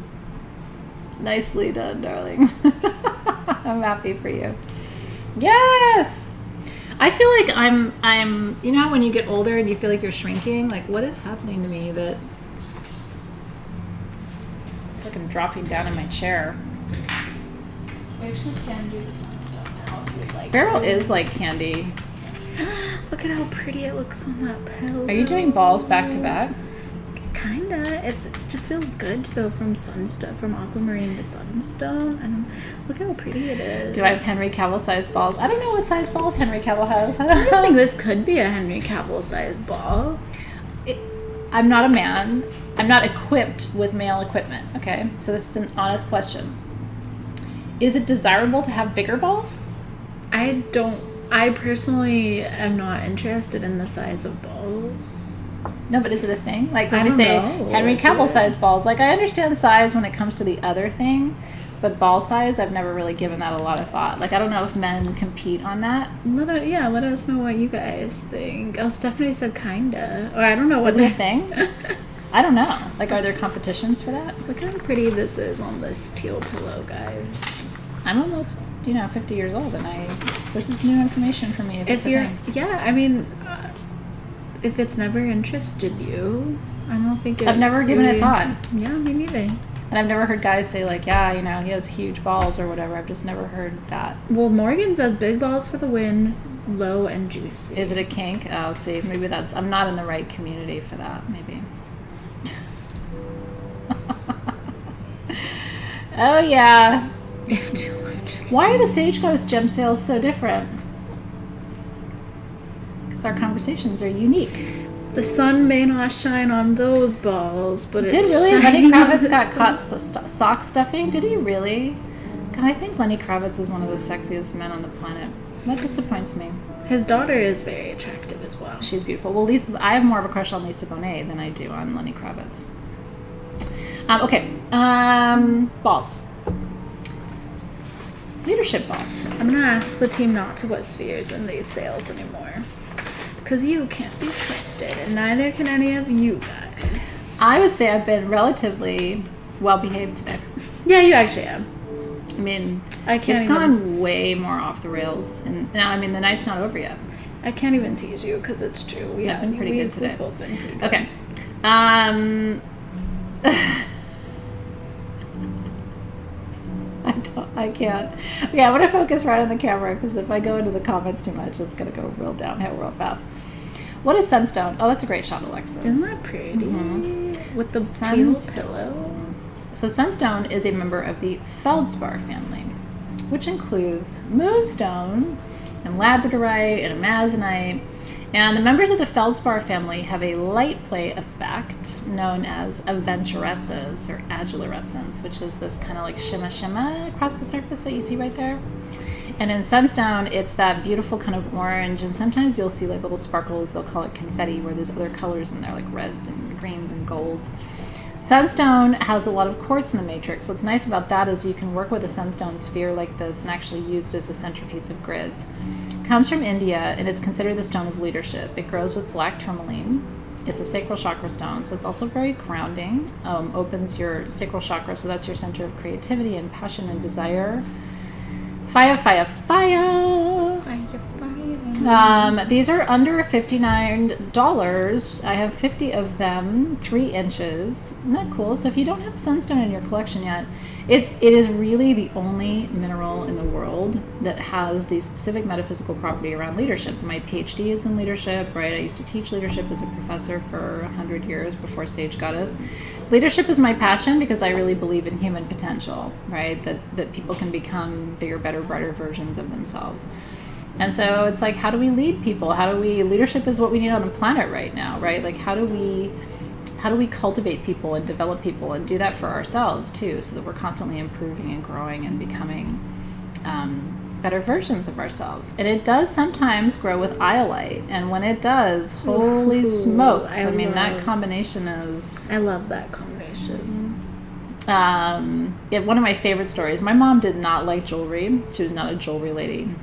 Speaker 1: Nicely done, darling. I'm happy for you. Yes! I feel like I'm, you know when you get older and you feel like you're shrinking? Like, what is happening to me that... I feel like I'm dropping down in my chair.
Speaker 2: We actually can do the sun stuff now if you'd like.
Speaker 1: Beryl is like candy.
Speaker 2: Look at how pretty it looks on that pillow.
Speaker 1: Are you doing balls back to back?
Speaker 2: Kinda. It just feels good to go from Sunstone, from Aquamarine to Sunstone. And look how pretty it is.
Speaker 1: Do I have Henry Cavill sized balls? I don't know what size balls Henry Cavill has.
Speaker 2: I just think this could be a Henry Cavill sized ball.
Speaker 1: I'm not a man. I'm not equipped with male equipment, okay? So this is an honest question. Is it desirable to have bigger balls?
Speaker 2: I personally am not interested in the size of balls.
Speaker 1: No, but is it a thing? Like when
Speaker 2: I
Speaker 1: we
Speaker 2: don't
Speaker 1: say
Speaker 2: know.
Speaker 1: Henry
Speaker 2: Is
Speaker 1: Cavill
Speaker 2: it?
Speaker 1: size balls, like I understand size when it comes to the other thing, but ball size, I've never really given that a lot of thought. Like I don't know if men compete on that.
Speaker 2: Let us know what you guys think. Oh, Stephanie said kinda. Or I don't know what
Speaker 1: Was it a thing? I don't know. Like, are there competitions for that?
Speaker 2: Look how pretty this is on this teal pillow, guys.
Speaker 1: I'm almost, 50 years old, and this is new information for me. If
Speaker 2: If it's never interested you, I don't think
Speaker 1: I've never given it thought.
Speaker 2: Yeah, me neither.
Speaker 1: And I've never heard guys say, like, yeah, he has huge balls or whatever. I've just never heard that.
Speaker 2: Well, Morgan says big balls for the win, low and juicy.
Speaker 1: Is it a kink? Oh, see, maybe I'm not in the right community for that, maybe. Oh, yeah.
Speaker 2: If too much.
Speaker 1: Why are the Sage Ghost gem sales so different? Because our conversations are unique.
Speaker 2: The sun may not shine on those balls, but
Speaker 1: Did
Speaker 2: it's
Speaker 1: really? Lenny
Speaker 2: shining on
Speaker 1: Kravitz
Speaker 2: the
Speaker 1: got
Speaker 2: sun.
Speaker 1: caught sock stuffing? Did he really? God, I think Lenny Kravitz is one of the sexiest men on the planet. That disappoints me.
Speaker 2: His daughter is very attractive as well.
Speaker 1: She's beautiful. Well, I have more of a crush on Lisa Bonet than I do on Lenny Kravitz. Okay. Balls. Leadership balls.
Speaker 2: I'm gonna ask the team not to put spheres in these sales anymore. Because you can't be trusted, and neither can any of you guys.
Speaker 1: I would say I've been relatively well behaved today.
Speaker 2: Yeah, you actually am.
Speaker 1: I mean,
Speaker 2: I can't
Speaker 1: it's gone way more off the rails. And now, the night's not over yet.
Speaker 2: I can't even tease you because it's true.
Speaker 1: I've been pretty good today.
Speaker 2: We've both been pretty good.
Speaker 1: Okay. I can't. Okay, I'm going to focus right on the camera because if I go into the comments too much, it's going to go real downhill real fast. What is Sandstone? Oh, that's a great shot, Alexis.
Speaker 2: Isn't that pretty? Mm-hmm. With the teal pillow.
Speaker 1: So Sandstone is a member of the feldspar family, which includes moonstone and labradorite and amazonite. And the members of the feldspar family have a light play effect known as aventurescence or agilurescence, which is this kind of like shimma across the surface that you see right there. And in Sandstone, it's that beautiful kind of orange, and sometimes you'll see like little sparkles, they'll call it confetti, where there's other colors in there like reds and greens and golds. Sandstone has a lot of quartz in the matrix. What's nice about that is you can work with a sandstone sphere like this and actually use it as a centerpiece of grids. It comes from India, and it's considered the stone of leadership. It grows with black tourmaline. It's a sacral chakra stone, so it's also very grounding. Opens your sacral chakra, so that's your center of creativity and passion and desire. Fire, fire, fire!
Speaker 2: Fire, fire.
Speaker 1: These are under $59. I have 50 of them, 3 inches. Isn't that cool? So if you don't have Sandstone in your collection yet, it is really the only mineral in the world that has the specific metaphysical property around leadership. My PhD is in leadership, right? I used to teach leadership as a professor for 100 years before Sage Goddess. Leadership is my passion because I really believe in human potential, right? That people can become bigger, better, brighter versions of themselves. And so it's like, how do we lead people? Leadership is what we need on the planet right now, right? Like, how do we cultivate people and develop people and do that for ourselves too, so that we're constantly improving and growing and becoming better versions of ourselves? And it does sometimes grow with iolite, and when it does, holy smokes! That combination is.
Speaker 2: I love that combination.
Speaker 1: One of my favorite stories. My mom did not like jewelry. She was not a jewelry lady.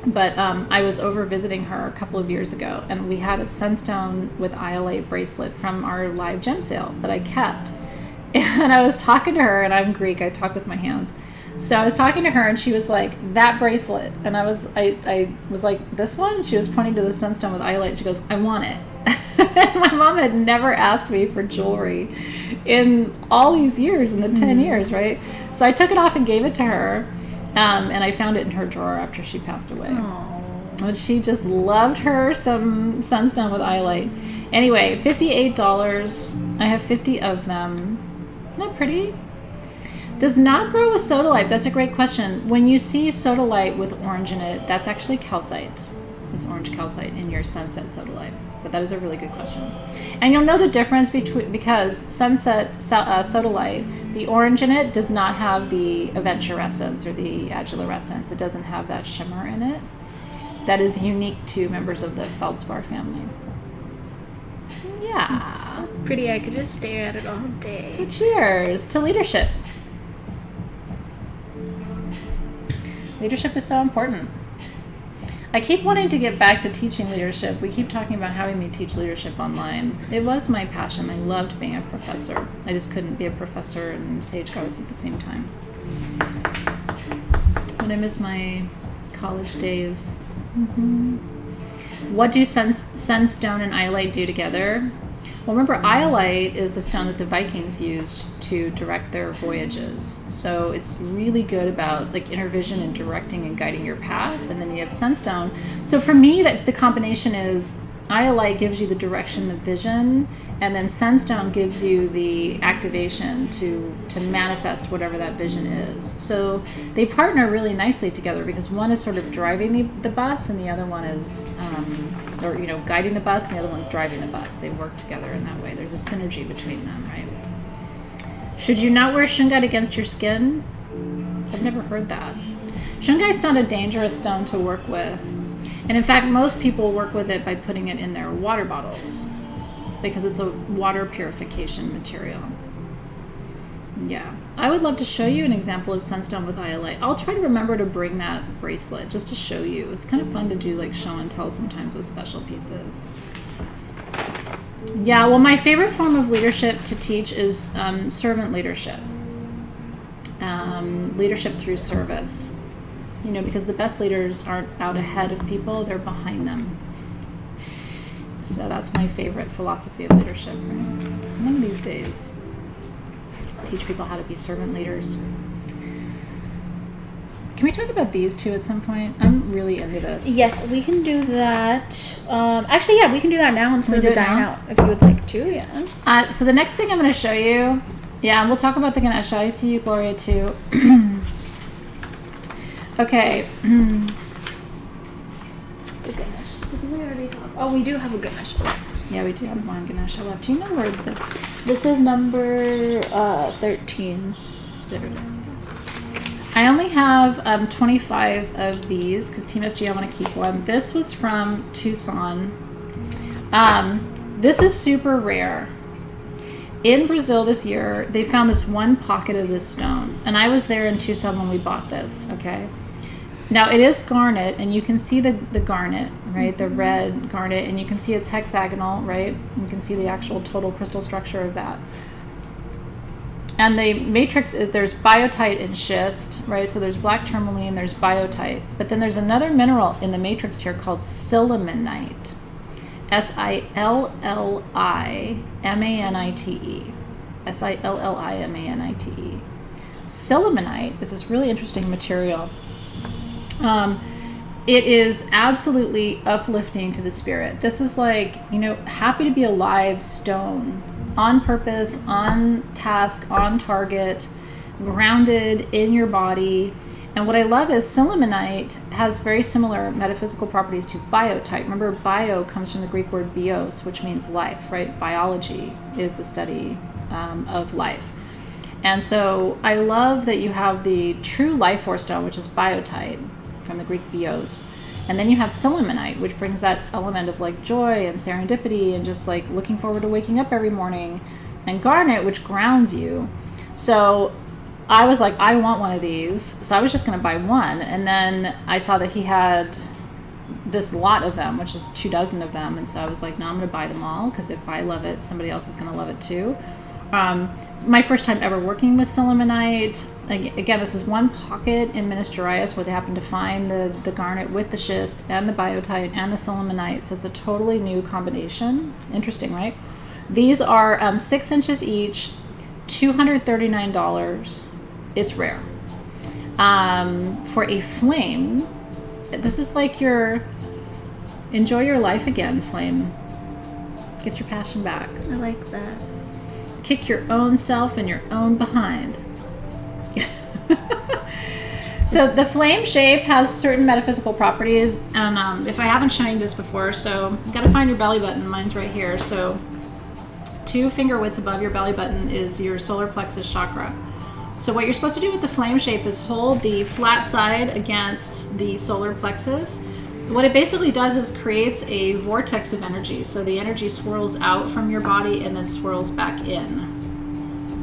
Speaker 1: But I was over visiting her a couple of years ago, and we had a Sandstone with iolite bracelet from our live gem sale that I kept. And I was talking to her, and I'm Greek, I talk with my hands. So I was talking to her, and she was like, that bracelet. And I was like, this one? She was pointing to the Sandstone with iolite. She goes, I want it. My mom had never asked me for jewelry in all these years, in the 10 years, right? So I took it off and gave it to her. And I found it in her drawer after she passed away.
Speaker 2: Aww.
Speaker 1: But she just loved her some sunstone with iolite. Anyway, $58. I have 50 of them. Isn't that pretty? Does not grow with sodalite. That's a great question. When you see sodalite with orange in it, that's actually calcite. It's orange calcite in your sunset sodalite. But that is a really good question. And you'll know the difference because sunset sodalite, the orange in it does not have the aventurescence or the agilurescence. It doesn't have that shimmer in it. That is unique to members of the feldspar family. Yeah.
Speaker 2: It's so pretty. I could just stare at it all day.
Speaker 1: So cheers to leadership. Leadership is so important. I keep wanting to get back to teaching leadership. We keep talking about having me teach leadership online. It was my passion. I loved being a professor. I just couldn't be a professor and sage goddess at the same time. But I miss my college days. Mm-hmm. What do Sandstone and iolite do together? Well, remember, iolite is the stone that the Vikings used to direct their voyages. So it's really good about like inner vision and directing and guiding your path. And then you have Sandstone. So for me, that the combination is iolite gives you the direction, the vision, and then Sandstone gives you the activation to manifest whatever that vision is. So they partner really nicely together because one is sort of driving the bus and the other one is, guiding the bus and the other one's driving the bus. They work together in that way. There's a synergy between them, right? Should you not wear shungite against your skin? I've never heard that. Shungite's not a dangerous stone to work with. And in fact, most people work with it by putting it in their water bottles because it's a water purification material. Yeah. I would love to show you an example of sunstone with iolite. I'll try to remember to bring that bracelet just to show you. It's kind of fun to do like show and tell sometimes with special pieces. Yeah, well, my favorite form of leadership to teach is servant leadership. Leadership through service. You know, because the best leaders aren't out ahead of people, they're behind them. So that's my favorite philosophy of leadership, right? One of these days, teach people how to be servant leaders. Can we talk about these two at some point? I'm really into this.
Speaker 2: Yes, we can do that. Actually, yeah, we can do that now instead of the dine out if you would like to, yeah.
Speaker 1: So the next thing I'm going to show you, yeah, we'll talk about the Ganesha. I see you, Gloria, too. Okay.
Speaker 2: The Ganesha. Did we already talk? Oh, we do have a Ganesha left.
Speaker 1: Yeah, we do have one Ganesha left. Do you know where this...
Speaker 2: This is number 13.
Speaker 1: There it is. I only have 25 of these because Team SG, I want to keep one. This was from Tucson. This is super rare. In Brazil this year, they found this one pocket of this stone. And I was there in Tucson when we bought this, okay? Now, it is garnet, and you can see the garnet, right? The red garnet, and you can see it's hexagonal, right? You can see the actual total crystal structure of that. And the matrix is, there's biotite and schist, right? So there's black tourmaline, there's biotite. But then there's another mineral in the matrix here called Cillaminite. Sillimanite. Sillimanite. Cillamanite is this really interesting material. It is absolutely uplifting to the spirit. This is like, happy to be alive stone. On purpose, on task, on target, grounded in your body. And what I love is Cillaminite has very similar metaphysical properties to biotite. Remember, bio comes from the Greek word bios, which means life, right? Biology is the study of life. And so I love that you have the true life force stone, which is biotite from the Greek bios. And then you have Cillaminite, which brings that element of like joy and serendipity and just like looking forward to waking up every morning. And garnet, which grounds you. So I was like, I want one of these. So I was just going to buy one. And then I saw that he had this lot of them, which is 24 of them. And so I was like, no, I'm going to buy them all because if I love it, somebody else is going to love it too. It's my first time ever working with Cillaminite. Again, this is one pocket in Minas Gerais where they happen to find the garnet with the schist and the biotite and the Cillaminite. So it's a totally new combination. Interesting, right? These are 6 inches each, $239. It's rare. For a flame, this is like your Enjoy your life again, flame. Get your passion back.
Speaker 2: I like that.
Speaker 1: Kick your own self in your own behind. So the flame shape has certain metaphysical properties, and if I haven't shown you this before, so you gotta find your belly button. Mine's right here. So 2 finger widths above your belly button is your solar plexus chakra. So what you're supposed to do with the flame shape is hold the flat side against the solar plexus. What it basically does is creates a vortex of energy. So the energy swirls out from your body and then swirls back in.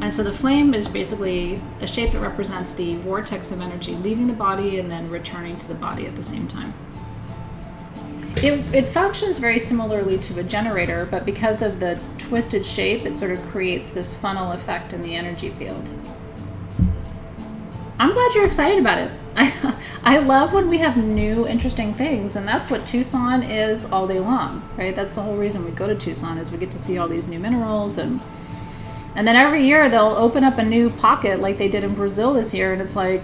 Speaker 1: And so the flame is basically a shape that represents the vortex of energy leaving the body and then returning to the body at the same time. It functions very similarly to a generator, but because of the twisted shape, it sort of creates this funnel effect in the energy field. I'm glad you're excited about it. I love when we have new, interesting things, and that's what Tucson is all day long, right? That's the whole reason we go to Tucson, is we get to see all these new minerals, and then every year they'll open up a new pocket like they did in Brazil this year, and it's like,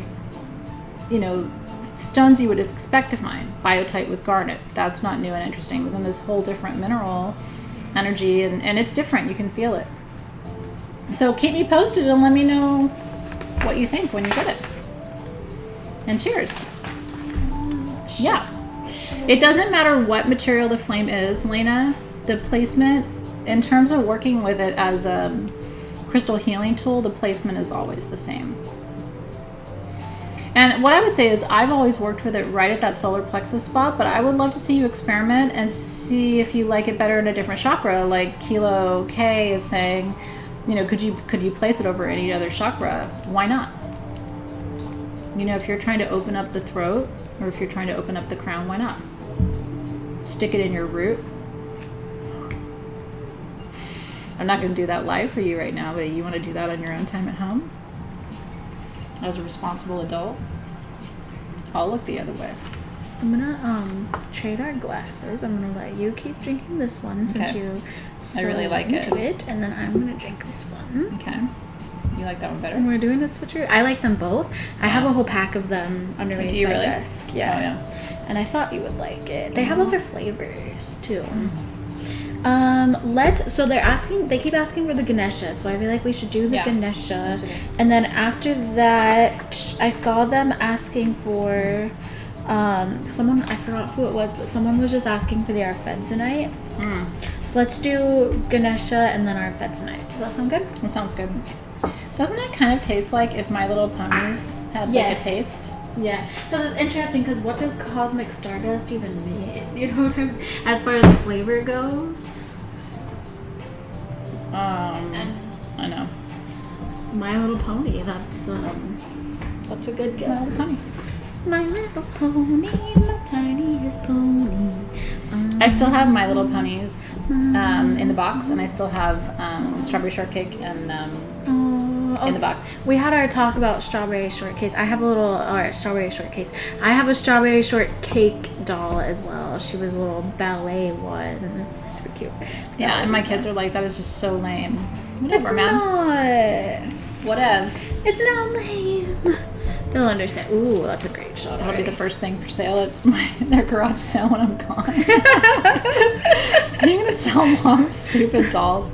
Speaker 1: you know, stones you would expect to find. Biotite with garnet. That's not new and interesting, but then this whole different mineral energy, and it's different. You can feel it. So keep me posted and let me know what you think when you get it. And cheers. Yeah. It doesn't matter what material the flame is, Lena. The placement, in terms of working with it as a crystal healing tool, the placement is always the same. And what I would say is I've always worked with it right at that solar plexus spot, but I would love to see you experiment and see if you like it better in a different chakra. Like Kilo K is saying, you know, could you place it over any other chakra? Why not? You know, if you're trying to open up the throat, or if you're trying to open up the crown, why not? Stick it in your root. I'm not going to do that live for you right now, but you want to do that on your own time at home? As a responsible adult? I'll look the other way.
Speaker 2: I'm gonna trade our glasses. I'm gonna let you keep drinking this one since you're so
Speaker 1: I really like
Speaker 2: into it, and then I'm gonna drink this one.
Speaker 1: Okay. You like that one better?
Speaker 2: And we're doing a switcheroo. I like them both. I have a whole pack of them underneath my desk. Yeah.
Speaker 1: Oh, yeah.
Speaker 2: And I thought you would like it. They have other flavors too.
Speaker 1: Mm-hmm.
Speaker 2: So they keep asking for the Ganesha, so I feel like we should do the Ganesha. And then after that, I saw them asking for someone, I forgot who it was, but someone was just asking for our Fensonite. So let's do Ganesha and then our Fensonite. Does that sound good?
Speaker 1: That sounds good. Doesn't it kind of taste like if My Little Ponies had like a taste?
Speaker 2: Yeah, because it's interesting, because what does Cosmic Stardust even mean? You know what I mean? As far as the flavor goes?
Speaker 1: I know.
Speaker 2: My Little Pony, that's a good guess.
Speaker 1: My Little Pony.
Speaker 2: My little pony, my tiniest pony.
Speaker 1: I still have My Little Ponies in the box, and I still have Strawberry Shortcake and in the box.
Speaker 2: We had our talk about strawberry shortcake. I have a strawberry shortcake. I have a strawberry shortcake doll as well. She was a little ballet one. Super cute.
Speaker 1: Yeah, and my kids are like, that is just so lame. Whatever,
Speaker 2: It's
Speaker 1: man.
Speaker 2: not.
Speaker 1: Whatevs.
Speaker 2: It's not lame. They'll understand. Ooh, that's a great shot.
Speaker 1: That'll be the first thing for sale at their garage sale when I'm gone. You're going to sell Mom's stupid dolls.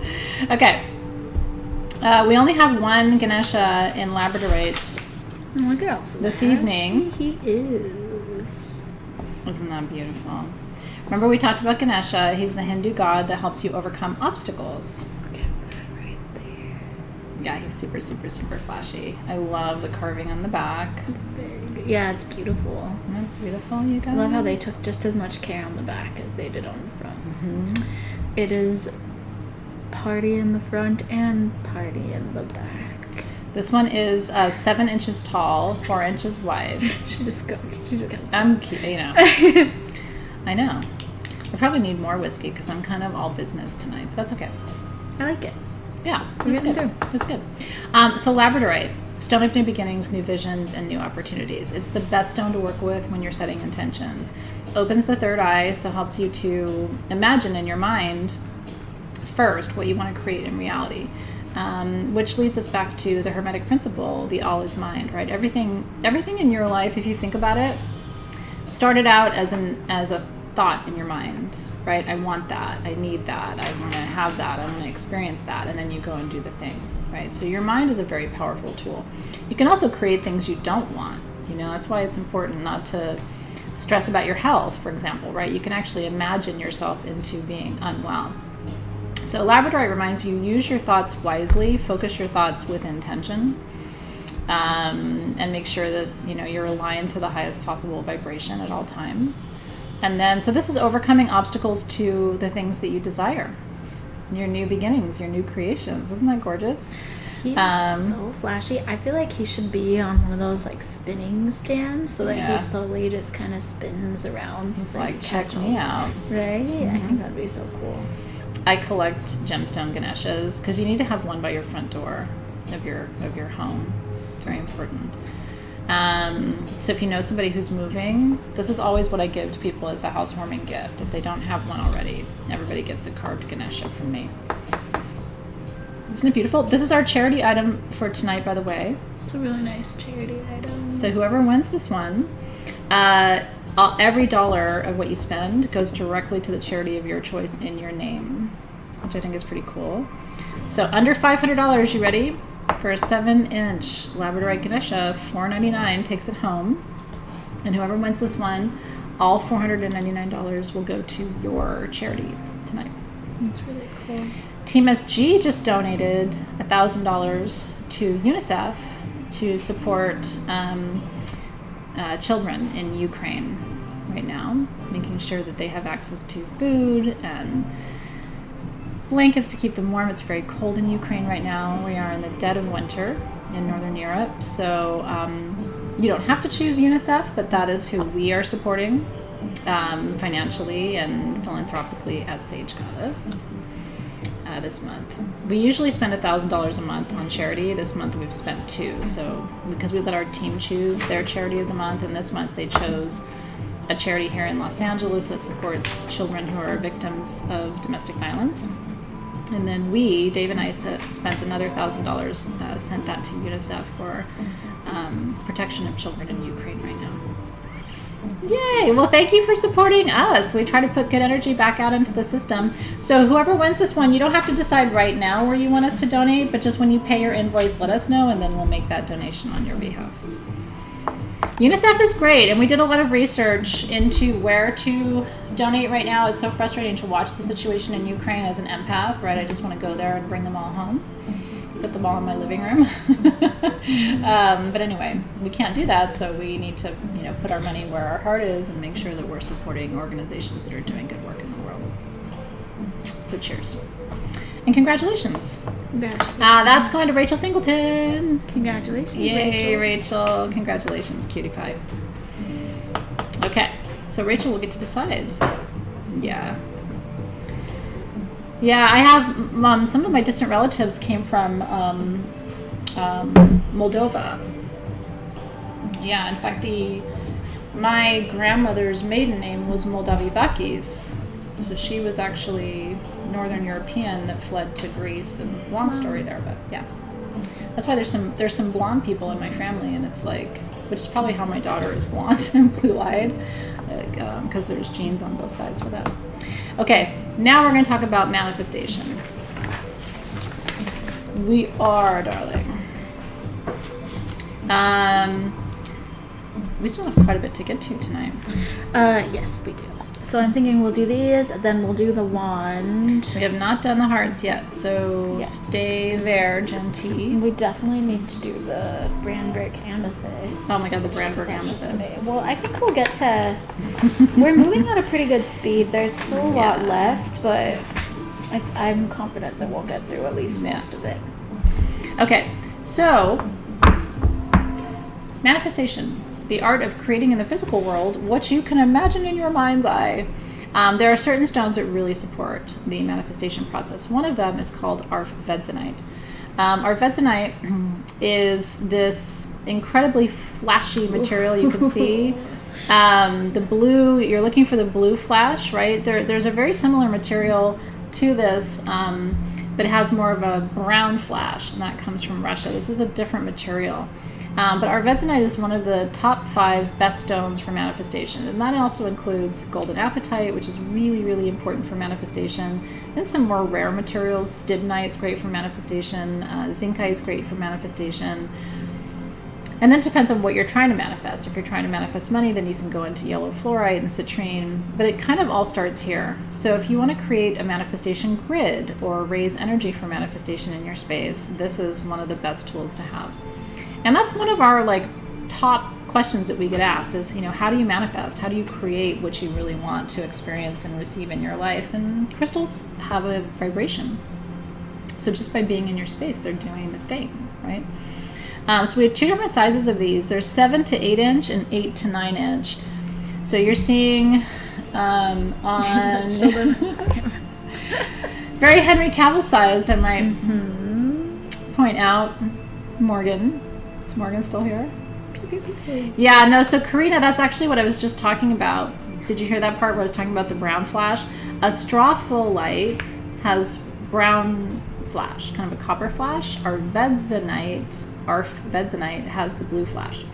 Speaker 1: Okay. We only have one Ganesha in Labradorite.
Speaker 2: Look at how
Speaker 1: this evening.
Speaker 2: He is.
Speaker 1: Isn't that beautiful? Remember we talked about Ganesha. He's the Hindu god that helps you overcome obstacles.
Speaker 2: Okay, right there.
Speaker 1: Yeah, he's super, super, super flashy. I love the carving on the back.
Speaker 2: It's very good. Yeah, it's beautiful.
Speaker 1: Isn't that beautiful, you guys?
Speaker 2: I love how they took just as much care on the back as they did on the front. Mm-hmm. It is party in the front and party in the back.
Speaker 1: This one is 7 inches tall, 4 inches wide.
Speaker 2: She just
Speaker 1: I'm cute, you know. I know. I probably need more whiskey because I'm kind of all business tonight, but that's okay.
Speaker 2: I like it.
Speaker 1: Yeah, it's good. It's good. So Labradorite, stone of new beginnings, new visions, and new opportunities. It's the best stone to work with when you're setting intentions. Opens the third eye, so helps you to imagine in your mind first what you want to create in reality, which leads us back to the Hermetic principle, the all is mind, right? Everything in your life, if you think about it, started out as a thought in your mind, right? I want that. I need that. I want to have that. I want to experience that. And then you go and do the thing, right? So your mind is a very powerful tool. You can also create things you don't want. That's why it's important not to stress about your health, for example, right? You can actually imagine yourself into being unwell. So Labradorite reminds you, use your thoughts wisely, focus your thoughts with intention, and make sure that, you're aligned to the highest possible vibration at all times. And then, so this is overcoming obstacles to the things that you desire, your new beginnings, your new creations. Isn't that gorgeous?
Speaker 2: He's so flashy. I feel like he should be on one of those like spinning stands so that he slowly just kind of spins around.
Speaker 1: It's like, check me out.
Speaker 2: Right? I think that'd be so cool.
Speaker 1: I collect gemstone Ganeshas because you need to have one by your front door of your home. Very important. So if you know somebody who's moving, this is always what I give to people as a housewarming gift. If they don't have one already, everybody gets a carved Ganesha from me. Isn't it beautiful? This is our charity item for tonight, by the way.
Speaker 2: It's a really nice charity item.
Speaker 1: So whoever wins this one, every dollar of what you spend goes directly to the charity of your choice in your name, which I think is pretty cool. So under $500, you ready? For a 7-inch Labradorite Ganesha, $4.99 takes it home. And whoever wins this one, all $499 will go to your charity tonight.
Speaker 2: That's really cool.
Speaker 1: Team SG just donated $1,000 to UNICEF to support children in Ukraine right now, making sure that they have access to food and blankets to keep them warm. It's very cold in Ukraine right now. We are in the dead of winter in Northern Europe, so you don't have to choose UNICEF, but that is who we are supporting financially and philanthropically at Sage Goddess this month. We usually spend $1,000 a month on charity. This month we've spent $2,000, so because we let our team choose their charity of the month, and this month they chose a charity here in Los Angeles that supports children who are victims of domestic violence. And then we, Dave and I, spent another $1,000, sent that to UNICEF for protection of children in Ukraine right now. Yay! Well, thank you for supporting us. We try to put good energy back out into the system. So whoever wins this one, you don't have to decide right now where you want us to donate, but just when you pay your invoice, let us know, and then we'll make that donation on your behalf. UNICEF is great, and we did a lot of research into where to donate right now. It's so frustrating to watch the situation in Ukraine as an empath, right? I just want to go there and bring them all home, put them all in my living room. But anyway, we can't do that, so we need to, put our money where our heart is and make sure that we're supporting organizations that are doing good work in the world. So cheers. And congratulations. That's going to Rachel Singleton.
Speaker 2: Congratulations,
Speaker 1: Yay, Rachel. Congratulations, cutie pie. Okay, so Rachel will get to decide. Yeah, I have, some of my distant relatives came from Moldova. Yeah, in fact, my grandmother's maiden name was Moldavite. So she was actually Northern European that fled to Greece, and long story there, but yeah. That's why there's some blonde people in my family, and it's like, which is probably how my daughter is blonde and blue-eyed, because there's genes on both sides for that. Okay, now we're going to talk about manifestation. We are, darling. We still have quite a bit to get to tonight.
Speaker 2: Yes, we do. So I'm thinking we'll do these, then we'll do the wand.
Speaker 1: We have not done the hearts yet, so stay there, Gentee.
Speaker 2: We definitely need to do the Brandbrick Amethyst.
Speaker 1: Oh my god, the Brandbrick Amethyst.
Speaker 2: Well, I think we'll get to... We're moving at a pretty good speed. There's still a lot left, but I'm confident that we'll get through at least most of it.
Speaker 1: Okay, so... Manifestation. The art of creating in the physical world what you can imagine in your mind's eye. There are certain stones that really support the manifestation process. One of them is called Fensonite. Fensonite is this incredibly flashy material you can see. The blue, you're looking for the blue flash, right? There's a very similar material to this, but it has more of a brown flash, and that comes from Russia. This is a different material. But our Fensonite is one of the top 5 best stones for manifestation. And that also includes golden apatite, which is really, really important for manifestation. And some more rare materials. Stibnite's great for manifestation. Zincite's great for manifestation. And then it depends on what you're trying to manifest. If you're trying to manifest money, then you can go into yellow fluorite and citrine. But it kind of all starts here. So if you want to create a manifestation grid or raise energy for manifestation in your space, this is one of the best tools to have. And that's one of our like top questions that we get asked is, how do you manifest? How do you create what you really want to experience and receive in your life? And crystals have a vibration. So just by being in your space, they're doing the thing, right? So we have 2 different sizes of these. There's 7 to 8 inch and 8 to 9 inch. So you're seeing on very Henry Cavill sized, I might point out. Morgan. Is Morgan still here? Yeah, no, so Karina, that's actually what I was just talking about. Did you hear that part where I was talking about the brown flash? A straw full light has brown flash, kind of a copper flash. Our Fensonite has the blue flash.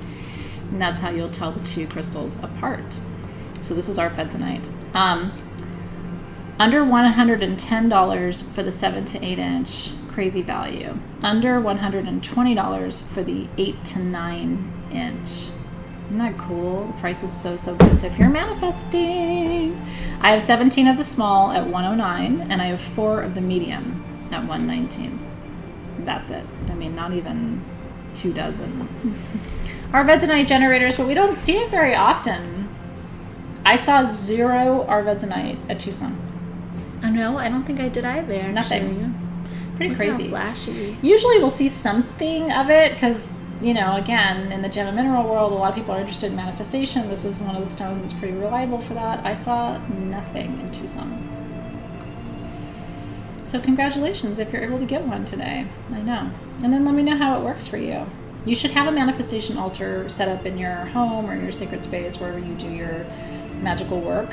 Speaker 1: And that's how you'll tell the 2 crystals apart. So this is our Fensonite. Under $110 for the 7 to 8 inch. Crazy value. Under $120 for the 8 to 9 inch. Isn't that cool? The price is so good. So if you're manifesting, I have 17 of the small at $109 and I have 4 of the medium at $119. That's it. I mean, not even 2 dozen. Our Fensonite generators, but we don't see it very often. I saw 0 Arvedzonite at Tucson.
Speaker 2: Oh no, I don't think I did either. Actually.
Speaker 1: Nothing. Pretty crazy.
Speaker 2: Flashy.
Speaker 1: Usually we'll see something of it because, again, in the gem and mineral world, a lot of people are interested in manifestation. This is one of the stones that's pretty reliable for that. I saw nothing in Tucson. So congratulations if you're able to get one today. I know. And then let me know how it works for you. You should have a manifestation altar set up in your home or your sacred space wherever you do your magical work.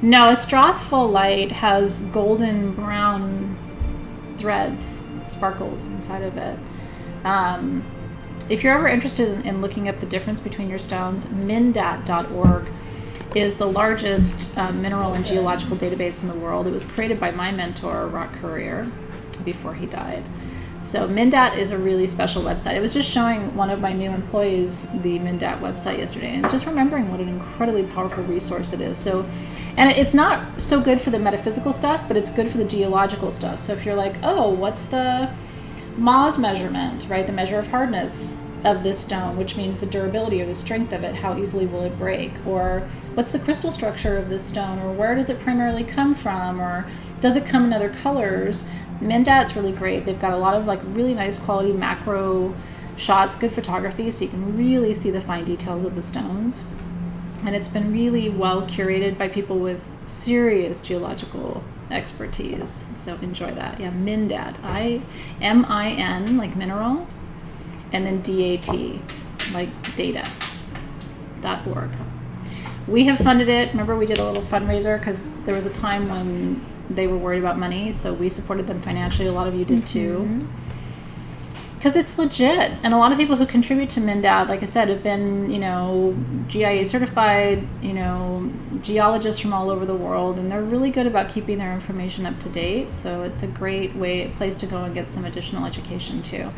Speaker 1: No, a straw full light has golden brown threads, sparkles inside of it. If you're ever interested in looking up the difference between your stones, mindat.org is the largest mineral and geological database in the world. It was created by my mentor, Rock Courier, before he died. So Mindat is a really special website. I was just showing one of my new employees the Mindat website yesterday and just remembering what an incredibly powerful resource it is. So, and it's not so good for the metaphysical stuff, but it's good for the geological stuff. So if you're like, oh, what's the Mohs measurement, right? The measure of hardness of this stone, which means the durability or the strength of it, how easily will it break? Or what's the crystal structure of this stone? Or where does it primarily come from? Or does it come in other colors? Mindat's really great. They've got a lot of really nice quality macro shots, good photography, so you can really see the fine details of the stones. And it's been really well curated by people with serious geological expertise. So enjoy that. Yeah, Mindat. I-M-I-N, like mineral, and then D-A-T, like data.org. We have funded it. Remember we did a little fundraiser because there was a time when they were worried about money, so we supported them financially. A lot of you did too. Because it's legit. And a lot of people who contribute to Mindat, like I said, have been, GIA certified, geologists from all over the world, and they're really good about keeping their information up to date. So it's a great place to go and get some additional education too.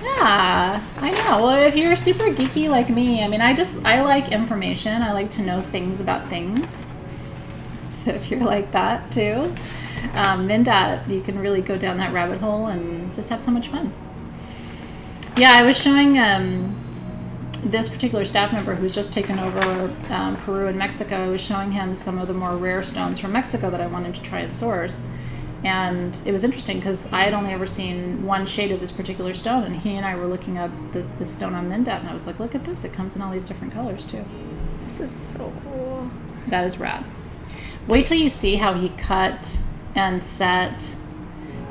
Speaker 1: Yeah, I know. Well, if you're super geeky like me, I like information. I like to know things about things. So if you're like that too, Mindat, you can really go down that rabbit hole and just have so much fun. Yeah, I was showing this particular staff member who's just taken over Peru and Mexico. I was showing him some of the more rare stones from Mexico that I wanted to try and source. And it was interesting because I had only ever seen one shade of this particular stone, and he and I were looking up the stone on Mindat, and I was like, look at this, it comes in all these different colors too.
Speaker 2: This is so cool.
Speaker 1: That is rad. Wait till you see how he cut and set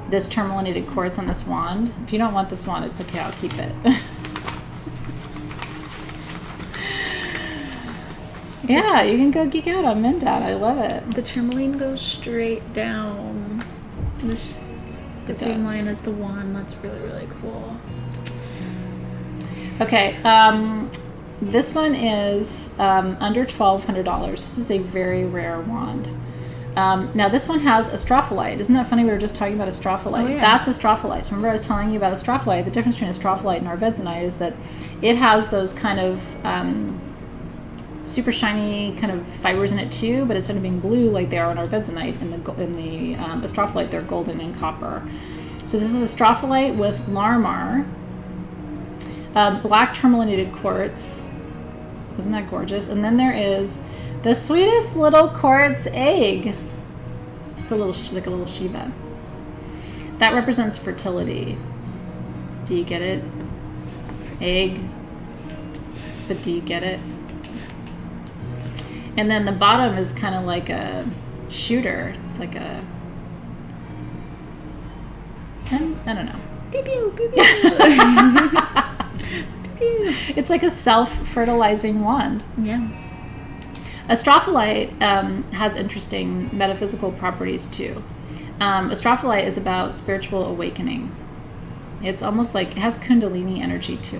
Speaker 1: this tourmalinated quartz on this wand. If you don't want this wand, it's okay, I'll keep it. Yeah, you can go geek out on Mindat. I love it.
Speaker 2: The tourmaline goes straight down. the same line as the wand. That's really, really cool.
Speaker 1: Okay, this one is under $1,200. This is a very rare wand. Now this one has astrophyllite. Isn't that funny? We were just talking about astrophyllite. Oh, yeah. That's astrophyllite. Remember I was telling you about astrophyllite? The difference between astrophyllite and Arvedzonite is that it has those kind of super shiny kind of fibers in it too, but instead of being blue like they are in Arvedzonite, in the astrophyllite they're golden and copper. So this is astrophyllite with Larmar, black tourmalinated quartz. Isn't that gorgeous? And then there is the sweetest little quartz egg. It's a little like a little Shiba. That represents fertility. Do you get it? Egg. But do you get it? And then the bottom is kind of like a shooter. It's like a... I don't know.
Speaker 2: Pew, pew, pew, pew.
Speaker 1: It's like a self-fertilizing wand.
Speaker 2: Yeah.
Speaker 1: Astrophyllite has interesting metaphysical properties too. Astrophyllite is about spiritual awakening. It's almost like it has Kundalini energy to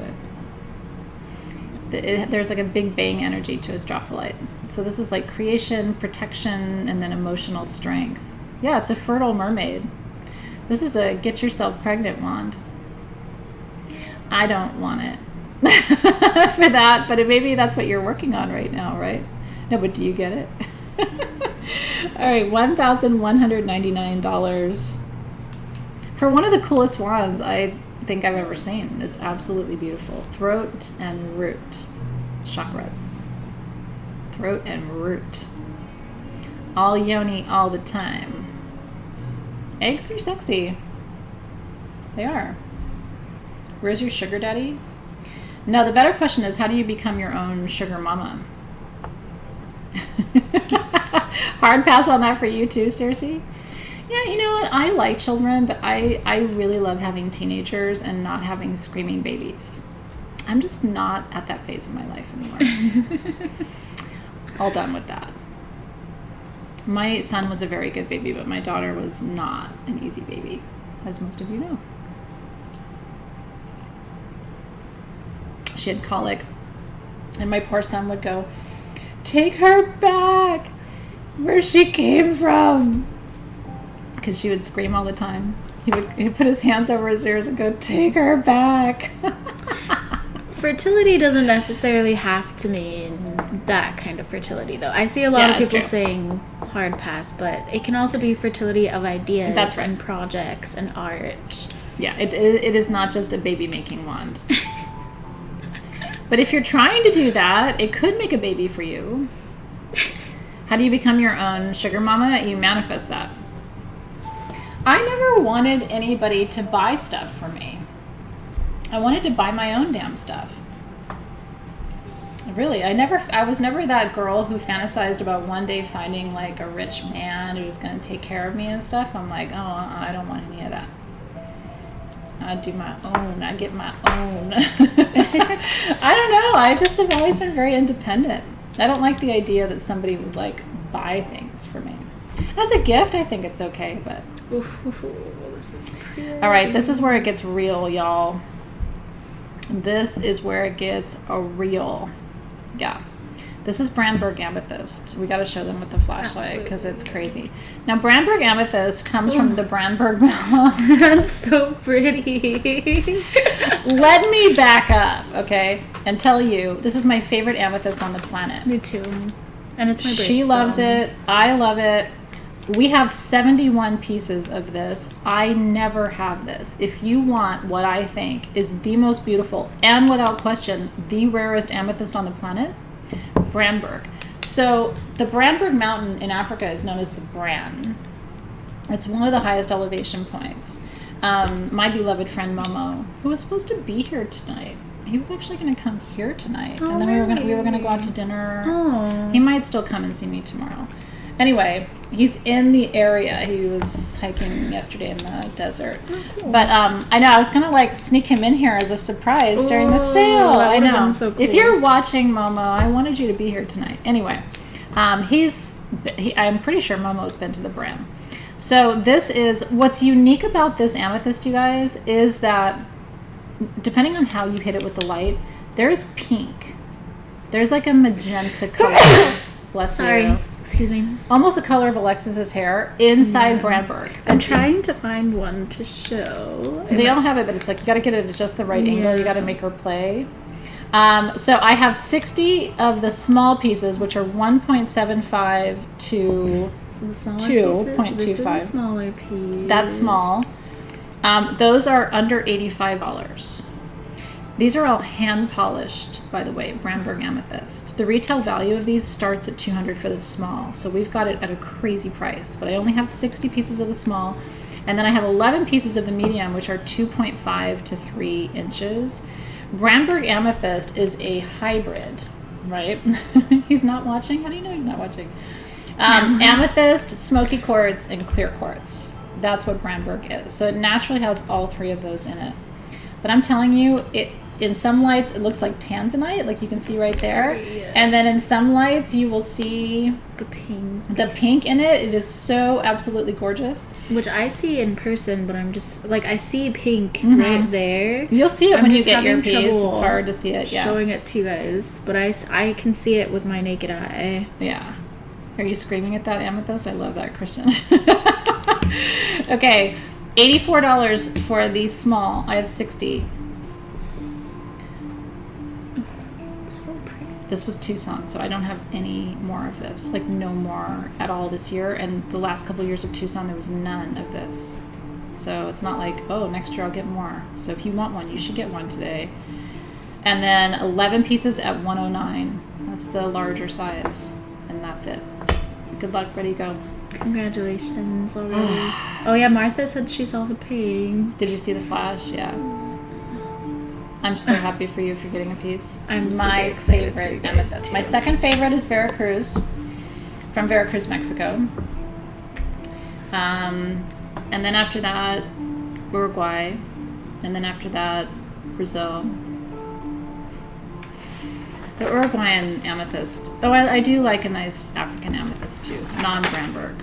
Speaker 1: it. There's like a big bang energy to astrophyllite. So this is like creation, protection, and then emotional strength. Yeah, it's a fertile mermaid. This is a get yourself pregnant wand. I don't want it for that, but maybe that's what you're working on right now, right? No, but do you get it? All right, $1,199 for one of the coolest wands I think I've ever seen. It's absolutely beautiful. Throat and root chakras. Throat and root. All yoni all the time. Eggs are sexy. They are. Where's your sugar daddy? No, the better question is, how do you become your own sugar mama? Hard pass on that for you too, Circe? Yeah, you know what? I like children, but I really love having teenagers and not having screaming babies. I'm just not at that phase of my life anymore. All done with that. My son was a very good baby, but my daughter was not an easy baby, as most of you know. She had colic, and my poor son would go, "Take her back where she came from," because she would scream all the time. He'd put his hands over his ears and go, "Take her back."
Speaker 2: Fertility doesn't necessarily have to mean that kind of fertility, though. I see a lot of people saying hard pass, but it can also be fertility of ideas.
Speaker 1: That's right.
Speaker 2: And projects and art.
Speaker 1: Yeah, it is not just a baby-making wand. But if you're trying to do that, it could make a baby for you. How do you become your own sugar mama? You manifest that. I never wanted anybody to buy stuff for me. I wanted to buy my own damn stuff. Really, I was never that girl who fantasized about one day finding like a rich man who was going to take care of me and stuff. I'm like, oh, I don't want any of that. I do my own. I get my own. I don't know. I just have always been very independent. I don't like the idea that somebody would like buy things for me. As a gift, I think it's okay, but...
Speaker 2: This is crazy.
Speaker 1: All right, this is where it gets real, y'all. This is where it gets real. Yeah. This is Brandberg Amethyst. We got to show them with the flashlight because it's crazy. Now, Brandberg Amethyst comes from the Brandberg Mountain.
Speaker 2: That's so pretty.
Speaker 1: Let me back up, okay, and tell you, this is my favorite amethyst on the planet.
Speaker 2: Me too. And it's my birthstone.
Speaker 1: She loves it. I love it. We have 71 pieces of this. I never have this. If you want what I think is the most beautiful and without question the rarest amethyst on the planet, Brandberg. So the Brandberg Mountain in Africa is known as the Bran. It's one of the highest elevation points. My beloved friend Momo, who was supposed to be here tonight, he was actually going to come here tonight, and then we were going to go out to dinner.
Speaker 2: Oh.
Speaker 1: He might still come and see me tomorrow. Anyway, he's in the area. He was hiking yesterday in the desert.
Speaker 2: Oh, cool.
Speaker 1: But I know I was gonna like sneak him in here as a surprise during the sale. I know.
Speaker 2: So cool.
Speaker 1: If you're watching, Momo, I wanted you to be here tonight. Anyway, I'm pretty sure Momo's been to the Bram. So this is, what's unique about this amethyst, you guys, is that depending on how you hit it with the light, there's pink. There's like a magenta color. Bless you.
Speaker 2: Excuse me.
Speaker 1: Almost the color of Alexis's hair inside Brandberg.
Speaker 2: I'm trying to find one to show.
Speaker 1: They all have it, but it's like you got to get it at just the right angle. You got to make her play. So I have 60 of the small pieces, which are 1.75 to
Speaker 2: So the smaller
Speaker 1: 2.25.
Speaker 2: This is the smaller piece.
Speaker 1: That's small. Those are under $85. These are all hand polished, by the way, Brandberg amethyst. The retail value of these starts at $200 for the small, so we've got it at a crazy price. But I only have 60 pieces of the small, and then I have 11 pieces of the medium, which are 2.5 to 3 inches. Brandberg amethyst is a hybrid, right? He's not watching? How do you know he's not watching? Amethyst, smoky quartz, and clear quartz. That's what Brandberg is. So it naturally has all three of those in it. But I'm telling you, in some lights, it looks like tanzanite, like you can see right there.
Speaker 2: Yeah.
Speaker 1: And then in some lights, you will see
Speaker 2: the pink.
Speaker 1: The pink in it. It is so absolutely gorgeous.
Speaker 2: Which I see in person, but I'm just, like, I see pink right there.
Speaker 1: You'll see it when you get your piece. It's hard to see it,
Speaker 2: showing it to you guys. But I can see it with my naked eye.
Speaker 1: Yeah. Are you screaming at that amethyst? I love that, Christian. Okay. $84 for the small. I have 60.
Speaker 2: It's so pretty.
Speaker 1: This was Tucson, so I don't have any more of this. Like, no more at all this year. And the last couple of years of Tucson, there was none of this. So it's not like, oh, next year I'll get more. So if you want one, you should get one today. And then 11 pieces at $109. That's the larger size. And that's it. Good luck. Ready to go.
Speaker 2: Congratulations already. Oh yeah, Martha said she saw the pink.
Speaker 1: Did you see the flash? Yeah. I'm so happy for you for getting a piece.
Speaker 2: I'm
Speaker 1: my favorite amethyst. My second favorite is Veracruz, from Veracruz, Mexico. And then after that, Uruguay, and then after that, Brazil. The Uruguayan amethyst. Oh, I do like a nice African amethyst too, non-Brandberg.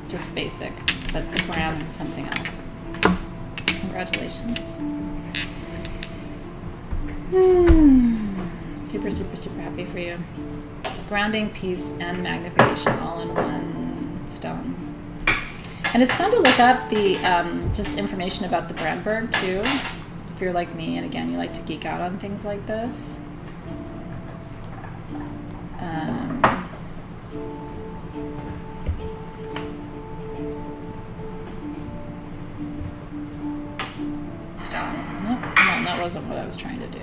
Speaker 1: Just basic, but the brand is something else. Congratulations. Super, super, super happy for you. Grounding, peace, and magnification all in one stone. And it's fun to look up the just information about the Brandberg too, if you're like me, and again, you like to geek out on things like this. Nope, come on, that wasn't what I was trying to do.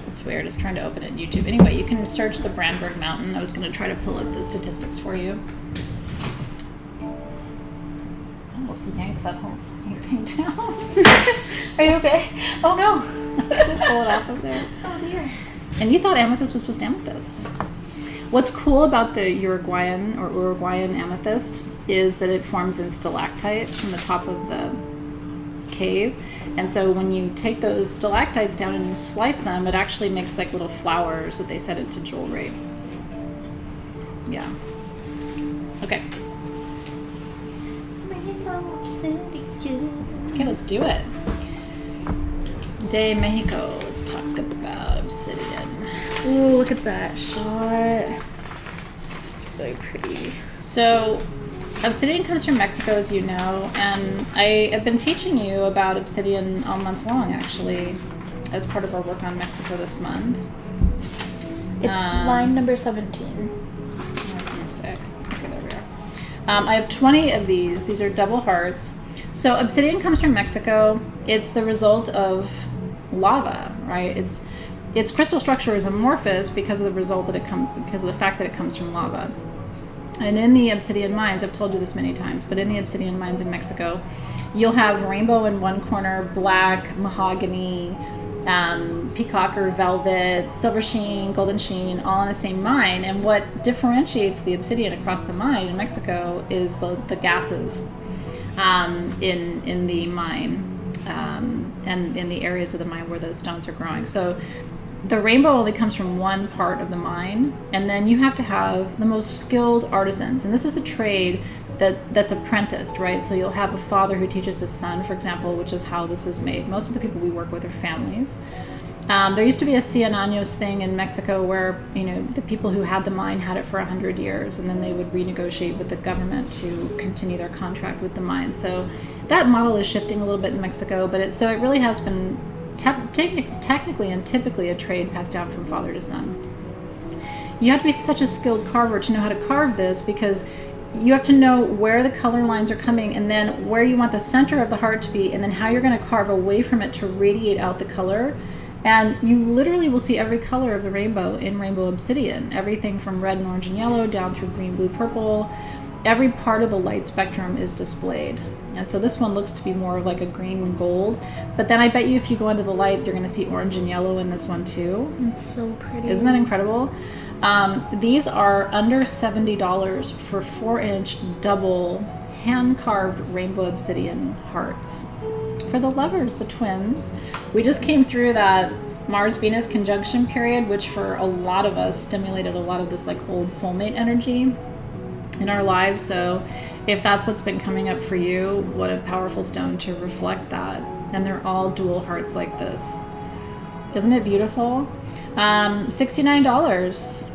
Speaker 1: It's weird, it's trying to open it in YouTube. Anyway, you can search the Brandberg Mountain. I was going to try to pull up the statistics for you. Almost yanked that whole thing down. Are you okay? Oh no! Pull it off of there. Oh dear. And you thought amethyst was just amethyst. What's cool about the Uruguayan amethyst is that it forms in stalactites from the top of the cave. And so when you take those stalactites down and you slice them, it actually makes like little flowers that they set into jewelry. Yeah. Okay. Okay, let's do it. De Mexico. Let's talk about obsidian.
Speaker 2: Ooh, look at that shot. It's really pretty.
Speaker 1: So, obsidian comes from Mexico, as you know, and I have been teaching you about obsidian all month long, actually, as part of our work on Mexico this month.
Speaker 2: It's line number 17.
Speaker 1: I was going to say. Okay, there we are. I have 20 of these. These are double hearts. So, obsidian comes from Mexico. It's the result of lava, right? Its crystal structure is amorphous because of the fact that it comes from lava. And in the obsidian mines, I've told you this many times, but in the obsidian mines in Mexico, you'll have rainbow in one corner, black, mahogany, peacock or velvet, silver sheen, golden sheen, all in the same mine. And what differentiates the obsidian across the mine in Mexico is the gases in the mine. and in the areas of the mine where those stones are growing. So the rainbow only comes from one part of the mine, and then you have to have the most skilled artisans. And this is a trade that's apprenticed, right? So you'll have a father who teaches his son, for example, which is how this is made. Most of the people we work with are families. There used to be a Cien Años thing in Mexico where, the people who had the mine had it for 100 years, and then they would renegotiate with the government to continue their contract with the mine. So that model is shifting a little bit in Mexico, but it really has been technically and typically a trade passed down from father to son. You have to be such a skilled carver to know how to carve this, because you have to know where the color lines are coming, and then where you want the center of the heart to be, and then how you're going to carve away from it to radiate out the color. And you literally will see every color of the rainbow in rainbow obsidian, everything from red and orange and yellow down through green, blue, purple. Every part of the light spectrum is displayed. And so this one looks to be more of like a green and gold, but then I bet you if you go into the light, you're going to see orange and yellow in this one too.
Speaker 2: It's so pretty.
Speaker 1: Isn't that incredible? These are under $70 for 4-inch double hand-carved rainbow obsidian hearts. For the lovers, the twins. We just came through that Mars-Venus conjunction period, which for a lot of us stimulated a lot of this like old soulmate energy in our lives. So if that's what's been coming up for you, what a powerful stone to reflect that. And they're all dual hearts like this. Isn't it beautiful? $69.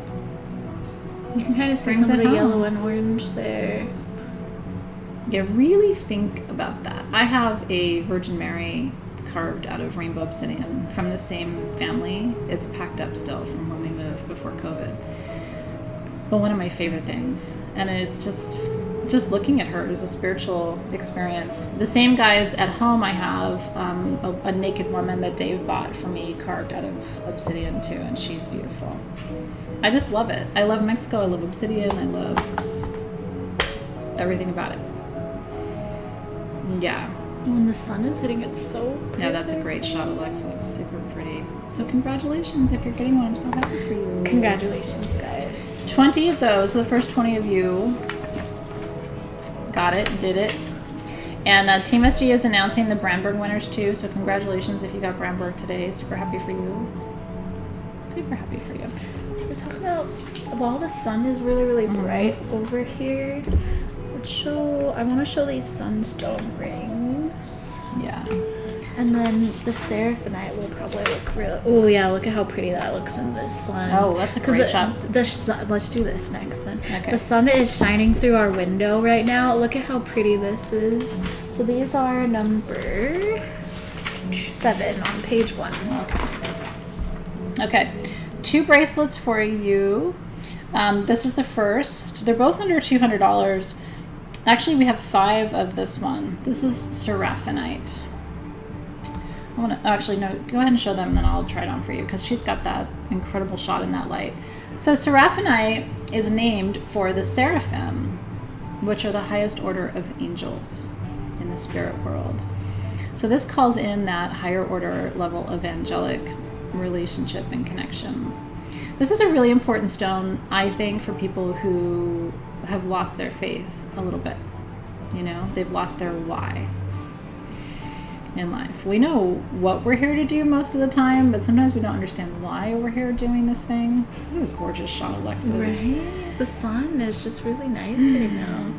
Speaker 2: You can kind of see some of the yellow and orange there.
Speaker 1: Yeah, really think about that. I have a Virgin Mary carved out of rainbow obsidian from the same family. It's packed up still from when we moved before COVID. But one of my favorite things. And it's just looking at her is a spiritual experience. The same guys at home, I have a naked woman that Dave bought for me carved out of obsidian too, and she's beautiful. I just love it. I love Mexico. I love obsidian. I love everything about it. Yeah.
Speaker 2: When the sun is hitting, it's so pretty.
Speaker 1: Yeah, that's a great shot, Alexis. Super pretty. So congratulations if you're getting one. I'm so happy for you.
Speaker 2: Congratulations, guys.
Speaker 1: 20 of those. So the first 20 of you got it, did it. And Team SG is announcing the Brandberg winners too. So congratulations if you got Brandberg today. Super happy for you. Super happy for you.
Speaker 2: We're talking about, while the sun is really, really bright over here, I want to show these sunstone rings.
Speaker 1: Yeah.
Speaker 2: And then the seraphinite will probably look real. Oh yeah, look at how pretty that looks in the sun.
Speaker 1: Oh, that's a great shot.
Speaker 2: Let's do this next then.
Speaker 1: Okay.
Speaker 2: The sun is shining through our window right now. Look at how pretty this is. So these are number 7 on page 1.
Speaker 1: Okay. 2 bracelets for you. This is the first. They're both under $200. Actually, we have 5 of this one. This is seraphinite. I want to actually no. Go ahead and show them, and then I'll try it on for you because she's got that incredible shot in that light. So seraphinite is named for the seraphim, which are the highest order of angels in the spirit world. So this calls in that higher order level of angelic relationship and connection. This is a really important stone, I think, for people who have lost their faith a little bit. They've lost their why in life. We know what we're here to do most of the time, but sometimes we don't understand why we're here doing this thing. What a gorgeous shot, Alexis.
Speaker 2: Right? The sun is just really nice right now.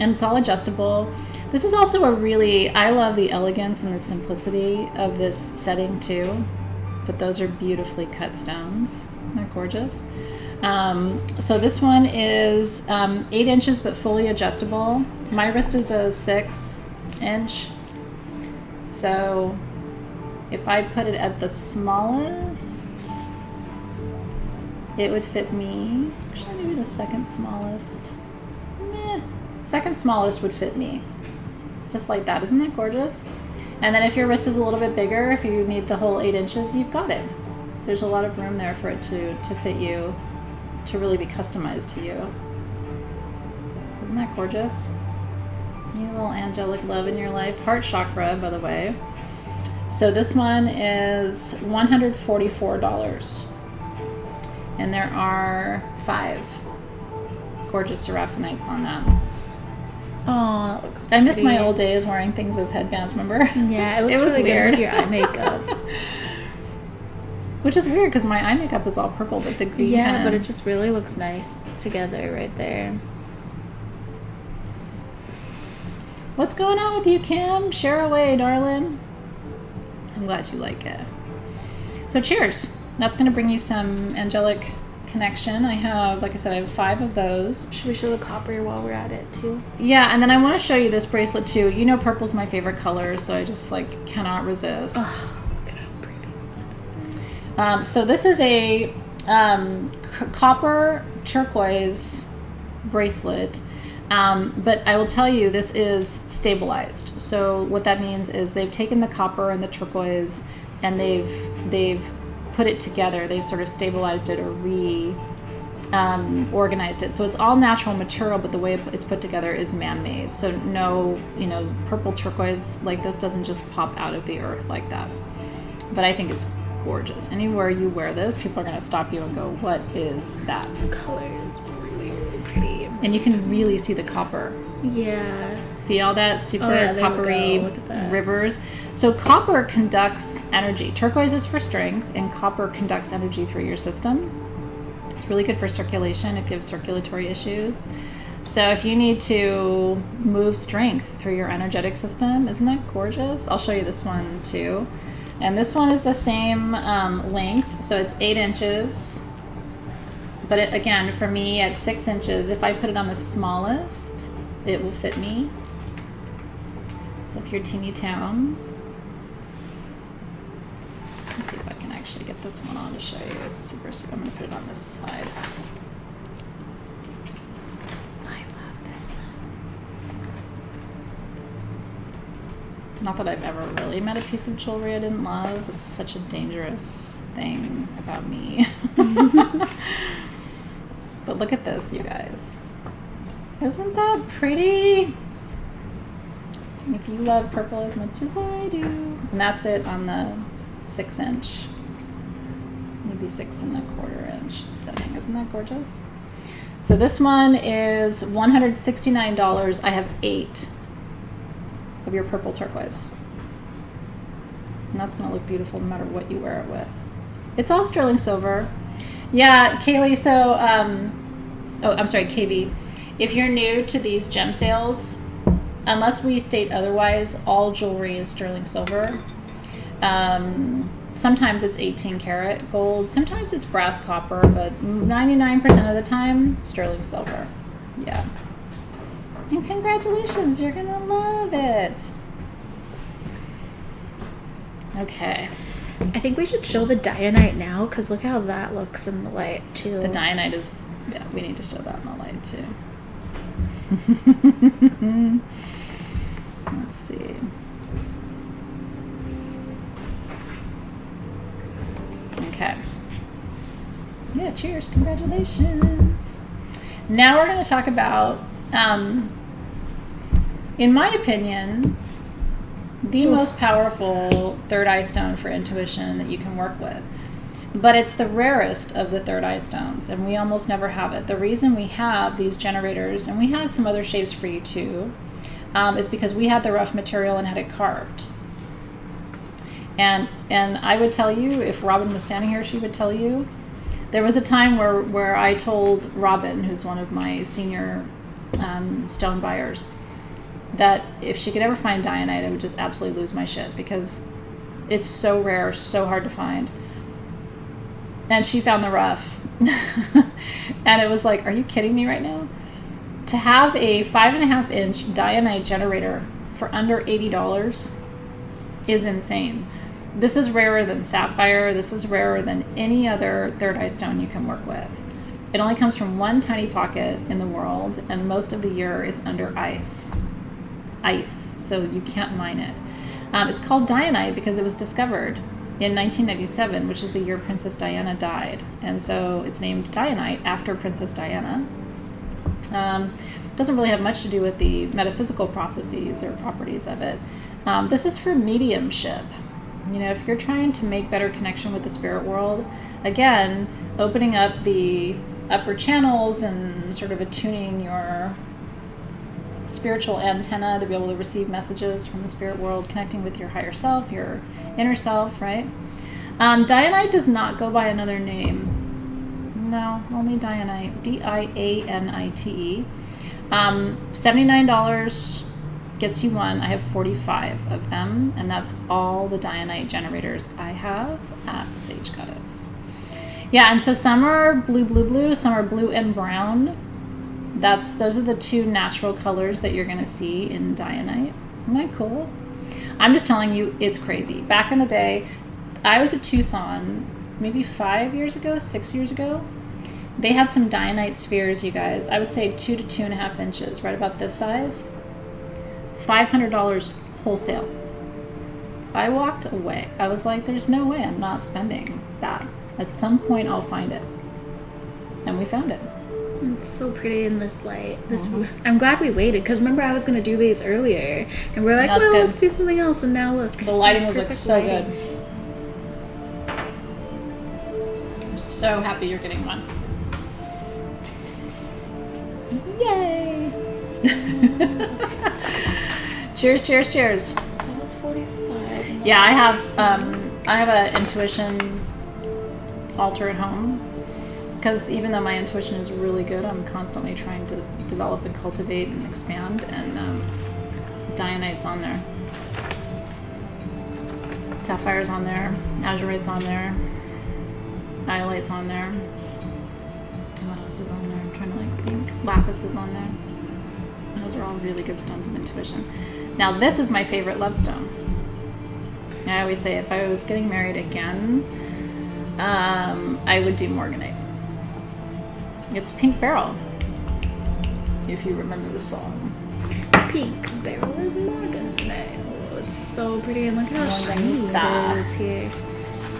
Speaker 1: And it's all adjustable. This is also I love the elegance and the simplicity of this setting too. But those are beautifully cut stones. Isn't that gorgeous? So this one is 8 inches but fully adjustable. My wrist is a 6-inch. So if I put it at the smallest, it would fit me. Actually, maybe the second smallest. Second smallest would fit me. Just like that. Isn't that gorgeous? And then if your wrist is a little bit bigger, if you need the whole 8 inches, you've got it. There's a lot of room there for it to fit you, to really be customized to you. Isn't that gorgeous? You need a little angelic love in your life. Heart chakra, by the way. So this one is $144. And there are 5 gorgeous seraphinites on that.
Speaker 2: Oh, that looks
Speaker 1: I miss my
Speaker 2: pretty.
Speaker 1: old days wearing things as headbands, remember?
Speaker 2: Yeah, it looks
Speaker 1: It was
Speaker 2: really
Speaker 1: weird.
Speaker 2: good with your eye makeup.
Speaker 1: Which is weird because my eye makeup is all purple, but the green
Speaker 2: Yeah,
Speaker 1: kinda...
Speaker 2: but it just really looks nice together right there.
Speaker 1: What's going on with you, Kim? Share away, darling. I'm glad you like it. So cheers. That's going to bring you some angelic connection. I have, like I said, I have 5 of those.
Speaker 2: Should we show the copper while we're at it too?
Speaker 1: Yeah, and then I want to show you this bracelet too. You know purple's my favorite color, so I just like cannot resist.
Speaker 2: Oh, look at how pretty.
Speaker 1: So this is a copper turquoise bracelet. But I will tell you, this is stabilized. So what that means is they've taken the copper and the turquoise and they've put it together. They've sort of stabilized it or organized it. So it's all natural material, but the way it's put together is man-made. So no, purple turquoise like this doesn't just pop out of the earth like that. But I think it's gorgeous. Anywhere you wear this, people are going to stop you and go, what is that?
Speaker 2: The color is really, really pretty.
Speaker 1: And you can really see the copper.
Speaker 2: Yeah.
Speaker 1: See all that super
Speaker 2: there we
Speaker 1: coppery
Speaker 2: go. Look at that.
Speaker 1: rivers? So copper conducts energy. Turquoise is for strength, and copper conducts energy through your system. It's really good for circulation if you have circulatory issues. So if you need to move strength through your energetic system, isn't that gorgeous? I'll show you this one too. And this one is the same length, so it's 8 inches. But again, for me, at 6 inches, if I put it on the smallest, it will fit me. So if you're teeny town, let's see if I can actually get this one on to show you. It's super. I'm going to put it on this side. I love this one. Not that I've ever really met a piece of jewelry I didn't love. It's such a dangerous thing about me. But look at this, you guys. Isn't that pretty? If you love purple as much as I do. And that's it on the 6 inch. Maybe 6 1/4 inch setting. Isn't that gorgeous? So this one is $169. I have 8 of your purple turquoise. And that's going to look beautiful no matter what you wear it with. It's all sterling silver. Yeah, Kaylee, so, KB. If you're new to these gem sales, unless we state otherwise, all jewelry is sterling silver. Sometimes it's 18 karat gold. Sometimes it's brass copper, but 99% of the time, sterling silver. Yeah. And congratulations, you're going to love it. Okay.
Speaker 2: I think we should show the dianite now, because look how that looks in the light, too.
Speaker 1: The dianite is, yeah, we need to show that in the light, too. Let's see. Okay. Yeah, cheers. Congratulations. Now we're going to talk about, in my opinion, the most powerful third eye stone for intuition that you can work with. But it's the rarest of the third eye stones, and we almost never have it. The reason we have these generators, and we had some other shapes for you too, is because we had the rough material and had it carved. And I would tell you, if Robin was standing here, she would tell you, there was a time where I told Robin, who's one of my senior stone buyers, that if she could ever find dianite, I would just absolutely lose my shit, because it's so rare, so hard to find. And she found the rough. And it was like, are you kidding me right now? To have a 5.5 inch dianite generator for under $80 is insane. This is rarer than sapphire. This is rarer than any other third eye stone you can work with. It only comes from one tiny pocket in the world, and most of the year it's under ice, so you can't mine it. It's called dianite because it was discovered in 1997, which is the year Princess Diana died, and so it's named dianite after Princess Diana. Doesn't really have much to do with the metaphysical processes or properties of it. This is for mediumship. You know, if you're trying to make better connection with the spirit world, again, opening up the upper channels and sort of attuning your spiritual antenna to be able to receive messages from the spirit world, connecting with your higher self, your inner self, right? Dianite does not go by another name. No, only Dianite. Dianite. $79 gets you one. I have 45 of them, and that's all the Dianite generators I have at Sage Goddess. Yeah, and so some are blue, some are blue and brown. Those are the two natural colors that you're going to see in Dianite. Isn't that cool? I'm just telling you, it's crazy. Back in the day, I was at Tucson maybe 6 years ago. They had some Dianite spheres, you guys. I would say 2 to 2.5 inches, right about this size. $500 wholesale. I walked away. I was like, there's no way I'm not spending that. At some point, I'll find it. And we found it.
Speaker 2: It's so pretty in this light. I'm glad we waited, because remember I was going to do these earlier. And we're like, well, let's do something else. And now look.
Speaker 1: The lighting was like so good. I'm so happy you're getting one. Yay! Cheers, cheers, cheers.
Speaker 2: That was 45.
Speaker 1: Yeah, I have an intuition altar at home, because even though my intuition is really good, I'm constantly trying to develop and cultivate and expand, and Dianite's on there. Sapphire's on there. Azurite's on there. Iolite's on there. What else is on there? I'm trying to think. Lapis is on there. Those are all really good stones of intuition. Now this is my favorite love stone. I always say if I was getting married again, I would do morganite. It's Pink Beryl, if you remember the song.
Speaker 2: Pink Beryl is morganite. Oh, it's so pretty, and look at how shiny it is here.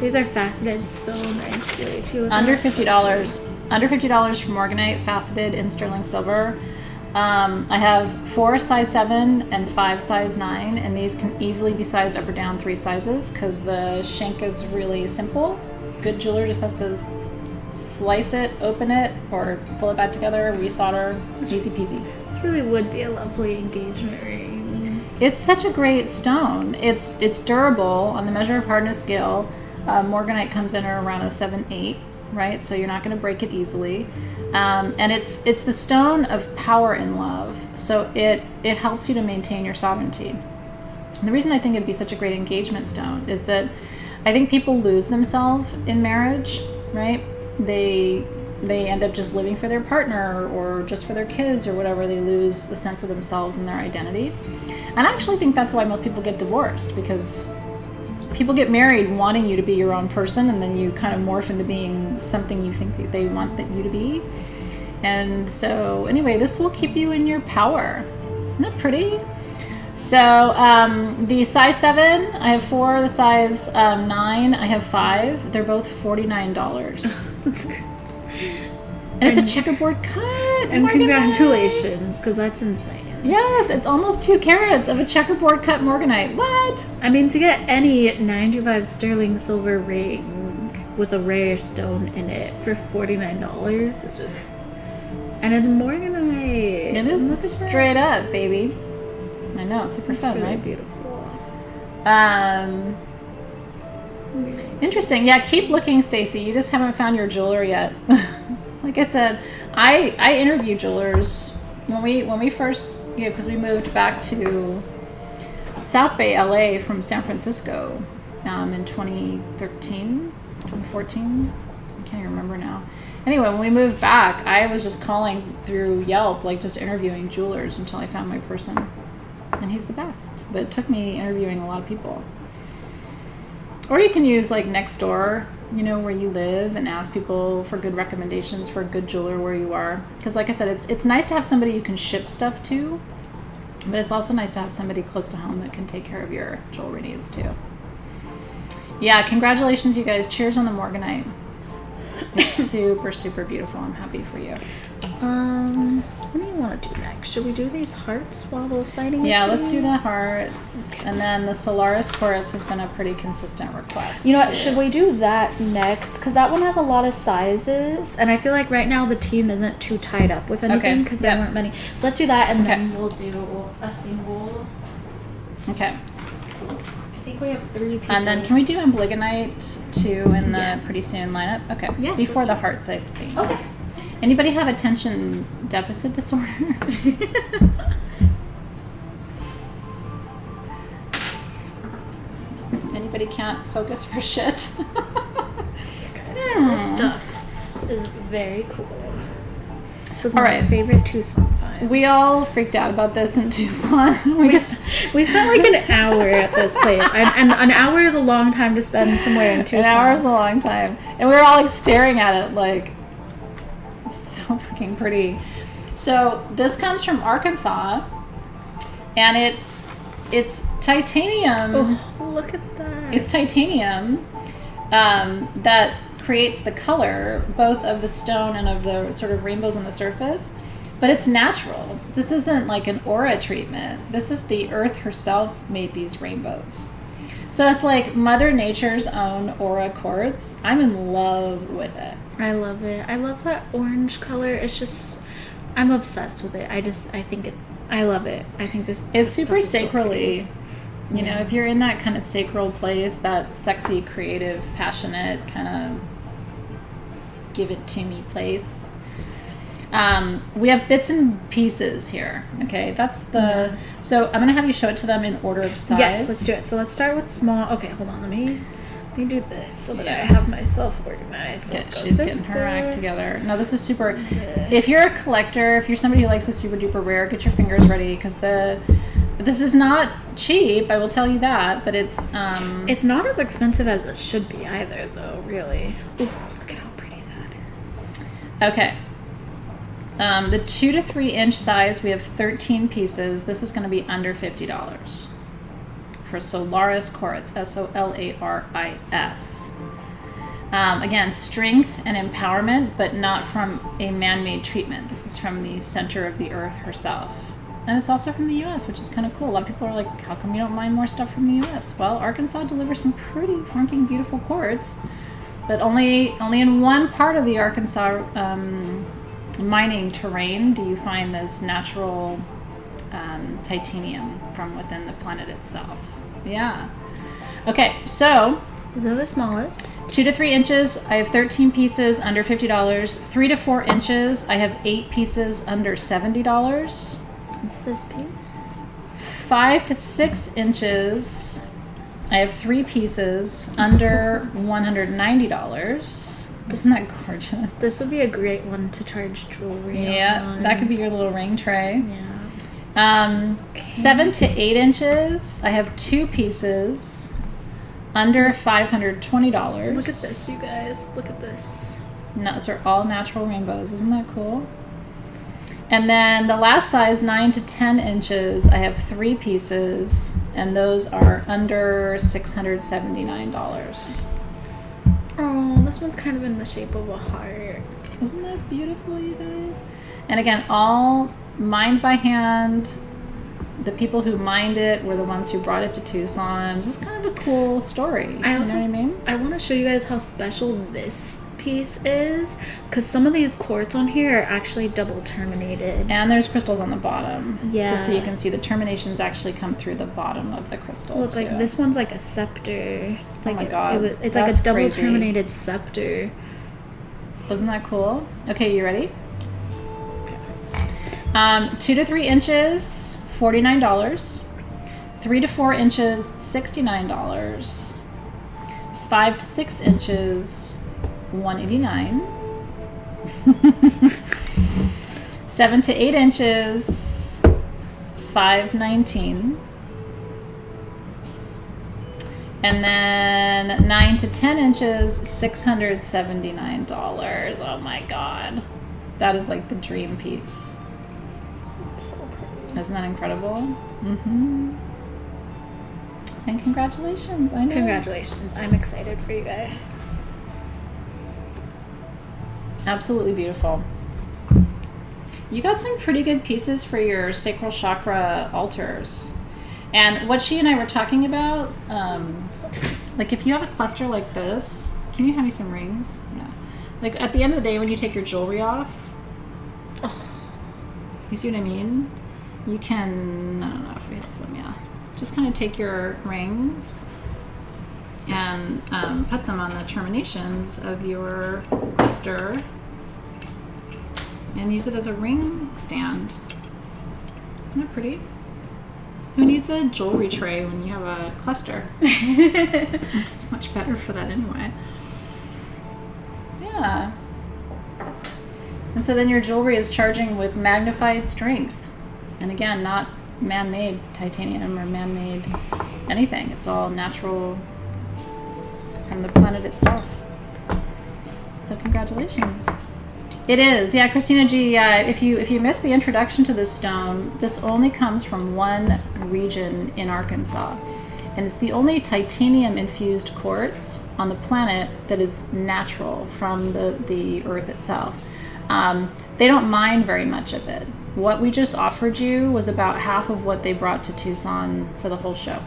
Speaker 2: These are faceted so nicely too.
Speaker 1: Under $50. Under $50 for morganite, faceted in sterling silver. I have 4 size 7 and 5 size 9, and these can easily be sized up or down 3 sizes because the shank is really simple. Good jeweler just has to slice it, open it, or pull it back together, resolder. It's easy peasy.
Speaker 2: This really would be a lovely engagement ring.
Speaker 1: It's such a great stone. It's durable on the measure of hardness scale. Morganite comes in around a 7-8. Right, so you're not going to break it easily, and it's the stone of power and love. So it helps you to maintain your sovereignty. And the reason I think it'd be such a great engagement stone is that I think people lose themselves in marriage. Right, they end up just living for their partner or just for their kids or whatever. They lose the sense of themselves and their identity. And I actually think that's why most people get divorced, because people get married wanting you to be your own person, and then you kind of morph into being something you think that they want you to be. And so anyway, this will keep you in your power. Isn't that pretty? So the size 7, I have 4. The size 9, I have 5. They're both $49. And it's a checkerboard cut.
Speaker 2: And congratulations, because that's insane.
Speaker 1: Yes, it's almost 2 carats of a checkerboard cut morganite. What?
Speaker 2: I mean, to get any 95 sterling silver ring with a rare stone in it for $49 is just... And it's morganite.
Speaker 1: It is straight up, baby. I know, super fun,
Speaker 2: really
Speaker 1: right?
Speaker 2: Beautiful.
Speaker 1: Interesting. Yeah, keep looking, Stacy. You just haven't found your jeweler yet. Like I said, I interview jewelers when we first, because we moved back to South Bay, LA from San Francisco in 2013, 2014. I can't even remember now. Anyway, when we moved back, I was just calling through Yelp, like just interviewing jewelers until I found my person. And he's the best. But it took me interviewing a lot of people. Or you can use like Nextdoor, where you live, and ask people for good recommendations for a good jeweler where you are. Because like I said, it's nice to have somebody you can ship stuff to, but it's also nice to have somebody close to home that can take care of your jewelry needs too. Yeah, congratulations, you guys. Cheers on the morganite. It's super, super beautiful. I'm happy for you.
Speaker 2: What do you want to do next? Should we do these hearts while those lighting is
Speaker 1: Yeah, let's
Speaker 2: pretty?
Speaker 1: do the hearts. Okay. And then the Solaris Quartz has been a pretty consistent request.
Speaker 2: You know what? Should we do that next? Because that one has a lot of sizes. And I feel like right now the team isn't too tied up with anything because there weren't many. So let's do that and then we'll do a single.
Speaker 1: Okay.
Speaker 2: I think we have 3 people.
Speaker 1: And then can we do Emblygonite too in the pretty soon lineup? Okay.
Speaker 2: Yeah.
Speaker 1: Before the hearts, I think.
Speaker 2: Okay.
Speaker 1: Anybody have attention deficit disorder? Anybody can't focus for shit?
Speaker 2: This stuff is very cool. This is
Speaker 1: All
Speaker 2: my
Speaker 1: right.
Speaker 2: favorite Tucson find.
Speaker 1: We all freaked out about this in Tucson.
Speaker 2: We spent like an hour at this place. And an hour is a long time to spend somewhere in Tucson.
Speaker 1: An hour is a long time. And we were all like staring at it like, so fucking pretty. So this comes from Arkansas, and it's titanium.
Speaker 2: Oh, look at that.
Speaker 1: It's titanium that creates the color both of the stone and of the sort of rainbows on the surface, but it's natural. This isn't like an aura treatment. This is the earth herself made these rainbows. So it's like Mother Nature's own aura quartz. I'm in love with it.
Speaker 2: I love it. I love that orange color. It's just, I'm obsessed with it. I think I love it. I think
Speaker 1: it's super
Speaker 2: stuff is so
Speaker 1: sacrally.
Speaker 2: pretty.
Speaker 1: You know, if you're in that kind of sacral place, that sexy, creative, passionate kind of give it to me place. We have bits and pieces here. Okay, that's the. So I'm gonna have you show it to them in order of size.
Speaker 2: Yes, let's do it. So let's start with small. Okay, hold on. Let me do this so that I have myself organized.
Speaker 1: Yeah, she's getting her act together. No, this is super. If you're a collector, if you're somebody who likes a super duper rare, get your fingers ready because this is not cheap. I will tell you that, but it's
Speaker 2: not as expensive as it should be either, though. Really. Ooh, look at how pretty that is.
Speaker 1: Okay. The 2 to 3 inch size, we have 13 pieces. This is going to be under $50 for Solaris Quartz, Solaris. Again, strength and empowerment, but not from a man-made treatment. This is from the center of the earth herself. And it's also from the U.S., which is kind of cool. A lot of people are like, how come you don't mine more stuff from the U.S.? Well, Arkansas delivers some pretty funky, beautiful quartz, but only in one part of the Arkansas mining terrain do you find this natural titanium from within the planet itself. Yeah. Okay, so
Speaker 2: These are the smallest.
Speaker 1: 2 to 3 inches, I have 13 pieces under $50. 3 to 4 inches, I have 8 pieces under $70.
Speaker 2: What's this piece?
Speaker 1: 5 to 6 inches, I have 3 pieces under $190. Isn't that gorgeous?
Speaker 2: This would be a great one to charge jewelry
Speaker 1: Yeah,
Speaker 2: on.
Speaker 1: that could be your little ring tray.
Speaker 2: Yeah.
Speaker 1: 7 to 8 inches, I have 2 pieces under $520.
Speaker 2: Look at this, you guys. Look at this.
Speaker 1: And those are all natural rainbows. Isn't that cool? And then the last size, 9 to 10 inches, I have 3 pieces, and those are under $679.
Speaker 2: Oh, this one's kind of in the shape of a heart.
Speaker 1: Isn't that beautiful, you guys? And again, all mined by hand. The people who mined it were the ones who brought it to Tucson. Just kind of a cool story.
Speaker 2: I also,
Speaker 1: you know what I mean?
Speaker 2: I want to show you guys how special this piece is, because some of these quartz on here are actually double terminated.
Speaker 1: And there's crystals on the bottom.
Speaker 2: Yeah.
Speaker 1: Just so you can see the terminations actually come through the bottom of the crystal.
Speaker 2: Look,
Speaker 1: too.
Speaker 2: like this one's like a scepter.
Speaker 1: Oh my God.
Speaker 2: It's like a
Speaker 1: That's
Speaker 2: double
Speaker 1: crazy.
Speaker 2: terminated scepter.
Speaker 1: Isn't that cool? Okay, you ready? 2 to 3 inches, $49. 3 to 4 inches, $69. 5 to 6 inches, $189. 7 to 8 inches, $519. And then 9 to 10 inches, $679. Oh my God. That is like the dream piece.
Speaker 2: It's so pretty.
Speaker 1: Isn't that incredible? Mm-hmm. And congratulations. I know.
Speaker 2: Congratulations. I'm excited for you guys.
Speaker 1: Absolutely beautiful. you got some pretty good pieces for your sacral chakra altars. And what she and I were talking about, like if you have a cluster like this, can you hand me some rings? Yeah. Like at the end of the day when you take your jewelry off, you see what I mean? You can, I don't know if we have some, yeah. Just kind of take your rings and put them on the terminations of your cluster and use it as a ring stand. Isn't that pretty? Who needs a jewelry tray when you have a cluster? It's much better for that anyway. Yeah. And so then your jewelry is charging with magnified strength. And again, not man-made titanium or man-made anything. It's all natural from the planet itself. So congratulations. It is, yeah, Christina G. If you missed the introduction to this stone, this only comes from one region in Arkansas, and it's the only titanium-infused quartz on the planet that is natural from the Earth itself. They don't mine very much of it. What we just offered you was about half of what they brought to Tucson for the whole show.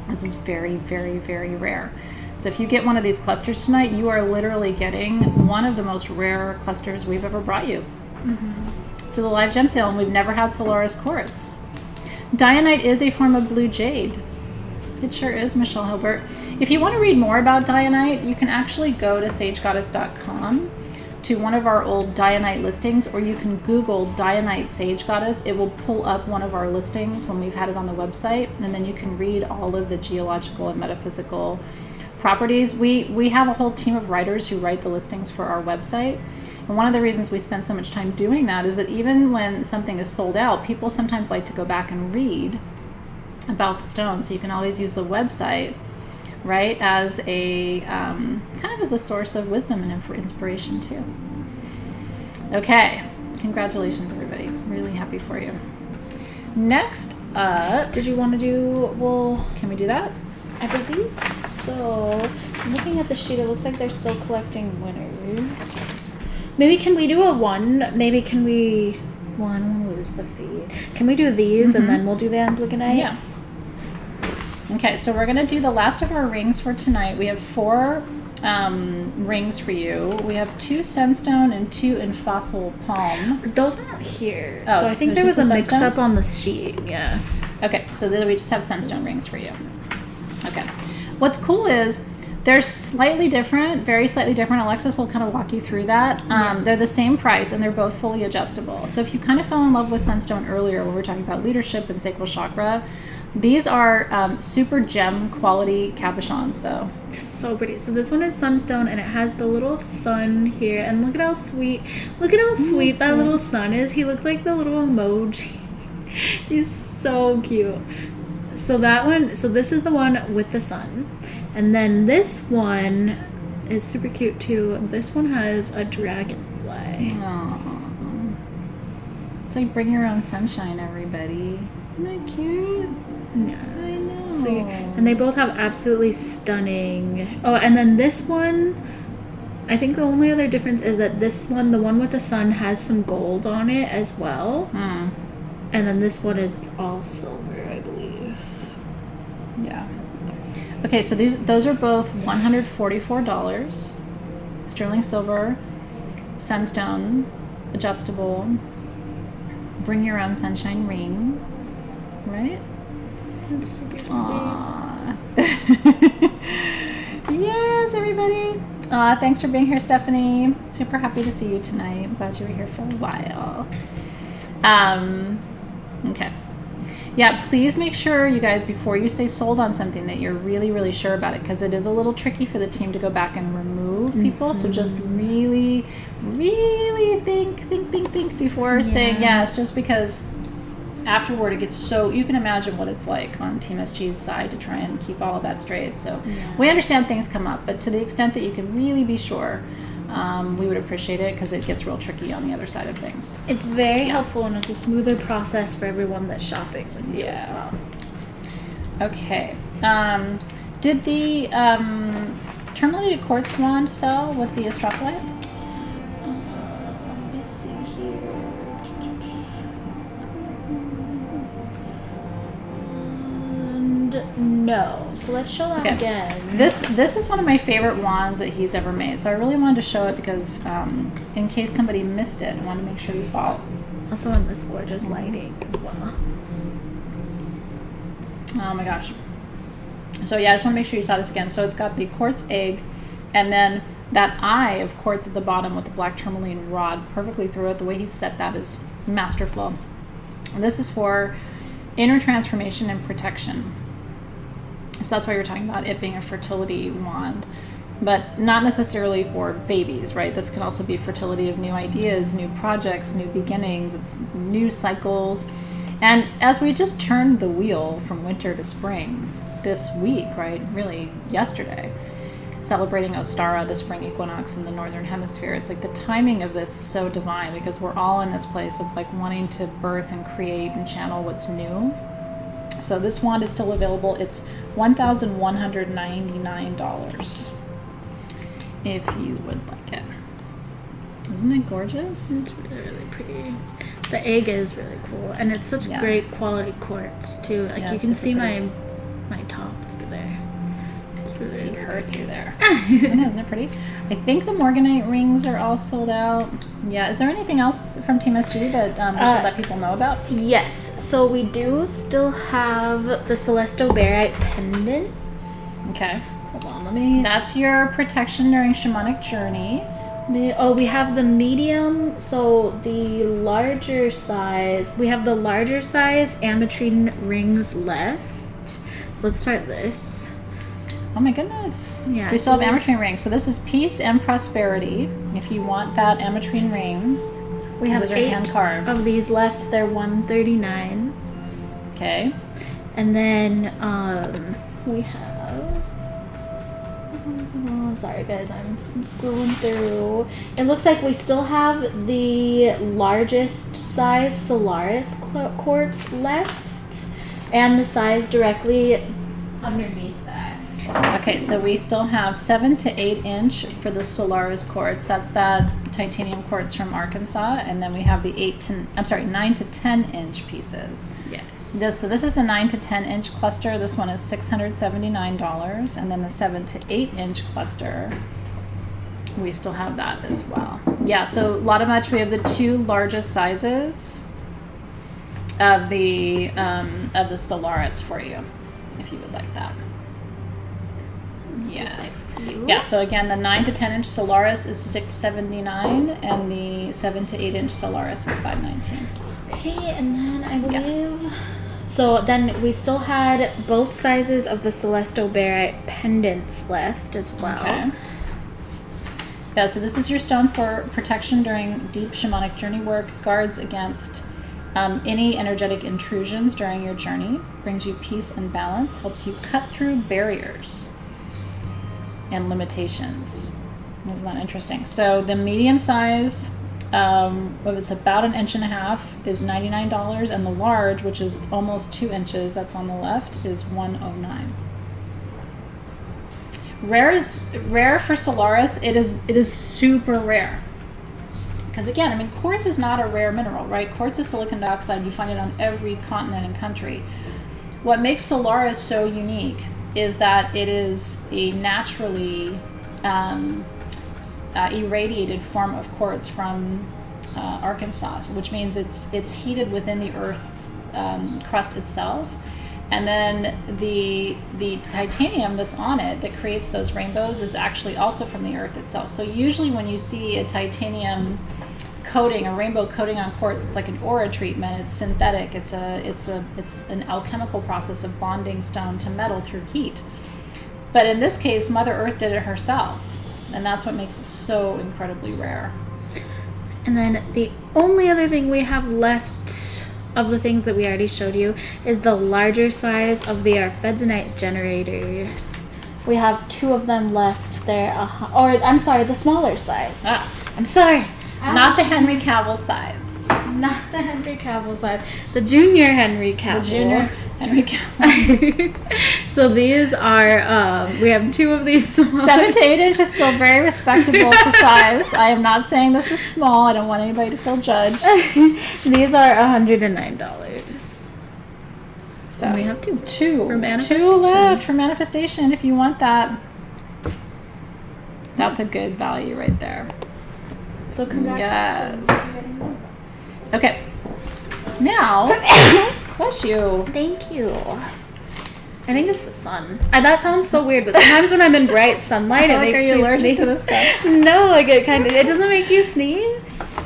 Speaker 1: This is very, very, very rare. So if you get one of these clusters tonight, you are literally getting one of the most rare clusters we've ever brought you to the live gem sale, and we've never had Solaris quartz. Dianite is a form of blue jade. It sure is, Michelle Hilbert. If you want to read more about Dianite, you can actually go to sagegoddess.com to one of our old Dianite listings, or you can Google Dianite Sage Goddess. It will pull up one of our listings when we've had it on the website, and then you can read all of the geological and metaphysical properties. We have a whole team of writers who write the listings for our website. And one of the reasons we spend so much time doing that is that even when something is sold out, people sometimes like to go back and read about the stone. So you can always use the website, right, as a kind of as a source of wisdom and inspiration too. Okay, congratulations everybody. Really happy for you. Next up, did you want to do, well, can we do that?
Speaker 2: I believe so. Looking at the sheet, it looks like they're still collecting winners. Maybe can we do a one? Maybe can we... One, lose the feed. Can we do these and then we'll do the Anglicanite?
Speaker 1: Yeah. Okay, so we're going to do the last of our rings for tonight. We have 4 rings for you. We have 2 Sandstone and 2 in fossil palm.
Speaker 2: Those aren't here.
Speaker 1: Oh,
Speaker 2: so I think there was a mix-up on the sheet. Yeah.
Speaker 1: Okay, so then we just have Sandstone rings for you. Okay. What's cool is they're slightly different, very slightly different. Alexis will kind of walk you through that. They're the same price, and they're both fully adjustable. So if you kind of fell in love with Sandstone earlier when we were talking about leadership and sacral chakra, these are super gem quality cabochons, though.
Speaker 2: So pretty. So this one is Sunstone, and it has the little sun here. And look at how sweet. Look at how sweet that little sun is. He looks like the little emoji. He's so cute. So that one, so this is the one with the sun. And then this one is super cute too. This one has a dragonfly.
Speaker 1: Aww. It's like bring your own sunshine, everybody. Isn't that cute?
Speaker 2: Yeah.
Speaker 1: I know.
Speaker 2: So, and they both have absolutely stunning. Oh, and then this one, I think the only other difference is that this one, the one with the sun, has some gold on it as well. And then this one is all silver, I believe.
Speaker 1: Yeah. Okay, so those are both $144. Sterling silver, Sandstone, adjustable, bring your own sunshine ring, right?
Speaker 2: That's super sweet.
Speaker 1: Aww. Yes, everybody. Thanks for being here, Stephanie. Super happy to see you tonight. I'm glad you were here for a while. Okay. Yeah, please make sure, you guys, before you say sold on something, that you're really, really sure about it, because it is a little tricky for the team to go back and remove people. So just really, really think before saying yes, just because afterward it gets so, you can imagine what it's like on Team SG's side to try and keep all of that straight. So we understand things come up, but to the extent that you can really be sure, we would appreciate it, because it gets real tricky on the other side of things.
Speaker 2: It's very helpful, and it's a smoother process for everyone that's shopping with you as well.
Speaker 1: Okay. Did the terminated quartz wand sell with the Astropolite?
Speaker 2: Let me see here. No. So let's show that again.
Speaker 1: This is one of my favorite wands that he's ever made. So I really wanted to show it because in case somebody missed it, I wanted to make sure you saw it.
Speaker 2: Also in this gorgeous lighting as well.
Speaker 1: Oh my gosh. So yeah, I just want to make sure you saw this again. So it's got the quartz egg and then that eye of quartz at the bottom with the black tourmaline rod perfectly through it. The way he set that is masterful. And this is for inner transformation and protection. So that's why you're talking about it being a fertility wand, but not necessarily for babies, right? This can also be fertility of new ideas, new projects, new beginnings, it's new cycles. And as we just turned the wheel from winter to spring this week, right? Really yesterday, celebrating Ostara, the spring equinox in the northern hemisphere. It's like the timing of this is so divine because we're all in this place of like wanting to birth and create and channel what's new. So this wand is still available. It's $1,199 if you would like it. Isn't it gorgeous?
Speaker 2: It's really, really pretty. The egg is really cool, and it's such great quality quartz too. Like you can see my top through there. It's really,
Speaker 1: see
Speaker 2: really
Speaker 1: her
Speaker 2: pretty.
Speaker 1: through there. Isn't it pretty? I think the Morganite rings are all sold out. Yeah. Is there anything else from Team SG that we should let people know about?
Speaker 2: Yes. So we do still have the Celesto Barite pendants.
Speaker 1: Okay.
Speaker 2: Hold on, let me.
Speaker 1: That's your protection during shamanic journey.
Speaker 2: We have the medium, so the larger size. We have the larger size Ametrine rings left. So let's start this.
Speaker 1: Oh my goodness.
Speaker 2: Yeah,
Speaker 1: We still have Ametrine rings. So this is peace and prosperity. If you want that Ametrine ring,
Speaker 2: we have
Speaker 1: those are
Speaker 2: 8
Speaker 1: hand carved.
Speaker 2: of these left. They're $139.
Speaker 1: Okay.
Speaker 2: And then we have. Oh, sorry guys, I'm scrolling through. It looks like we still have the largest size Solaris quartz left, and the size directly underneath that.
Speaker 1: Okay, so we still have 7 to 8 inch for the Solaris quartz. That's that titanium quartz from Arkansas, and then we have the 9 to 10 inch pieces.
Speaker 2: Yes.
Speaker 1: So this is the 9 to 10 inch cluster. This one is $679, and then the 7 to 8 inch cluster, we still have that as well. Yeah, so a lot of much. We have the 2 largest sizes of the Solaris for you, if you would like that. Yes. Yeah, so again, the 9 to 10 inch Solaris is $679, and the 7 to 8 inch Solaris is $519.
Speaker 2: Okay, and then I believe... So then we still had both sizes of the Celesto Barite pendants left as well.
Speaker 1: Okay. Yeah, so this is your stone for protection during deep shamanic journey work, guards against any energetic intrusions during your journey, brings you peace and balance, helps you cut through barriers and limitations. Isn't that interesting? So the medium size, it's about 1.5 inches, is $99, and the large, which is almost 2 inches, that's on the left, is $109. Rare for Solaris. It is super rare. Because again, I mean, quartz is not a rare mineral, right? Quartz is silicon dioxide. You find it on every continent and country. What makes Solaris so unique is that it is a naturally irradiated form of quartz from Arkansas, which means it's heated within the Earth's crust itself, and then the titanium that's on it that creates those rainbows is actually also from the Earth itself. So usually when you see a titanium coating, a rainbow coating on quartz, it's like an aura treatment. It's synthetic. It's an alchemical process of bonding stone to metal through heat. But in this case, Mother Earth did it herself, and that's what makes it so incredibly rare.
Speaker 2: And then the only other thing we have left of the things that we already showed you is the larger size of the Fensonite generators. We have 2 of them left there. I'm sorry, the smaller size. I'm sorry.
Speaker 1: Not the Henry Cavill size.
Speaker 2: Not the Henry Cavill size. The junior Henry Cavill.
Speaker 1: The junior Henry Cavill.
Speaker 2: So these are, we have 2 of these.
Speaker 1: 7 to 8 inch is still very respectable for size. I am not saying this is small. I don't want anybody to feel judged.
Speaker 2: These are $109. So we have two
Speaker 1: for
Speaker 2: manifestation.
Speaker 1: 2 left for manifestation if you want that. That's a good value right there.
Speaker 2: So congratulations.
Speaker 1: Yes. Okay. Now, bless you.
Speaker 2: Thank you. I think it's the sun. That sounds so weird, but sometimes when I'm in bright sunlight, it makes me sneeze.
Speaker 1: To the sun?
Speaker 2: No, like it doesn't make you sneeze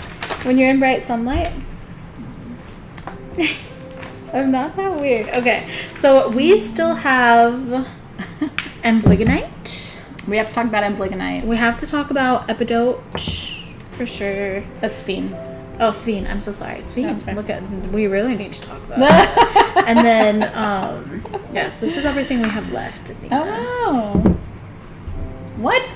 Speaker 2: when you're in bright sunlight. I'm not that weird. Okay, so we still have Amblygonite.
Speaker 1: We have to talk about Amblygonite.
Speaker 2: We have to talk about Epidote for sure.
Speaker 1: That's Sphene.
Speaker 2: Oh, Sphene. I'm so sorry. Sphene.
Speaker 1: No,
Speaker 2: look at. We really need to talk about that. And then, yes, this is everything we have left.
Speaker 1: Oh. What?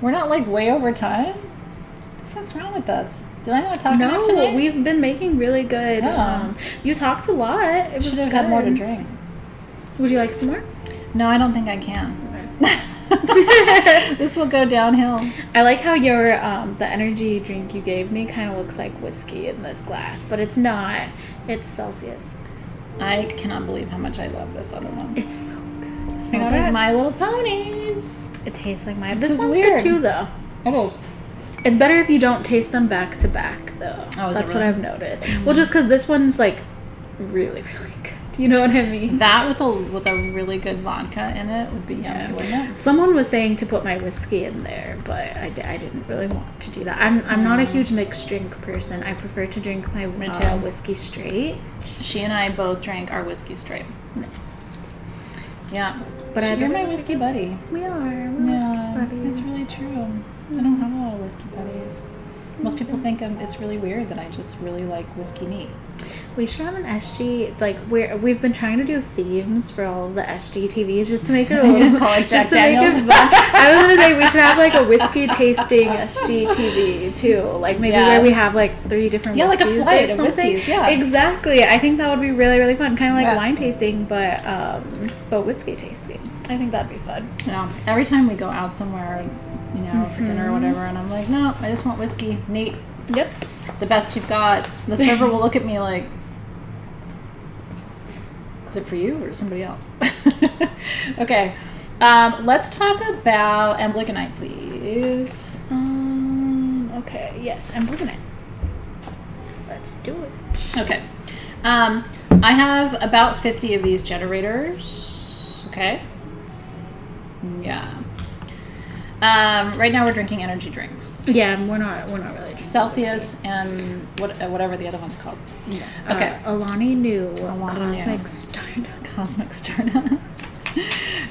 Speaker 1: We're not like way over time? What the fuck's wrong with us? Did I not talk enough tonight?
Speaker 2: No, we've been making really good.
Speaker 1: Yeah.
Speaker 2: You talked a lot. It
Speaker 1: Should
Speaker 2: was
Speaker 1: have had more to drink.
Speaker 2: Would you like some more?
Speaker 1: No, I don't think I can. This will go downhill.
Speaker 2: I like how your the energy drink you gave me kind of looks like whiskey in this glass, but it's not. It's Celsius.
Speaker 1: I cannot believe how much I love this other one.
Speaker 2: It's so good.
Speaker 1: It smells like My Little Ponies.
Speaker 2: It tastes like this
Speaker 1: is
Speaker 2: one's
Speaker 1: weird.
Speaker 2: good too, though.
Speaker 1: Oh.
Speaker 2: It's better if you don't taste them back to back, though.
Speaker 1: Oh,
Speaker 2: that's
Speaker 1: really?
Speaker 2: what I've noticed. Well, just because this one's like really, really good. You know what I mean?
Speaker 1: That with a really good vodka in it would be yummy, wouldn't it?
Speaker 2: Someone was saying to put my whiskey in there, but I didn't really want to do that. I'm not a huge mixed drink person. I prefer to drink my whiskey straight.
Speaker 1: She and I both drank our whiskey straight.
Speaker 2: Nice.
Speaker 1: Yeah. But you're my whiskey buddy.
Speaker 2: We are. We're whiskey buddies.
Speaker 1: That's really true. I don't have a lot of whiskey buddies. Most people think it's really weird that I just really like whiskey neat.
Speaker 2: We should have an SG, like, we've been trying to do themes for all of the SGTVs just to make it a little,
Speaker 1: call it Jack
Speaker 2: just to make
Speaker 1: Daniels.
Speaker 2: it fun. I was gonna say we should have like a whiskey tasting SGTV too, like maybe where we have like 3 different whiskeys
Speaker 1: like a flight
Speaker 2: or
Speaker 1: of
Speaker 2: something.
Speaker 1: whiskeys, yeah.
Speaker 2: Exactly. I think that would be really, really fun, kind of like wine tasting, but whiskey tasting. I think that'd be fun.
Speaker 1: Yeah. Every time we go out somewhere, you know, for dinner or whatever, and I'm like, no, I just want whiskey neat.
Speaker 2: Yep.
Speaker 1: The best you've got. The server will look at me like, is it for you or somebody else? Okay. Let's talk about Amblygonite, please.
Speaker 2: Okay. Yes, Amblygonite. Let's do it.
Speaker 1: Okay. I have about 50 of these generators. Okay. Yeah. Right now we're drinking energy drinks.
Speaker 2: Yeah, we're not really drinking
Speaker 1: Celsius and whatever the other one's called.
Speaker 2: Yeah.
Speaker 1: Okay.
Speaker 2: Alani New.
Speaker 1: Alani
Speaker 2: Cosmic
Speaker 1: New.
Speaker 2: Stardust.
Speaker 1: Cosmic Stardust.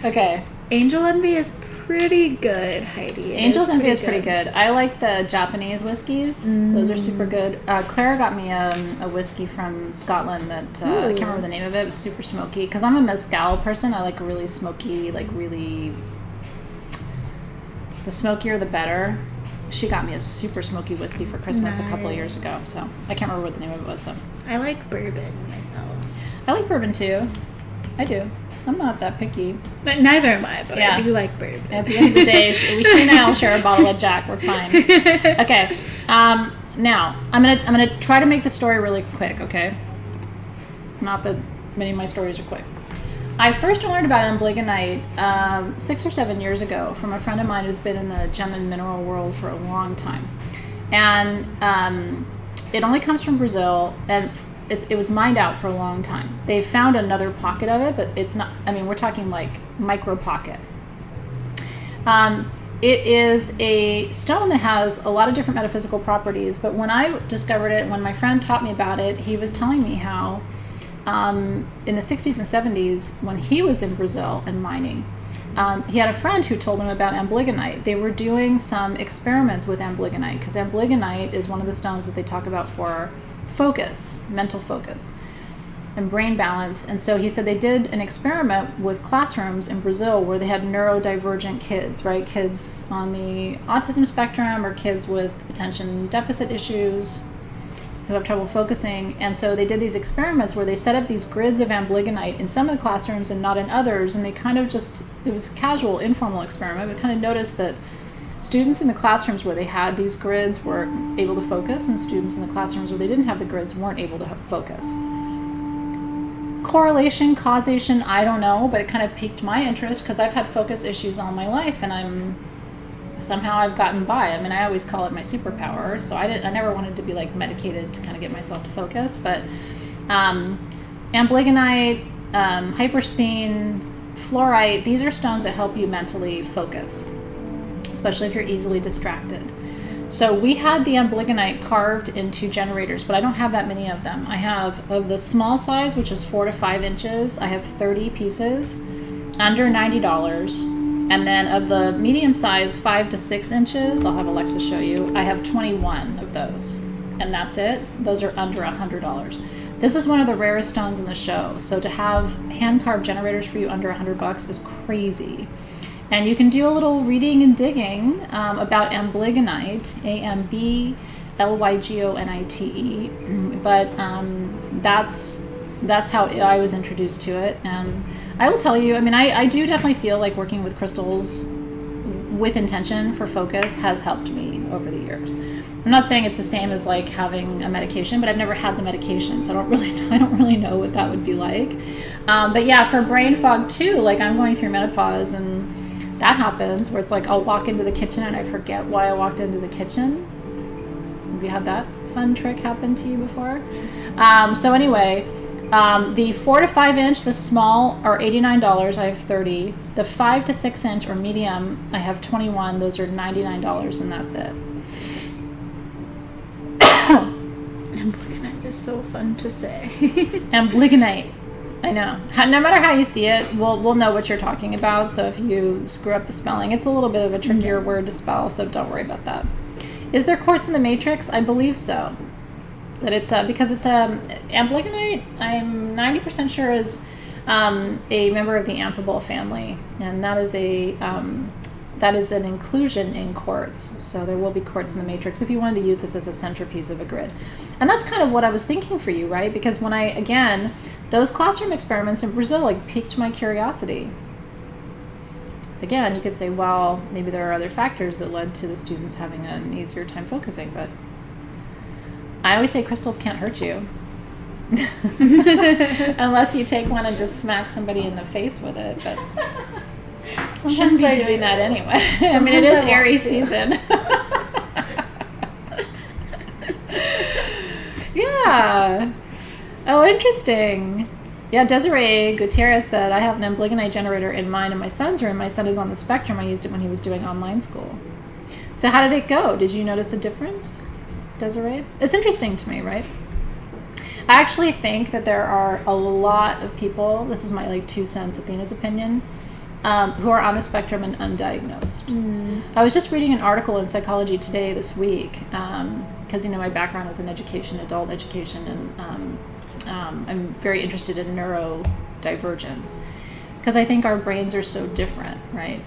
Speaker 1: Okay.
Speaker 2: Angel Envy is pretty good, Heidi.
Speaker 1: Angel's Envy is pretty good. I like the Japanese whiskeys. Those are super good. Clara got me a whiskey from Scotland that I can't remember the name of it. It was super smoky. Because I'm a mezcal person. I like really smoky, like really... The smokier, the better. She got me a super smoky whiskey for Christmas a couple of years ago. So I can't remember what the name of it was, though.
Speaker 2: I like bourbon myself.
Speaker 1: I like bourbon, too. I do. I'm not that picky.
Speaker 2: But neither am I, but I do like bourbon.
Speaker 1: At the end of the day, she and I will share a bottle of Jack. We're fine. Okay. Now, I'm gonna try to make the story really quick, okay? Not that many of my stories are quick. I first learned about Amblygonite 6 or 7 years ago from a friend of mine who's been in the gem and mineral world for a long time. And it only comes from Brazil, and it was mined out for a long time. They found another pocket of it, but it's not, I mean, we're talking like micro pocket. It is a stone that has a lot of different metaphysical properties, but when I discovered it, when my friend taught me about it, he was telling me how in the 60s and 70s, when he was in Brazil and mining, he had a friend who told him about Amblygonite. They were doing some experiments with Amblygonite, because Amblygonite is one of the stones that they talk about for focus, mental focus, and brain balance. And so he said they did an experiment with classrooms in Brazil where they had neurodivergent kids, right? Kids on the autism spectrum or kids with attention deficit issues who have trouble focusing. And so they did these experiments where they set up these grids of Amblygonite in some of the classrooms and not in others. And they kind of just, it was a casual, informal experiment, but kind of noticed that students in the classrooms where they had these grids were able to focus, and students in the classrooms where they didn't have the grids weren't able to focus. Correlation, causation, I don't know, but it kind of piqued my interest because I've had focus issues all my life, and somehow I've gotten by. I mean, I always call it my superpower, so I never wanted to be like medicated to kind of get myself to focus, but amblygonite, hypersthene, fluorite, these are stones that help you mentally focus, especially if you're easily distracted. So we had the amblygonite carved into generators, but I don't have that many of them. I have, of the small size, which is 4 to 5 inches, I have 30 pieces, under $90. And then of the medium size, 5 to 6 inches, I'll have Alexa show you, I have 21 of those. And that's it. Those are under $100. This is one of the rarest stones in the show. So to have hand-carved generators for you under $100 is crazy. And you can do a little reading and digging about amblygonite, AMBLYGONITE, but that's how I was introduced to it. And I will tell you, I mean, I do definitely feel like working with crystals with intention for focus has helped me over the years. I'm not saying it's the same as like having a medication, but I've never had the medication, so I don't really know what that would be like. But yeah, for brain fog too, like I'm going through menopause, and that happens where it's like I'll walk into the kitchen and I forget why I walked into the kitchen. Have you had that fun trick happen to you before? So anyway, the 4 to 5 inch, the small, are $89. I have 30. The 5 to 6 inch or medium, I have 21. Those are $99, and that's it.
Speaker 2: Amblygonite is so fun to say.
Speaker 1: Amblygonite. I know. No matter how you see it, we'll know what you're talking about. So if you screw up the spelling, it's a little bit of a trickier word to spell, so don't worry about that. Is there quartz in the matrix? I believe so. That it's because it's amblygonite, I'm 90% sure is a member of the amphibole family, and that is an inclusion in quartz. So there will be quartz in the matrix if you wanted to use this as a centerpiece of a grid. And that's kind of what I was thinking for you, right? Because when those classroom experiments in Brazil like piqued my curiosity. Again, you could say, well, maybe there are other factors that led to the students having an easier time focusing, but I always say crystals can't hurt you. Unless you take one and just smack somebody in the face with it, but shouldn't be doing that anyway. I mean, it is Aries season. Yeah. Oh, interesting. Yeah, Desiree Gutierrez said, I have an amblygonite generator in mine in my son's room. My son is on the spectrum. I used it when he was doing online school. So how did it go? Did you notice a difference, Desiree? It's interesting to me, right? I actually think that there are a lot of people, this is my 2 cents, Athena's opinion, who are on the spectrum and undiagnosed. I was just reading an article in Psychology Today this week, because my background is in education, adult education, and I'm very interested in neurodivergence, because I think our brains are so different, right?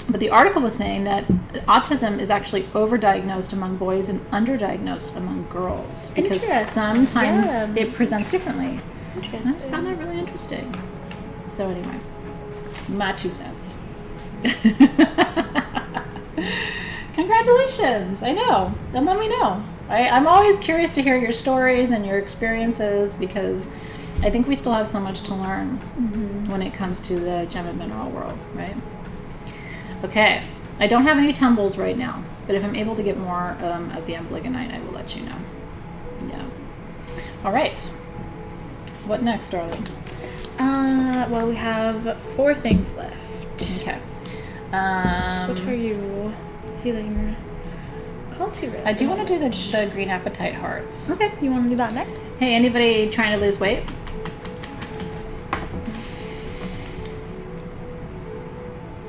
Speaker 1: But the article was saying that autism is actually overdiagnosed among boys and underdiagnosed among girls, because sometimes it presents differently. Interesting. I found that really interesting. So anyway, my 2 cents. Congratulations! I know. And let me know. I'm always curious to hear your stories and your experiences, because I think we still have so much to learn when it comes to the gem and mineral world, right? Okay, I don't have any tumbles right now, but if I'm able to get more of the amblygonite, I will let you know. Yeah. All right. What next, darling?
Speaker 2: Well, we have 4 things left.
Speaker 1: Okay.
Speaker 2: So what are you feeling called to? Really?
Speaker 1: I do want to do the green apatite hearts.
Speaker 2: Okay, you want to do that next?
Speaker 1: Hey, anybody trying to lose weight?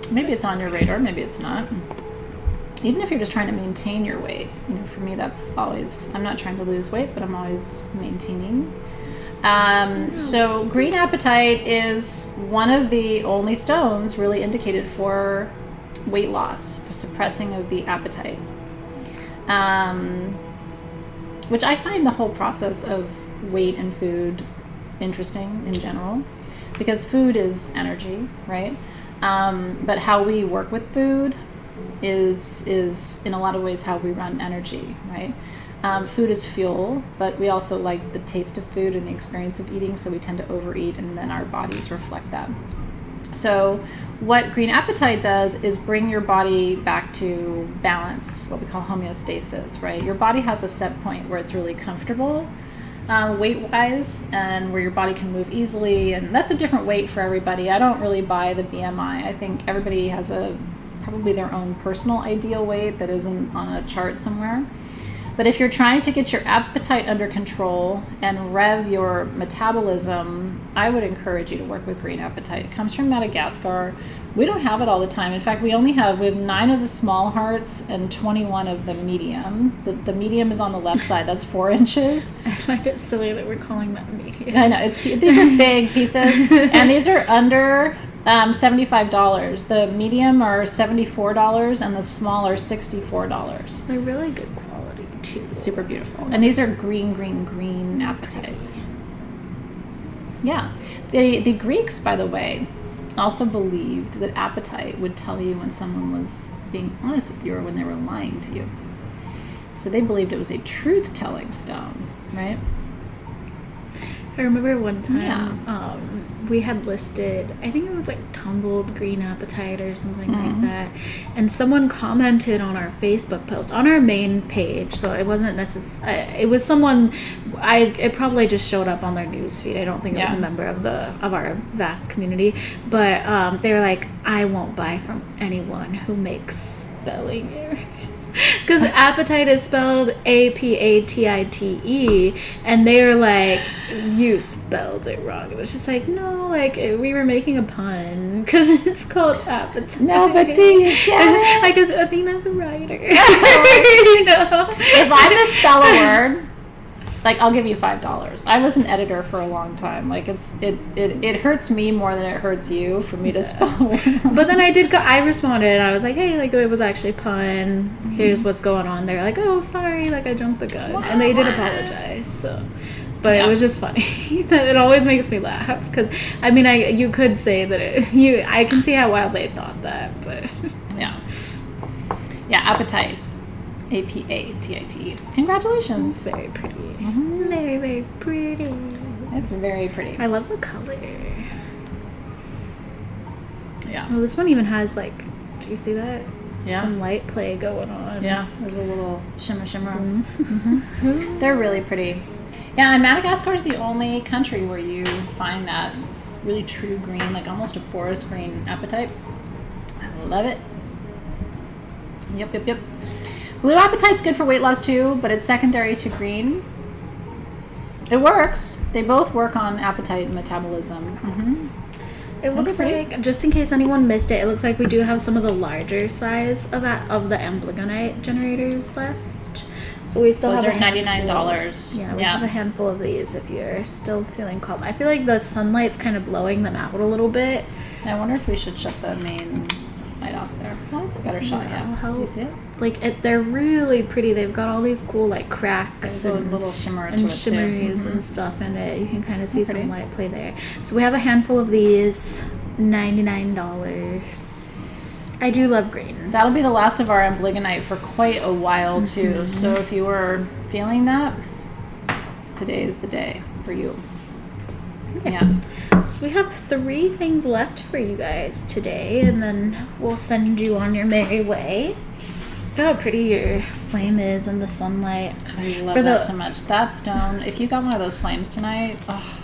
Speaker 1: Maybe it's on your radar, maybe it's not. Even if you're just trying to maintain your weight, for me that's always, I'm not trying to lose weight, but I'm always maintaining. So green apatite is one of the only stones really indicated for weight loss, for suppressing of the appetite. Which I find the whole process of weight and food interesting in general, because food is energy, right? But how we work with food is in a lot of ways how we run energy, right? Food is fuel, but we also like the taste of food and the experience of eating, so we tend to overeat, and then our bodies reflect that. So what green apatite does is bring your body back to balance, what we call homeostasis, right? Your body has a set point where it's really comfortable weight-wise, and where your body can move easily, and that's a different weight for everybody. I don't really buy the BMI. I think everybody has probably their own personal ideal weight that isn't on a chart somewhere. But if you're trying to get your appetite under control and rev your metabolism, I would encourage you to work with green apatite. It comes from Madagascar. We don't have it all the time. In fact, we have 9 of the small hearts and 21 of the medium. The medium is on the left side. That's 4 inches.
Speaker 2: I find it silly that we're calling that medium.
Speaker 1: I know. These are big pieces, and these are under $75. The medium are $74, and the small are $64.
Speaker 2: They're really good quality too.
Speaker 1: Super beautiful. And these are green apatite. Yeah. The Greeks, by the way, also believed that apatite would tell you when someone was being honest with you or when they were lying to you. So they believed it was a truth-telling stone, right?
Speaker 2: I remember one time we had listed, I think it was like tumbled green apatite or something like that, and someone commented on our Facebook post on our main page. So it wasn't it was someone, it probably just showed up on their news feed. I don't think it was a member of our vast community, but they were like, I won't buy from anyone who makes spelling errors. Because apatite is spelled Apatite, and they're like, you spelled it wrong. And it's just like, no, like, we were making a pun, because it's called apatite.
Speaker 1: No, but do you get it?
Speaker 2: Like, Athena's a writer. You know?
Speaker 1: If I misspell a word, like, I'll give you $5. I was an editor for a long time. Like, it hurts me more than it hurts you for me to spell a word.
Speaker 2: But then I responded, and I was like, hey, like, it was actually pun. Here's what's going on. They're like, oh, sorry, like, I jumped the gun. And they did apologize, so. But it was just funny. That it always makes me laugh. Because, I mean, you could say that I can see how wild they thought that, but.
Speaker 1: Yeah. Yeah, apatite. Apatite. Congratulations.
Speaker 2: It's very pretty. Mm-hmm. Very, very pretty.
Speaker 1: It's very pretty.
Speaker 2: I love the color.
Speaker 1: Yeah.
Speaker 2: Well, this one even has, like, do you see that?
Speaker 1: Yeah.
Speaker 2: Some light play going on.
Speaker 1: Yeah. There's a little shimmer. Mm-hmm. They're really pretty. Yeah, and Madagascar is the only country where you find that really true green, like almost a forest green apatite. I love it. Yep. Blue apatite's good for weight loss too, but it's secondary to green. It works. They both work on appetite and metabolism. Mm-hmm.
Speaker 2: It looks like, just in case anyone missed it, it looks like we do have some of the larger size of the amblygonite generators left. So we still
Speaker 1: have
Speaker 2: $99.
Speaker 1: Yeah,
Speaker 2: we have a handful of these if you're still feeling called. I feel like the sunlight's kind of blowing them out a little bit.
Speaker 1: I wonder if we should shut the main light off there. Well, that's a better shot, yeah. Do you see it?
Speaker 2: Like, they're really pretty. They've got all these cool, like, cracks and
Speaker 1: little shimmer
Speaker 2: and shimmeries and stuff in it. You can kind of see some light play there. So we have a handful of these, $99. I do love green.
Speaker 1: That'll be the last of our amblygonite for quite a while, too. So if you were feeling that, today is the day for you. Yeah.
Speaker 2: So we have 3 things left for you guys today, and then we'll send you on your merry way. Look how pretty your flame is in the sunlight.
Speaker 1: I love that so much. That stone, if you got one of those flames tonight,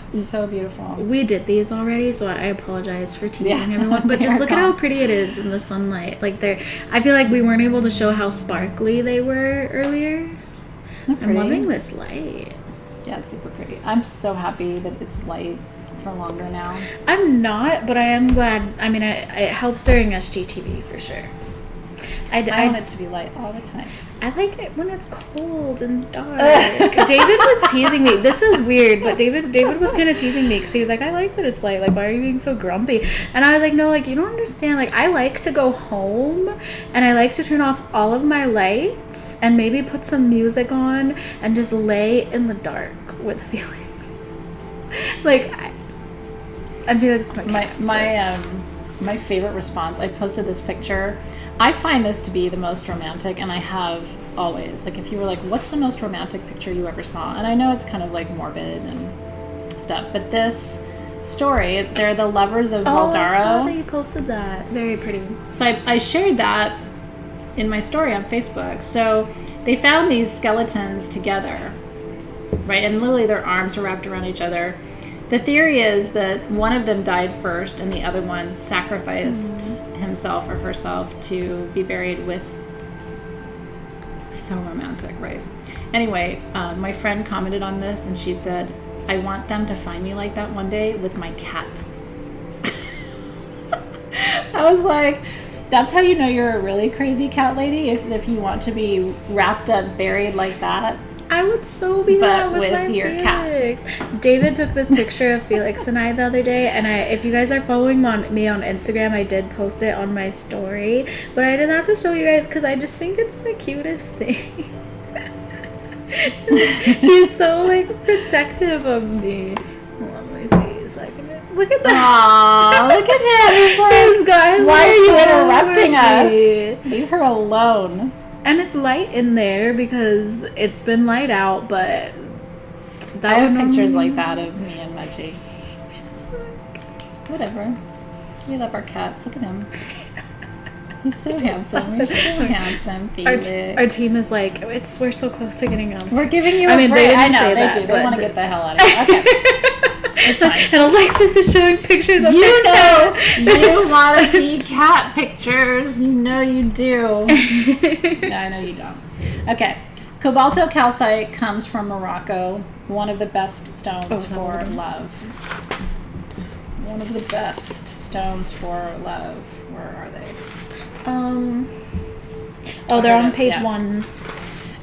Speaker 1: it's so beautiful.
Speaker 2: We did these already, so I apologize for teasing everyone. But just look at how pretty it is in the sunlight. Like, I feel like we weren't able to show how sparkly they were earlier. I'm loving this light.
Speaker 1: Yeah, it's super pretty. I'm so happy that it's light for longer now.
Speaker 2: I'm not, but I am glad. I mean, it helps during SGTV for sure.
Speaker 1: I want it to be light all the time.
Speaker 2: I like it when it's cold and dark. David was teasing me. This is weird, but David was kind of teasing me because he was like, I like that it's light. Like, why are you being so grumpy? And I was like, no, like, you don't understand. Like, I like to go home and I like to turn off all of my lights and maybe put some music on and just lay in the dark with feelings. Like, I feel like my favorite response. I posted this picture. I find this to be the most romantic, and I have
Speaker 1: always. Like if you were like, what's the most romantic picture you ever saw? And I know it's kind of like morbid and stuff, but this story, they're the lovers of Valdaro.
Speaker 2: I saw that you posted that. Very pretty.
Speaker 1: So I shared that in my story on Facebook. So they found these skeletons together, right? And literally their arms were wrapped around each other. The theory is that one of them died first and the other one sacrificed himself or herself to be buried with. So romantic, right? Anyway, my friend commented on this and she said, I want them to find me like that one day with my cat. I was like, that's how you know you're a really crazy cat lady, if you want to be wrapped up, buried like that.
Speaker 2: I would so be
Speaker 1: but
Speaker 2: that with my
Speaker 1: your
Speaker 2: Felix.
Speaker 1: cat.
Speaker 2: David took this picture of Felix and I the other day, and if you guys are following me on Instagram, I did post it on my story, but I didn't have to show you guys because I just think it's the cutest thing. He's so like protective of me. Let me see a second. Look at that.
Speaker 1: Aww, look at him. He's like,
Speaker 2: This guy is
Speaker 1: why are you interrupting
Speaker 2: me.
Speaker 1: us? Leave her alone.
Speaker 2: And it's light in there because it's been light out, but
Speaker 1: I have pictures like that of me and Mudgy. Whatever. We love our cats. Look at him. He's so handsome. You're so handsome, Felix.
Speaker 2: Our team is like, we're so close to getting them.
Speaker 1: We're giving you
Speaker 2: I mean, they didn't
Speaker 1: I know,
Speaker 2: say
Speaker 1: they
Speaker 2: that,
Speaker 1: do. They
Speaker 2: but
Speaker 1: want to get the hell out of here. Okay. It's fine.
Speaker 2: And Alexis is showing pictures of
Speaker 1: You
Speaker 2: her
Speaker 1: know,
Speaker 2: cat.
Speaker 1: you want to see cat pictures. You know you do. No, I know you don't. Okay. Cobalto calcite comes from Morocco. One of the best stones for love. One of the best stones for love. Where are they?
Speaker 2: They're on page 1.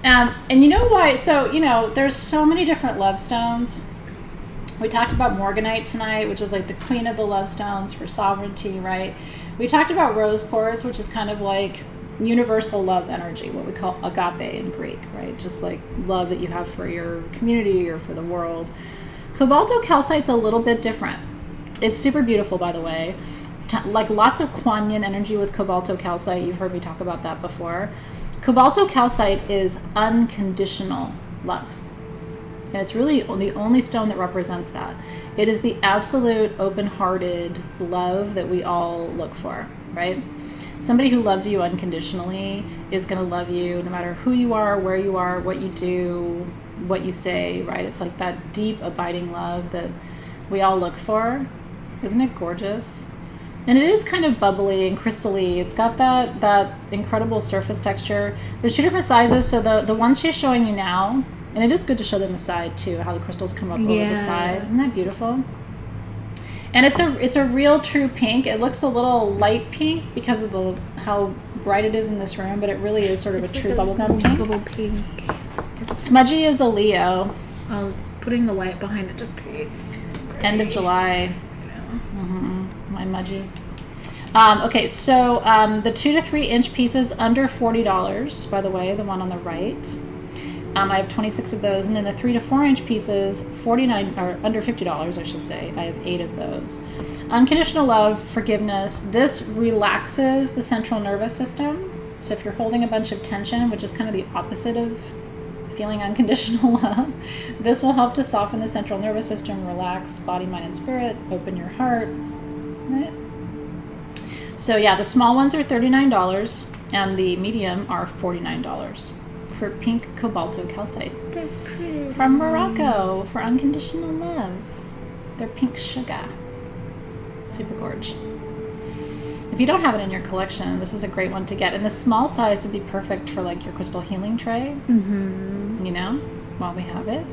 Speaker 1: And you know why? So, there's so many different love stones. We talked about morganite tonight, which is like the queen of the love stones for sovereignty, right? We talked about rose quartz, which is kind of like universal love energy, what we call agape in Greek, right? Just like love that you have for your community or for the world. Cobalto calcite's a little bit different. It's super beautiful, by the way. Like lots of Kuan Yin energy with cobalto calcite. You've heard me talk about that before. Cobalto calcite is unconditional love. And it's really the only stone that represents that. It is the absolute open-hearted love that we all look for, right? Somebody who loves you unconditionally is going to love you no matter who you are, where you are, what you do, what you say, right? It's like that deep, abiding love that we all look for. Isn't it gorgeous? And it is kind of bubbly and crystally. It's got that incredible surface texture. There's 2 different sizes. So the ones she's showing you now, and it is good to show them the side too, how the crystals come up over the side. Isn't that beautiful? And it's a real true pink. It looks a little light pink because of how bright it is in this room, but it really is sort of a true bubblegum pink.
Speaker 2: Bubble pink.
Speaker 1: Smudgy is a Leo.
Speaker 2: Putting the white behind it just creates
Speaker 1: End of July. My Mudgy. Okay, so the 2 to 3 inch pieces under $40, by the way, the one on the right. I have 26 of those, and then the 3 to 4 inch pieces, $49 or under $50, I should say. I have 8 of those. Unconditional love, forgiveness. This relaxes the central nervous system. So if you're holding a bunch of tension, which is kind of the opposite of feeling unconditional love, this will help to soften the central nervous system, relax body, mind, and spirit, open your heart. Right? So yeah, the small ones are $39, and the medium are $49. For pink cobalto calcite.
Speaker 2: They're pretty.
Speaker 1: From Morocco for unconditional love. They're pink sugar. Super gorge. If you don't have it in your collection, this is a great one to get. And the small size would be perfect for like your crystal healing tray. While we have it.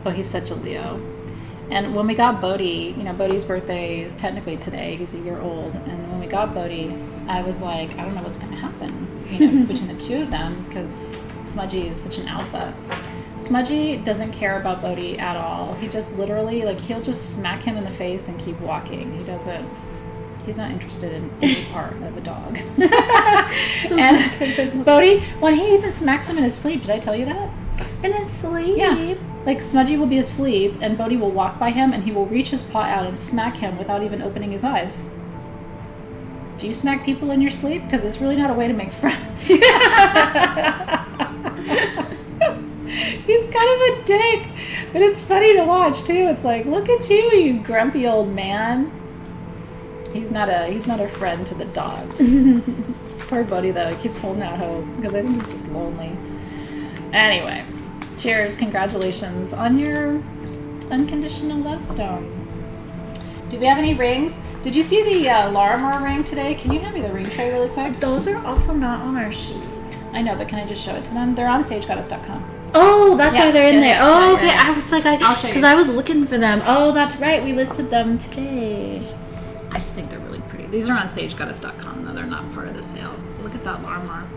Speaker 1: Oh, he's such a Leo. And when we got Bodhi, Bodhi's birthday is technically today. He's a year old. And when we got Bodhi, I was like, I don't know what's going to happen, between the 2 of them, because Smudgy is such an alpha. Smudgy doesn't care about Bodhi at all. He just literally, he'll just smack him in the face and keep walking. He's not interested in any part of a dog. And Bodhi, when he even smacks him in his sleep, did I tell you that?
Speaker 2: In his sleep?
Speaker 1: Yeah. Like Smudgy will be asleep and Bodhi will walk by him and he will reach his paw out and smack him without even opening his eyes. Do you smack people in your sleep? Because it's really not a way to make friends. He's kind of a dick, but it's funny to watch too. It's like, look at you, you grumpy old man. He's not a friend to the dogs. Poor Bodhi though, he keeps holding out hope because I think he's just lonely. Anyway, cheers, congratulations on your unconditional love stone. Do we have any rings? Did you see the Larimar ring today? Can you hand me the ring tray really quick?
Speaker 2: Those are also not on our sheet.
Speaker 1: I know, but can I just show it to them? They're on sagegoddess.com.
Speaker 2: Oh, that's why they're in there. Oh, okay.
Speaker 1: Yeah.
Speaker 2: I was like,
Speaker 1: I'll show you.
Speaker 2: because I was looking for them. Oh, that's right. We listed them today.
Speaker 1: I just think they're really pretty. These are on sagegoddess.com, though. They're not part of the sale. Look at that Larimar.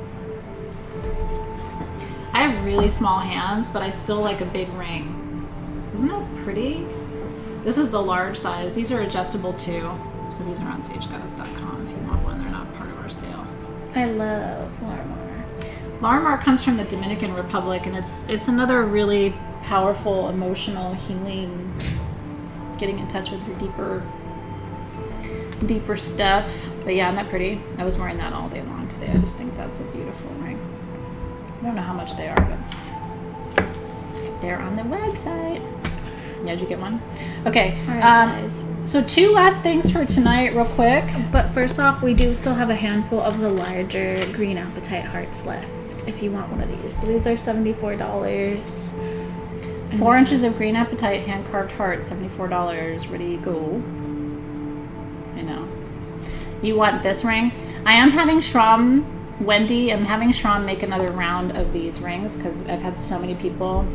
Speaker 1: I have really small hands, but I still like a big ring. Isn't that pretty? This is the large size. These are adjustable too. So these are on sagegoddess.com if you want one. They're not part of our sale.
Speaker 2: I love Larimar.
Speaker 1: Larimar comes from the Dominican Republic, and it's another really powerful, emotional, healing, getting in touch with your deeper stuff. But yeah, isn't that pretty? I was wearing that all day long today. I just think that's a beautiful ring. I don't know how much they are, but they're on the website. Yeah, did you get one? Okay.
Speaker 2: All right, guys.
Speaker 1: So 2 last things for tonight, real quick.
Speaker 2: But first off, we do still have a handful of the larger green apatite hearts left if you want one of these. So these are $74.
Speaker 1: 4 inches of green apatite hand carved heart, $74. Ready, go. I know. You want this ring? I am having Wendy, I'm having Shram make another round of these rings because I've had so many people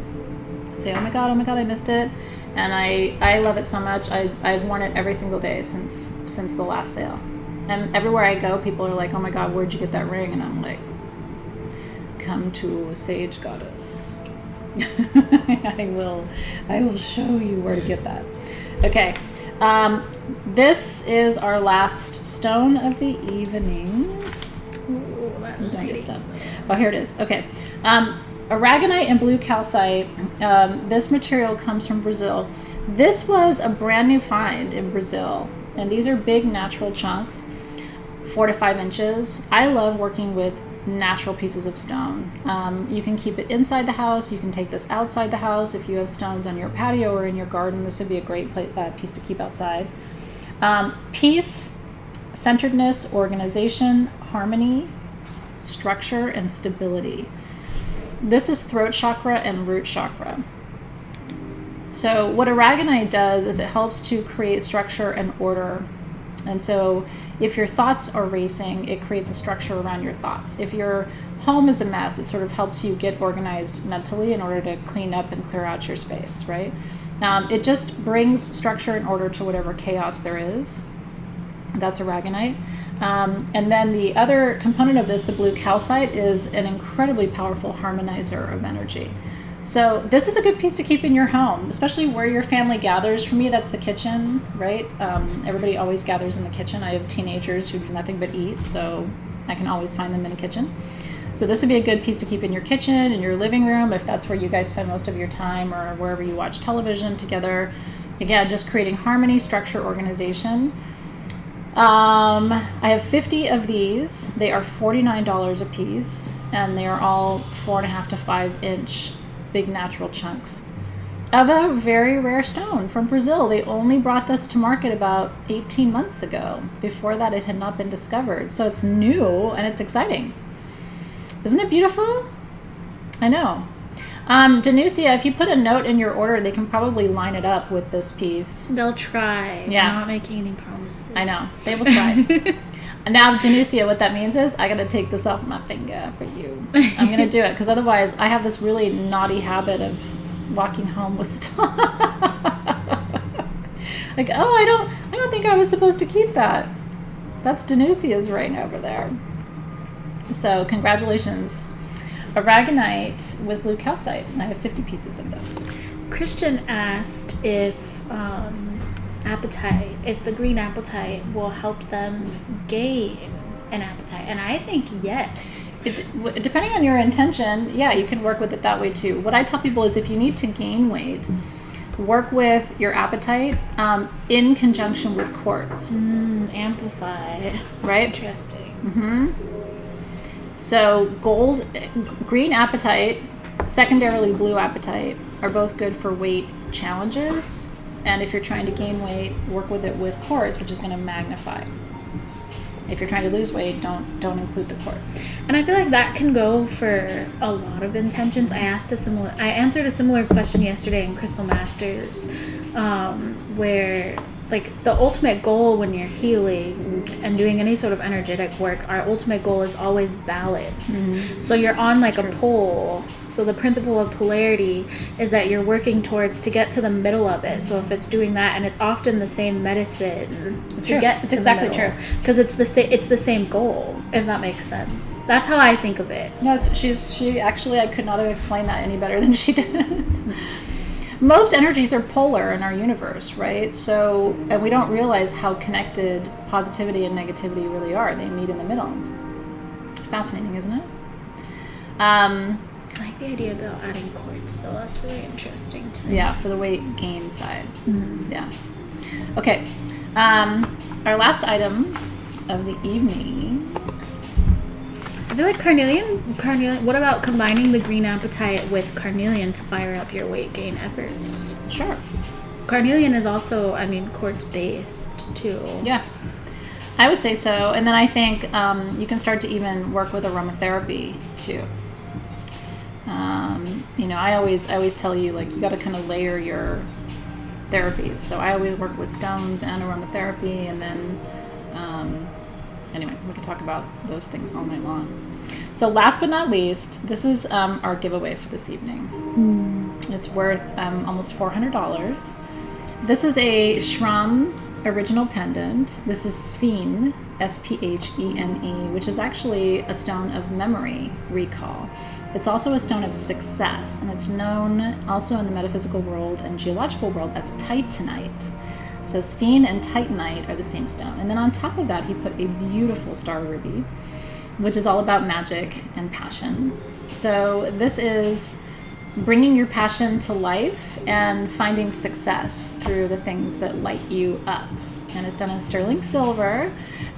Speaker 1: say, oh my god, I missed it. And I love it so much. I've worn it every single day since the last sale. And everywhere I go, people are like, oh my god, where'd you get that ring? And I'm like, come to Sage Goddess. I will show you where to get that. Okay. This is our last stone of the evening.
Speaker 2: Ooh, that
Speaker 1: Oh, here it is. Okay. Aragonite and blue calcite. This material comes from Brazil. This was a brand new find in Brazil, and these are big natural chunks, 4 to 5 inches. I love working with natural pieces of stone. You can keep it inside the house. You can take this outside the house. If you have stones on your patio or in your garden, this would be a great piece to keep outside. Peace, centeredness, organization, harmony, structure, and stability. This is throat chakra and root chakra. So what aragonite does is it helps to create structure and order. And so if your thoughts are racing, it creates a structure around your thoughts. If your home is a mess, it sort of helps you get organized mentally in order to clean up and clear out your space, right? It just brings structure and order to whatever chaos there is. That's aragonite. And then the other component of this, the blue calcite, is an incredibly powerful harmonizer of energy. So this is a good piece to keep in your home, especially where your family gathers. For me, that's the kitchen, right? Everybody always gathers in the kitchen. I have teenagers who do nothing but eat, so I can always find them in the kitchen. So this would be a good piece to keep in your kitchen, in your living room, if that's where you guys spend most of your time, or wherever you watch television together. Again, just creating harmony, structure, organization. I have 50 of these. They are $49 a piece, and they are all 4.5 to 5 inch big natural chunks of a very rare stone from Brazil. They only brought this to market about 18 months ago. Before that, it had not been discovered. So it's new and it's exciting. Isn't it beautiful? I know. Danusia, if you put a note in your order, they can probably line it up with this piece.
Speaker 2: They'll try.
Speaker 1: Yeah.
Speaker 2: I'm not making any promises.
Speaker 1: I know. They will try. And now, Danusia, what that means is I got to take this off my finger for you. I'm going to do it because otherwise I have this really naughty habit of walking home with stuff. Like, oh, I don't think I was supposed to keep that. That's Danusia's ring over there. So, congratulations. Aragonite with blue calcite. I have 50 pieces of those.
Speaker 2: Christian asked if if the green apatite will help them gain an appetite, and I think yes.
Speaker 1: Depending on your intention, yeah, you can work with it that way too. What I tell people is if you need to gain weight, work with your appetite in conjunction with quartz.
Speaker 2: Amplify.
Speaker 1: Right?
Speaker 2: Interesting.
Speaker 1: Mm-hmm. So green apatite secondarily blue apatite are both good for weight challenges. And if you're trying to gain weight, work with it with quartz, which is going to magnify. If you're trying to lose weight, don't include the quartz.
Speaker 2: And I feel like that can go for a lot of intentions. I answered a similar question yesterday in Crystal Masters, where like the ultimate goal when you're healing and doing any sort of energetic work, our ultimate goal is always balance. So you're on like a pole. So the principle of polarity is that you're working towards to get to the middle of it. So if it's doing that, and it's often the same medicine to get to
Speaker 1: exactly
Speaker 2: the middle, because it's the same goal, if that makes sense. That's how I think of it.
Speaker 1: No, she actually, I could not have explained that any better than she did. Most energies are polar in our universe, right? So, and we don't realize how connected positivity and negativity really are. They meet in the middle. Fascinating, isn't it?
Speaker 2: I like the idea about adding quartz, though. That's really interesting to me.
Speaker 1: Yeah, for the weight gain side. Yeah. Okay. Our last item of the evening.
Speaker 2: I feel like carnelian. What about combining the green apatite with carnelian to fire up your weight gain efforts?
Speaker 1: Sure.
Speaker 2: Carnelian is also, quartz based too.
Speaker 1: Yeah, I would say so. And then I think you can start to even work with aromatherapy too. I always tell you, like, you got to kind of layer your therapies. So I always work with stones and aromatherapy, and then anyway, we can talk about those things all night long. So last but not least, this is our giveaway for this evening. It's worth almost $400. This is a Shram original pendant. This is Sphene, Sphene, which is actually a stone of memory recall. It's also a stone of success, and it's known also in the metaphysical world and geological world as titanite. So Sphene and titanite are the same stone. And then on top of that, he put a beautiful star ruby, which is all about magic and passion. So this is bringing your passion to life and finding success through the things that light you up. And it's done in sterling silver.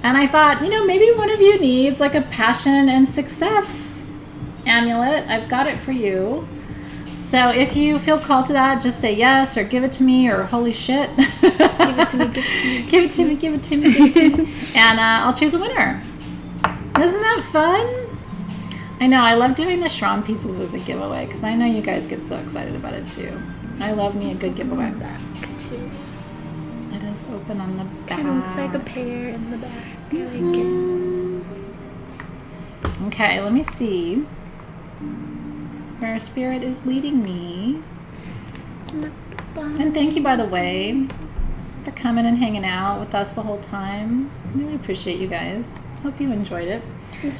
Speaker 1: And I thought, maybe one of you needs like a passion and success amulet. I've got it for you. So if you feel called to that, just say yes, or give it to me, or holy shit.
Speaker 2: Just give it to me, give it to me.
Speaker 1: Give it to me, give it to me, give it to me. And I'll choose a winner. Isn't that fun? I know, I love doing the Shram pieces as a giveaway, because I know you guys get so excited about it too. I love me a good giveaway.
Speaker 2: Back too.
Speaker 1: It is open on the back.
Speaker 2: Kind of looks like a pear in the back. I like it.
Speaker 1: Okay, let me see where spirit is leading me. And thank you, by the way, for coming and hanging out with us the whole time. Really appreciate you guys. Hope you enjoyed it.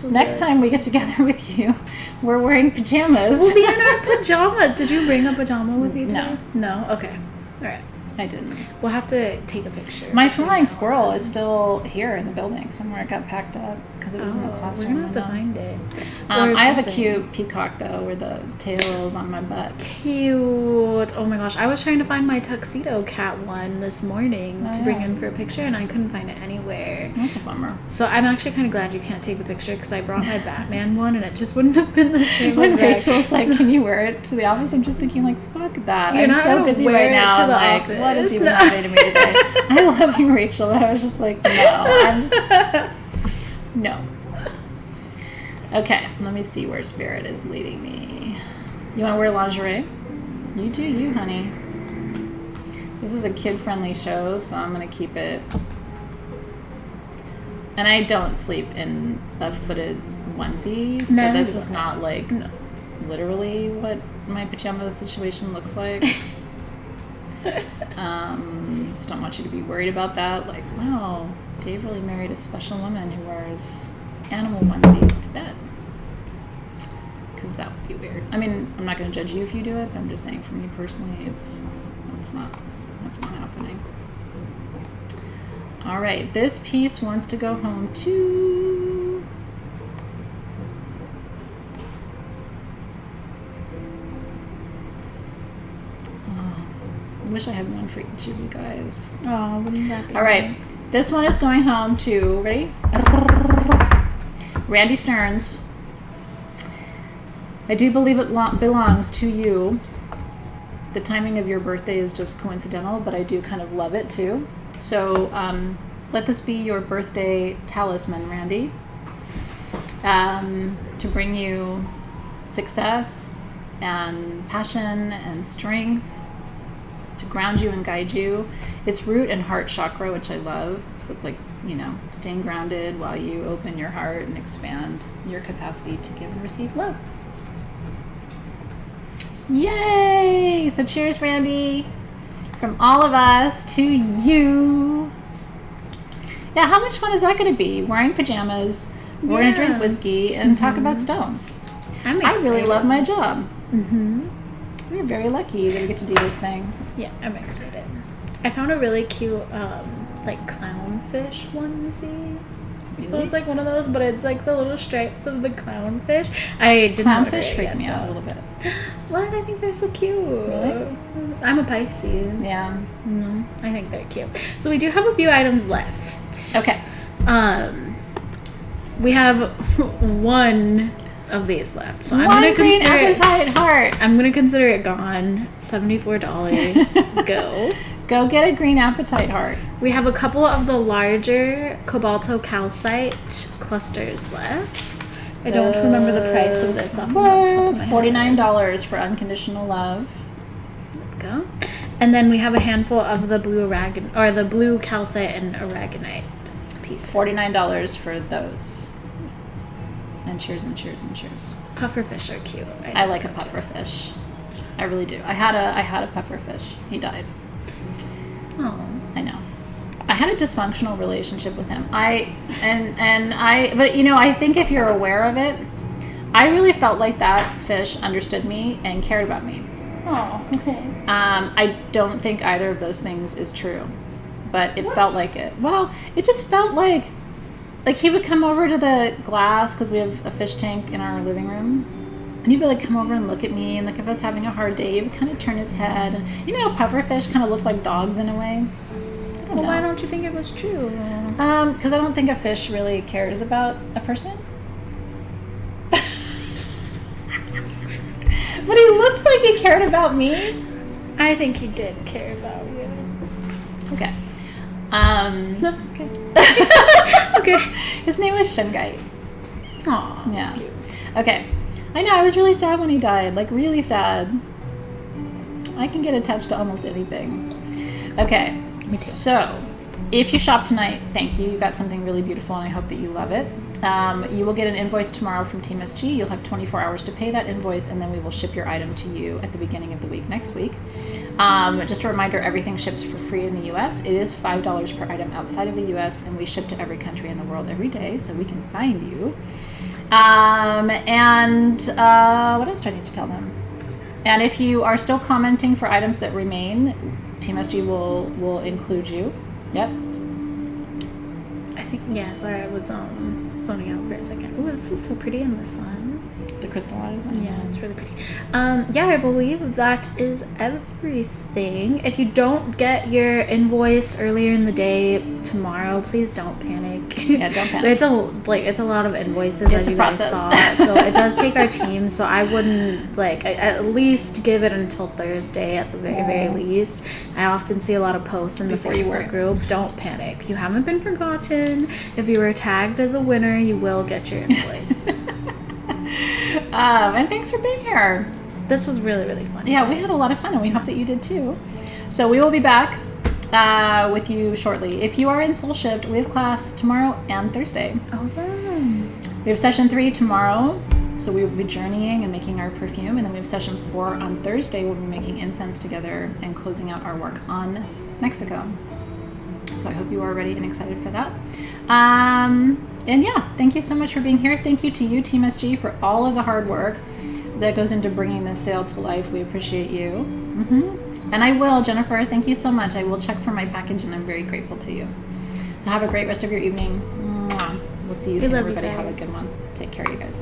Speaker 1: Next time we get together with you, we're wearing pajamas.
Speaker 2: We'll be in our pajamas. Did you bring a pajama with you today?
Speaker 1: No.
Speaker 2: No? Okay. All right.
Speaker 1: I didn't.
Speaker 2: We'll have to take a picture.
Speaker 1: My flying squirrel is still here in the building somewhere. It got packed up because it was in the classroom.
Speaker 2: We're going to have to find it.
Speaker 1: I have a cute peacock, though, where the tail is on my butt.
Speaker 2: Cute. Oh my gosh. I was trying to find my tuxedo cat one this morning to bring in for a picture, and I couldn't find it anywhere.
Speaker 1: That's a bummer.
Speaker 2: So I'm actually kind of glad you can't take the picture, because I brought my Batman one, and it just wouldn't have been the same.
Speaker 1: When Rachel's like, can you wear it to the office? I'm just thinking, like, fuck that.
Speaker 2: You're
Speaker 1: I'm
Speaker 2: not
Speaker 1: so busy right now.
Speaker 2: To the
Speaker 1: like,
Speaker 2: office.
Speaker 1: What is even happening to me today? I love you, Rachel, but I was just like, no. Okay, let me see where spirit is leading me. You want to wear lingerie? You do you, honey. This is a kid-friendly show, so I'm going to keep it. And I don't sleep in a footed onesie, so this is not like literally what my pajama situation looks like. Just don't want you to be worried about that. Like, wow, Dave really married a special woman who wears animal onesies to bed. Because that would be weird. I mean, I'm not going to judge you if you do it, but I'm just saying for me personally, that's not happening. All right, this piece wants to go home too. I wish I had one for each of you guys.
Speaker 2: Oh, wouldn't that be
Speaker 1: all right,
Speaker 2: nice?
Speaker 1: This one is going home to, ready? Randy Stearns. I do believe it belongs to you. The timing of your birthday is just coincidental, but I do kind of love it too. So let this be your birthday talisman, Randy, to bring you success and passion and strength, to ground you and guide you. It's root and heart chakra, which I love. So it's like, staying grounded while you open your heart and expand your capacity to give and receive love. Yay! So cheers, Randy. From all of us to you. Yeah, how much fun is that going to be? Wearing pajamas, we're going to drink whiskey and talk about stones. I really love my job. We're very lucky that we get to do this thing.
Speaker 2: Yeah, I'm excited. I found a really cute, clownfish onesie. Really? So it's like one of those, but it's like the little stripes of the clownfish. I did not order it
Speaker 1: Clownfish freak
Speaker 2: yet,
Speaker 1: me out a
Speaker 2: though.
Speaker 1: little bit.
Speaker 2: What? I think they're so cute.
Speaker 1: Really?
Speaker 2: I'm a Pisces.
Speaker 1: Yeah.
Speaker 2: I think they're cute. So we do have a few items left.
Speaker 1: Okay.
Speaker 2: We have one of these left. So
Speaker 1: One
Speaker 2: I'm gonna
Speaker 1: green
Speaker 2: consider
Speaker 1: apatite heart.
Speaker 2: I'm gonna consider it gone. $74. Go.
Speaker 1: Go get a green apatite heart.
Speaker 2: We have a couple of the larger cobalto calcite clusters left. I don't remember the price of this off the top of my head.
Speaker 1: $49 for unconditional love.
Speaker 2: Go. And then we have a handful of the the blue calcite and aragonite pieces.
Speaker 1: $49 for those. And cheers and cheers and cheers.
Speaker 2: Pufferfish are cute.
Speaker 1: I like a pufferfish. I really do. I had a pufferfish. He died.
Speaker 2: Oh.
Speaker 1: I know. I had a dysfunctional relationship with him. But I think if you're aware of it, I really felt like that fish understood me and cared about me.
Speaker 2: Oh, okay.
Speaker 1: I don't think either of those things is true, but it felt like it. Well, it just felt like he would come over to the glass, because we have a fish tank in our living room, and he'd be like, come over and look at me, and like if I was having a hard day, he would kind of turn his head, and pufferfish kind of look like dogs in a way.
Speaker 2: Well, why don't you think it was true?
Speaker 1: Because I don't think a fish really cares about a person. But he looked like he cared about me.
Speaker 2: I think he did care about you.
Speaker 1: Okay.
Speaker 2: Okay. Okay.
Speaker 1: His name was Shingai.
Speaker 2: Aw,
Speaker 1: Yeah.
Speaker 2: that's cute.
Speaker 1: Okay. I know, I was really sad when he died. Like, really sad. I can get attached to almost anything. Okay.
Speaker 2: Me too.
Speaker 1: So, if you shop tonight, thank you. You got something really beautiful, and I hope that you love it. You will get an invoice tomorrow from Team SG. You'll have 24 hours to pay that invoice, and then we will ship your item to you at the beginning of the week next week. Just a reminder, everything ships for free in the U.S. It is $5 per item outside of the U.S., and we ship to every country in the world every day, so we can find you. What else do I need to tell them? And if you are still commenting for items that remain, Team SG will include you. Yep.
Speaker 2: I think, yeah, sorry, I was zoning out for a second. Ooh, this is so pretty in the sun.
Speaker 1: The crystallized.
Speaker 2: Yeah, it's really pretty. Yeah, I believe that is everything. If you don't get your invoice earlier in the day tomorrow, please don't panic.
Speaker 1: Yeah, don't panic.
Speaker 2: It's a lot of invoices, as you guys saw. So it does take our team. So I wouldn't at least give it until Thursday at the very, very least. I often see a lot of posts in the Facebook group. Don't panic. You haven't been forgotten. If you were tagged as a winner, you will get your invoice.
Speaker 1: And thanks for being here.
Speaker 2: This was really, really fun.
Speaker 1: Yeah, we had a lot of fun, and we hope that you did too. So we will be back with you shortly. If you are in Soul Shift, we have class tomorrow and Thursday.
Speaker 2: Oh, yeah.
Speaker 1: We have session 3 tomorrow, so we will be journeying and making our perfume, and then we have session 4 on Thursday. We'll be making incense together and closing out our work on Mexico. So I hope you are ready and excited for that. And yeah, thank you so much for being here. Thank you to you, Team SG, for all of the hard work that goes into bringing this sale to life. We appreciate you. And I will, Jennifer, thank you so much. I will check for my package, and I'm very grateful to you. So have a great rest of your evening. We'll see you soon, everybody. Have a good one. Take care, you guys.